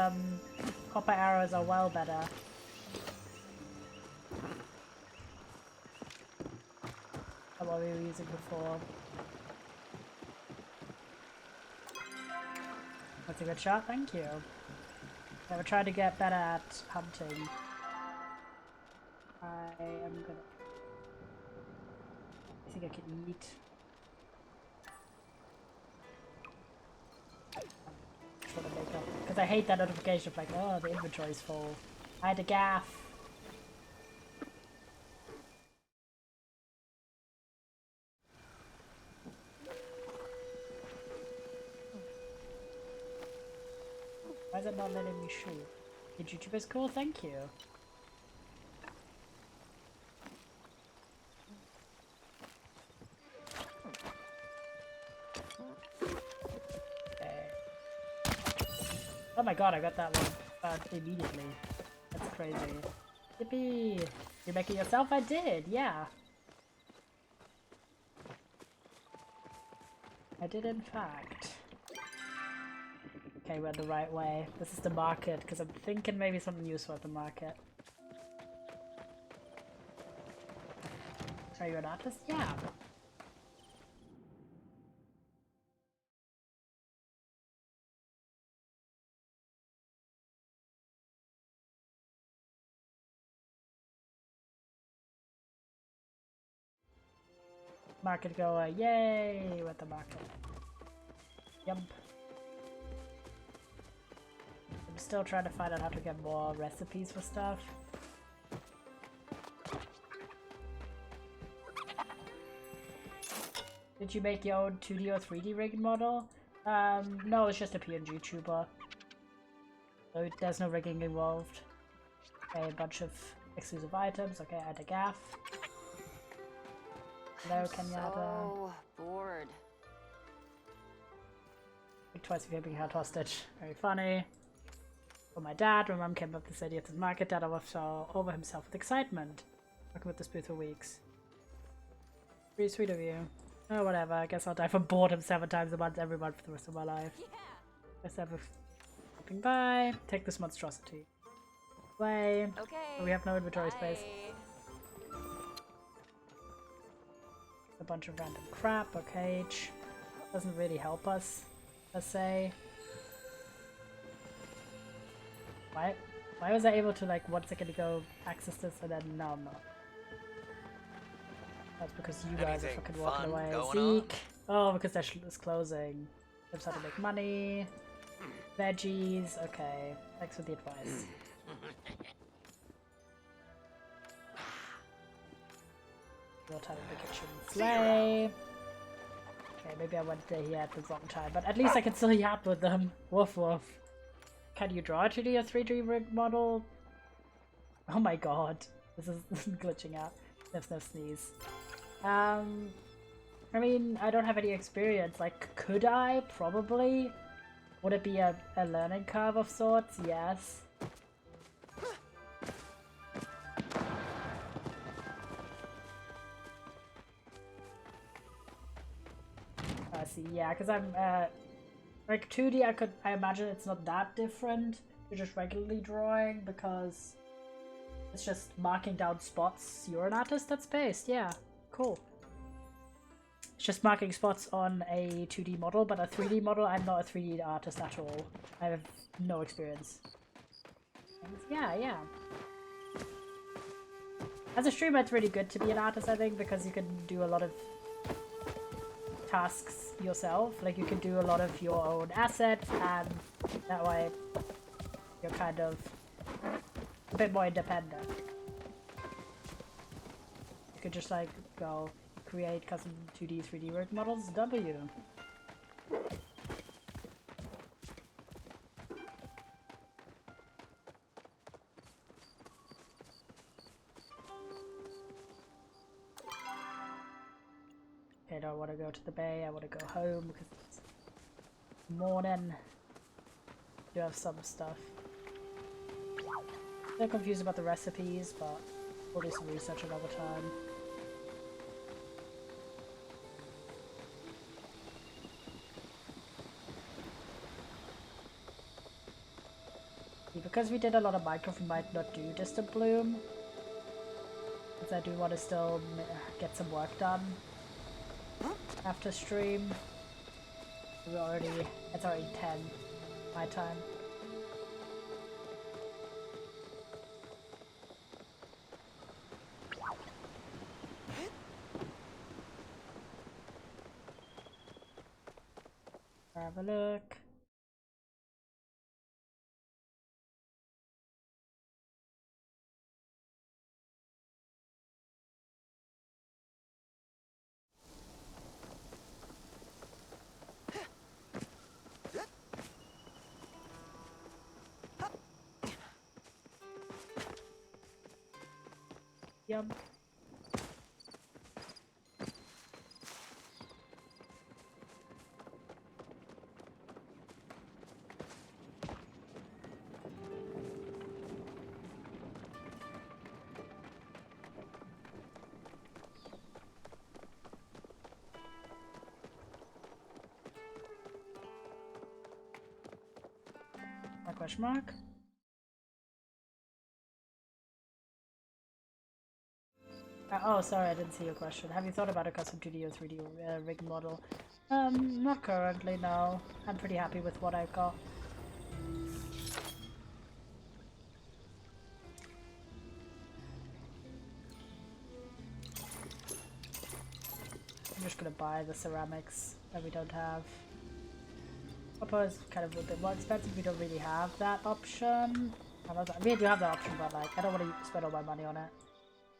copper arrows are well better. Than what we were using before. That's a good shot, thank you. Yeah, we're trying to get better at hunting. I think I can eat. Because I hate that notification of like, oh, the inventory's full. I had a gaff. Why is it not letting me shoot? Your YouTube is cool, thank you. Okay. Oh my god, I got that one immediately. That's crazy. Yippee! You make it yourself? I did, yeah. I did in fact. Okay, we're the right way. This is the market, because I'm thinking maybe something useful at the market. Are you an artist? Yeah. Market goer, yay! We're at the market. Yep. I'm still trying to find out how to get more recipes for stuff. Did you make your own 2D or 3D rigged model? No, it's just a PNG tuber. So there's no rigging involved. Okay, a bunch of exclusive items. Okay, add a gaff. Hello, Kenyatta. So bored. Think twice before being held hostage. Very funny. For my dad, my mum came up with this idea at the market. Dad was over himself with excitement. Working with this booth for weeks. Pretty sweet of you. Oh, whatever. I guess I'll die from boredom 7 times a month every month for the rest of my life. Let's have a stopping by. Take this monstrosity. Play. Okay. Oh, we have no inventory bye. space. A bunch of random crap. Okay. Doesn't really help us, let's say. Why was I able to, like, 1 second ago access this and then now I'm not? That's because you guys are Anything fucking walking fun away. going on? Zeke! Oh, because that is closing. Tips how to make money. Veggies. Okay. Thanks for the advice. Real time in the kitchen. Slay! Okay, maybe I went here at the wrong time, but at least I can still yap with them. Woof woof. Can you draw a 2D or 3D rig model? Oh my god. This is glitching out. Sniff, sniff, sneeze. I mean, I don't have any experience. Like, could I? Probably. Would it be a learning curve of sorts? Yes. I see, yeah, because I'm, like 2D, I imagine it's not that different to just regularly drawing because it's just marking down spots. You're an artist that's based, yeah, cool. It's just marking spots on a 2D model, but a 3D model, I'm not a 3D artist at all. I have no experience. Yeah, yeah. As a streamer, it's really good to be an artist, I think, because you can do a lot of tasks yourself. Like, you can do a lot of your own assets, and that way you're kind of a bit more independent. You could just, like, go create custom 2D, 3D work models, W. Okay, I don't want to go to the bay, I want to go home because it's morning. Do have some stuff. Still confused about the recipes, but we'll do some research another time. Because we did a lot of Minecraft, we might not do Distant Bloom. Because I do want to still get some work done after stream. It's already 10 my time. Have a look. Yum. Question mark? Oh, sorry, I didn't see your question. Have you thought about a custom 2D or 3D rig model? Not currently, no. I'm pretty happy with what I've got. I'm just gonna buy the ceramics that we don't have. Copper is kind of a bit more expensive, we don't really have that option. We do have that option, but like, I don't want to spend all my money on it.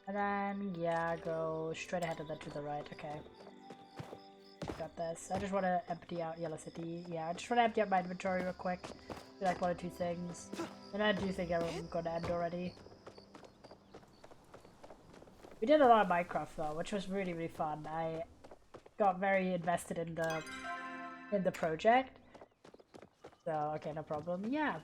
And then, yeah, go straight ahead and then to the right, okay. Got this. I just want to empty out Yellow City. Yeah, I just want to empty out my inventory real quick. Do like 1 or 2 things. And I do think I'm going to end already. We did a lot of Minecraft though, which was really, really fun. I got very invested in the project. So, okay, no problem. Yeah.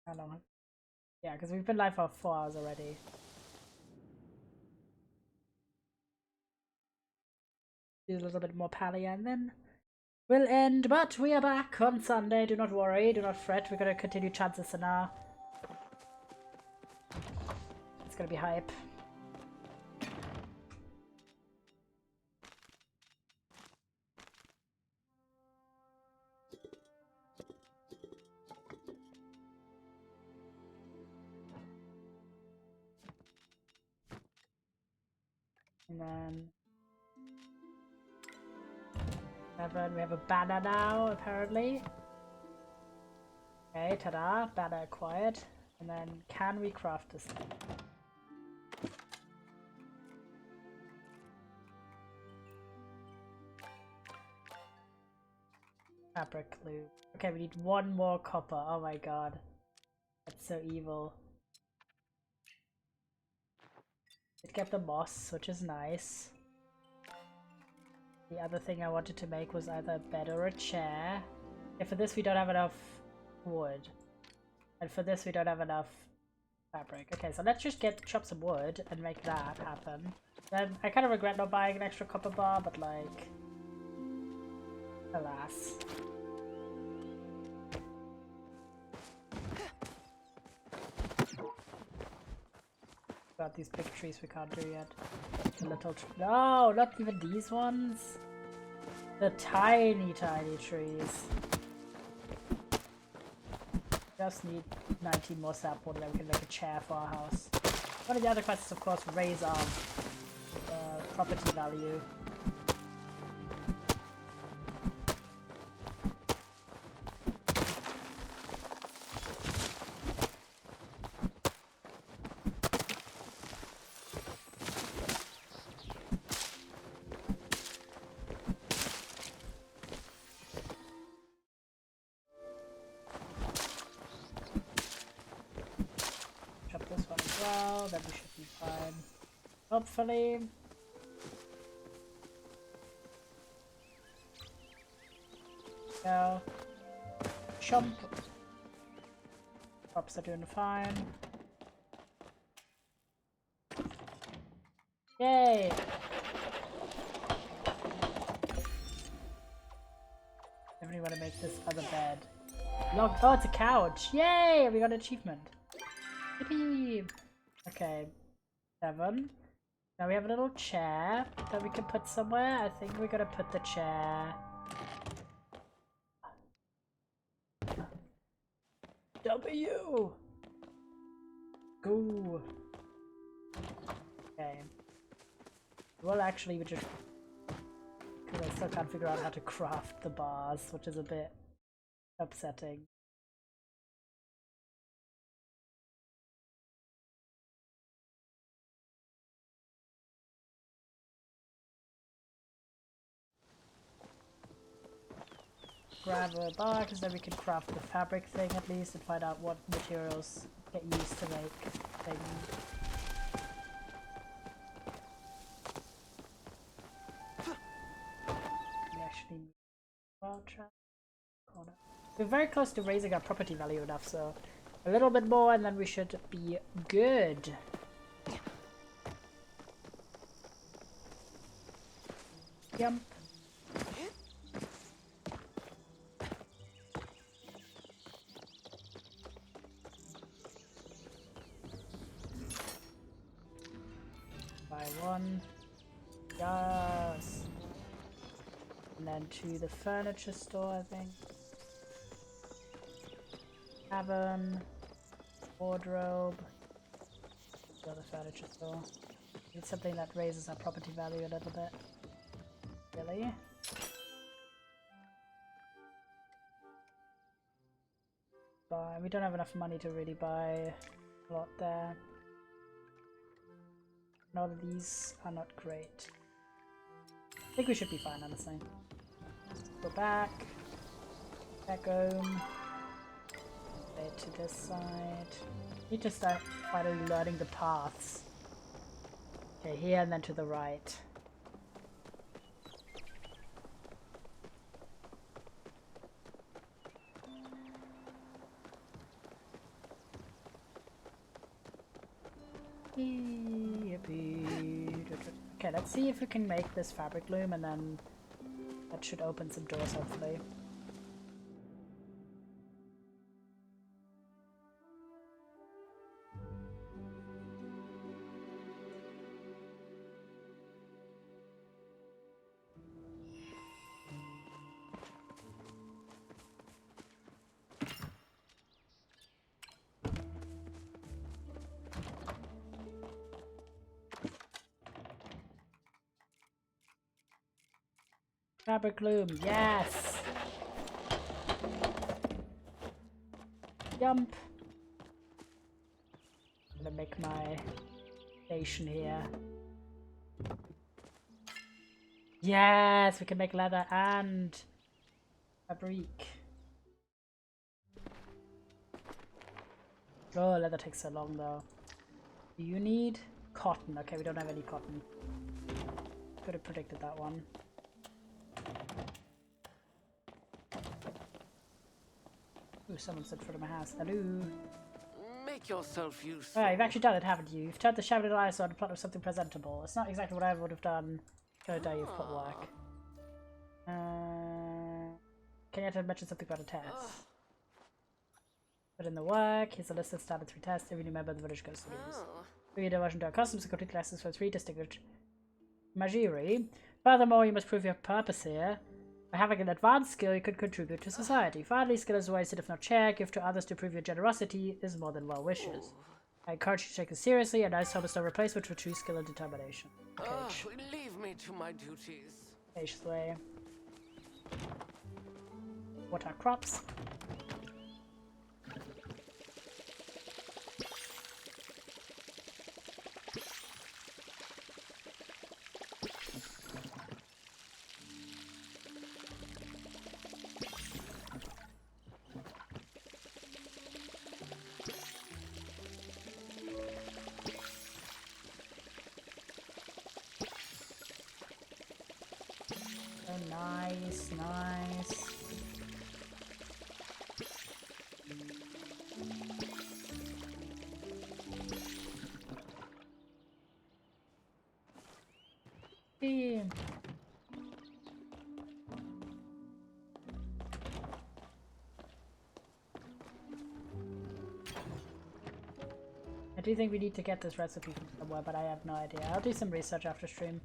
How long? Yeah, because we've been live for 4 hours already. Do a little bit more Palia and then we'll end. But we are back on Sunday. Do not worry, do not fret. We're gonna continue chances now. It's gonna be hype. And then 7, we have a banner now, apparently. Okay, ta-da, banner acquired. And then, can we craft this thing? Fabric loop. Okay, we need 1 more copper. Oh my god. That's so evil. It kept the moss, which is nice. The other thing I wanted to make was either a bed or a chair. Okay, for this we don't have enough wood. And for this we don't have enough fabric. Okay, so let's just chop some wood and make that happen. Then I kind of regret not buying an extra copper bar, but like, alas. Got these big trees we can't do yet. The little no, not even these ones. The tiny, tiny trees. Just need 19 more sapwood and then we can make a chair for our house. One of the other quests, of course, raise our property value. Then we should be fine. Hopefully. Go. Chomp. Crops are doing fine. Yay! Definitely want to make this other bed. Log. Oh, it's a couch! Yay! We got an achievement. Yippee! Okay, 7. Now we have a little chair that we can put somewhere. I think we're gonna put the chair. W! Go! Okay. Well, actually, we just. Because I still can't figure out how to craft the bars, which is a bit upsetting. Grab a bar because then we can craft the fabric thing at least and find out what materials get used to make things. We actually need well trap corner. We're very close to raising our property value enough, so a little bit more and then we should be good. Jump. Buy 1. Yes. And then to the furniture store, I think. Cabin. Wardrobe. Go to the furniture store. Need something that raises our property value a little bit. Really? But we don't have enough money to really buy a lot there. And all of these are not great. I think we should be fine, honestly. Go back. Back home. Head to this side. Need to start finally learning the paths. Okay, here and then to the right. Okay, let's see if we can make this fabric loom, and then that should open some doors, hopefully. Fabric loom, yes! Jump! I'm gonna make my station here. Yes! We can make leather and fabric. Oh, leather takes so long though. Do you need cotton? Okay, we don't have any cotton. Could have predicted that one. Ooh, someone's in front of my house. Hello. Make yourself useful. Oh, you've actually done it, haven't you? You've turned the Chevrolet eyes on and plotted something presentable. It's not exactly what I would have done the other day you've put work. Can you mention something about a test? Put in the work. Here's a list of standard 3 tests every new member of the village goes through these. Read a version to our customers and complete lessons for 3 distinguished Magiri. Furthermore, you must prove your purpose here. By having an advanced skill, you could contribute to society. Finally, skill is wasted if not shared. Give to others to prove your generosity is more than well wishes. I encourage you to take this seriously, and nice home is no replacement for true skill and determination. Page. Leave me to my duties. Page 3. What are crops? Oh, nice, nice. Damn. I do think we need to get this recipe from somewhere, but I have no idea. I'll do some research after stream,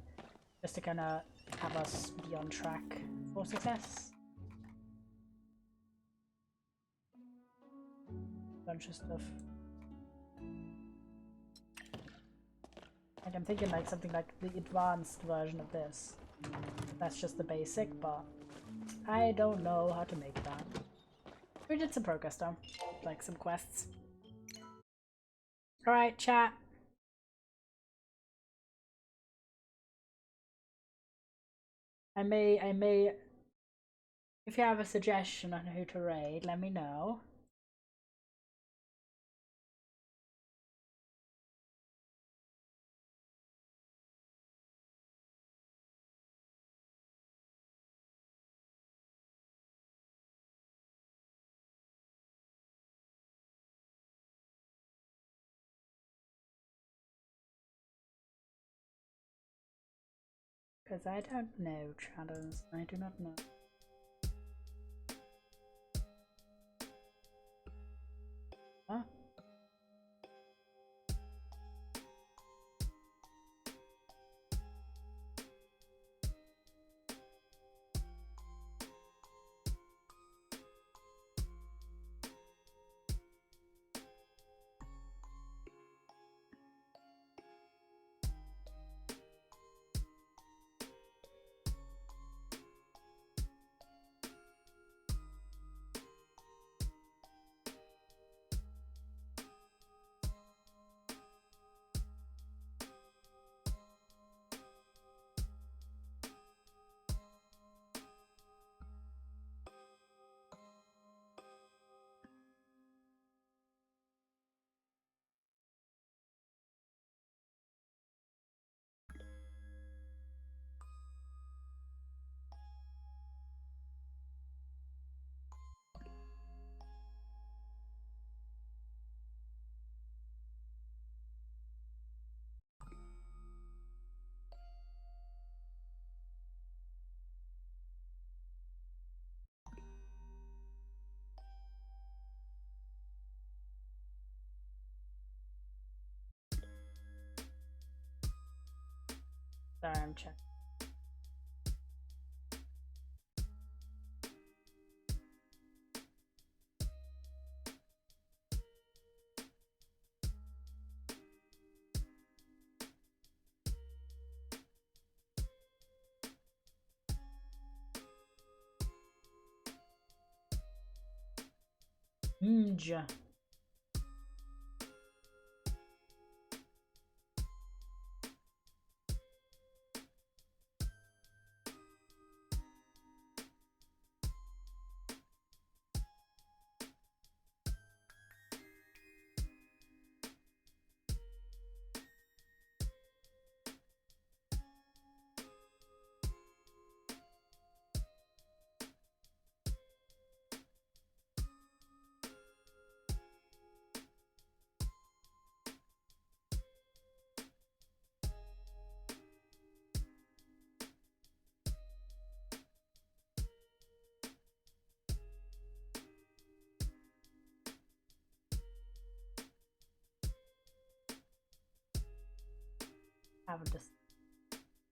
just to kind of have us be on track for success. Bunch of stuff. Like I'm thinking like something like the advanced version of this. That's just the basic, but I don't know how to make that. We did some progress though, like some quests. Alright, chat. I may, if you have a suggestion on who to raid, let me know. Because I don't know, Shadows. I do not know. Huh? Sorry, I'm checking. Ninja.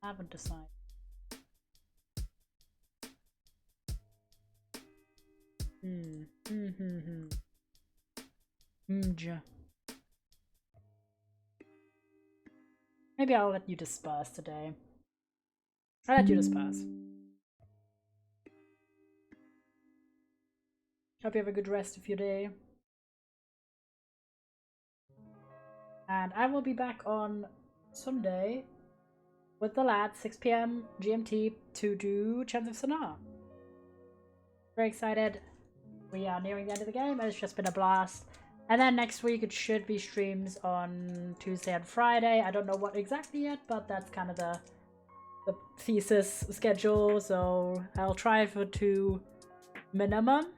Haven't decided. Maybe I'll let you disperse today. I'll let you disperse. Hope you have a good rest of your day. And I will be back on Sunday with the lads, 6 PM GMT, to do Chants of Sanaa. Very excited. We are nearing the end of the game. It's just been a blast. And then next week it should be streams on Tuesday and Friday. I don't know what exactly yet, but that's kind of the thesis schedule. So I'll try for 2 minimum.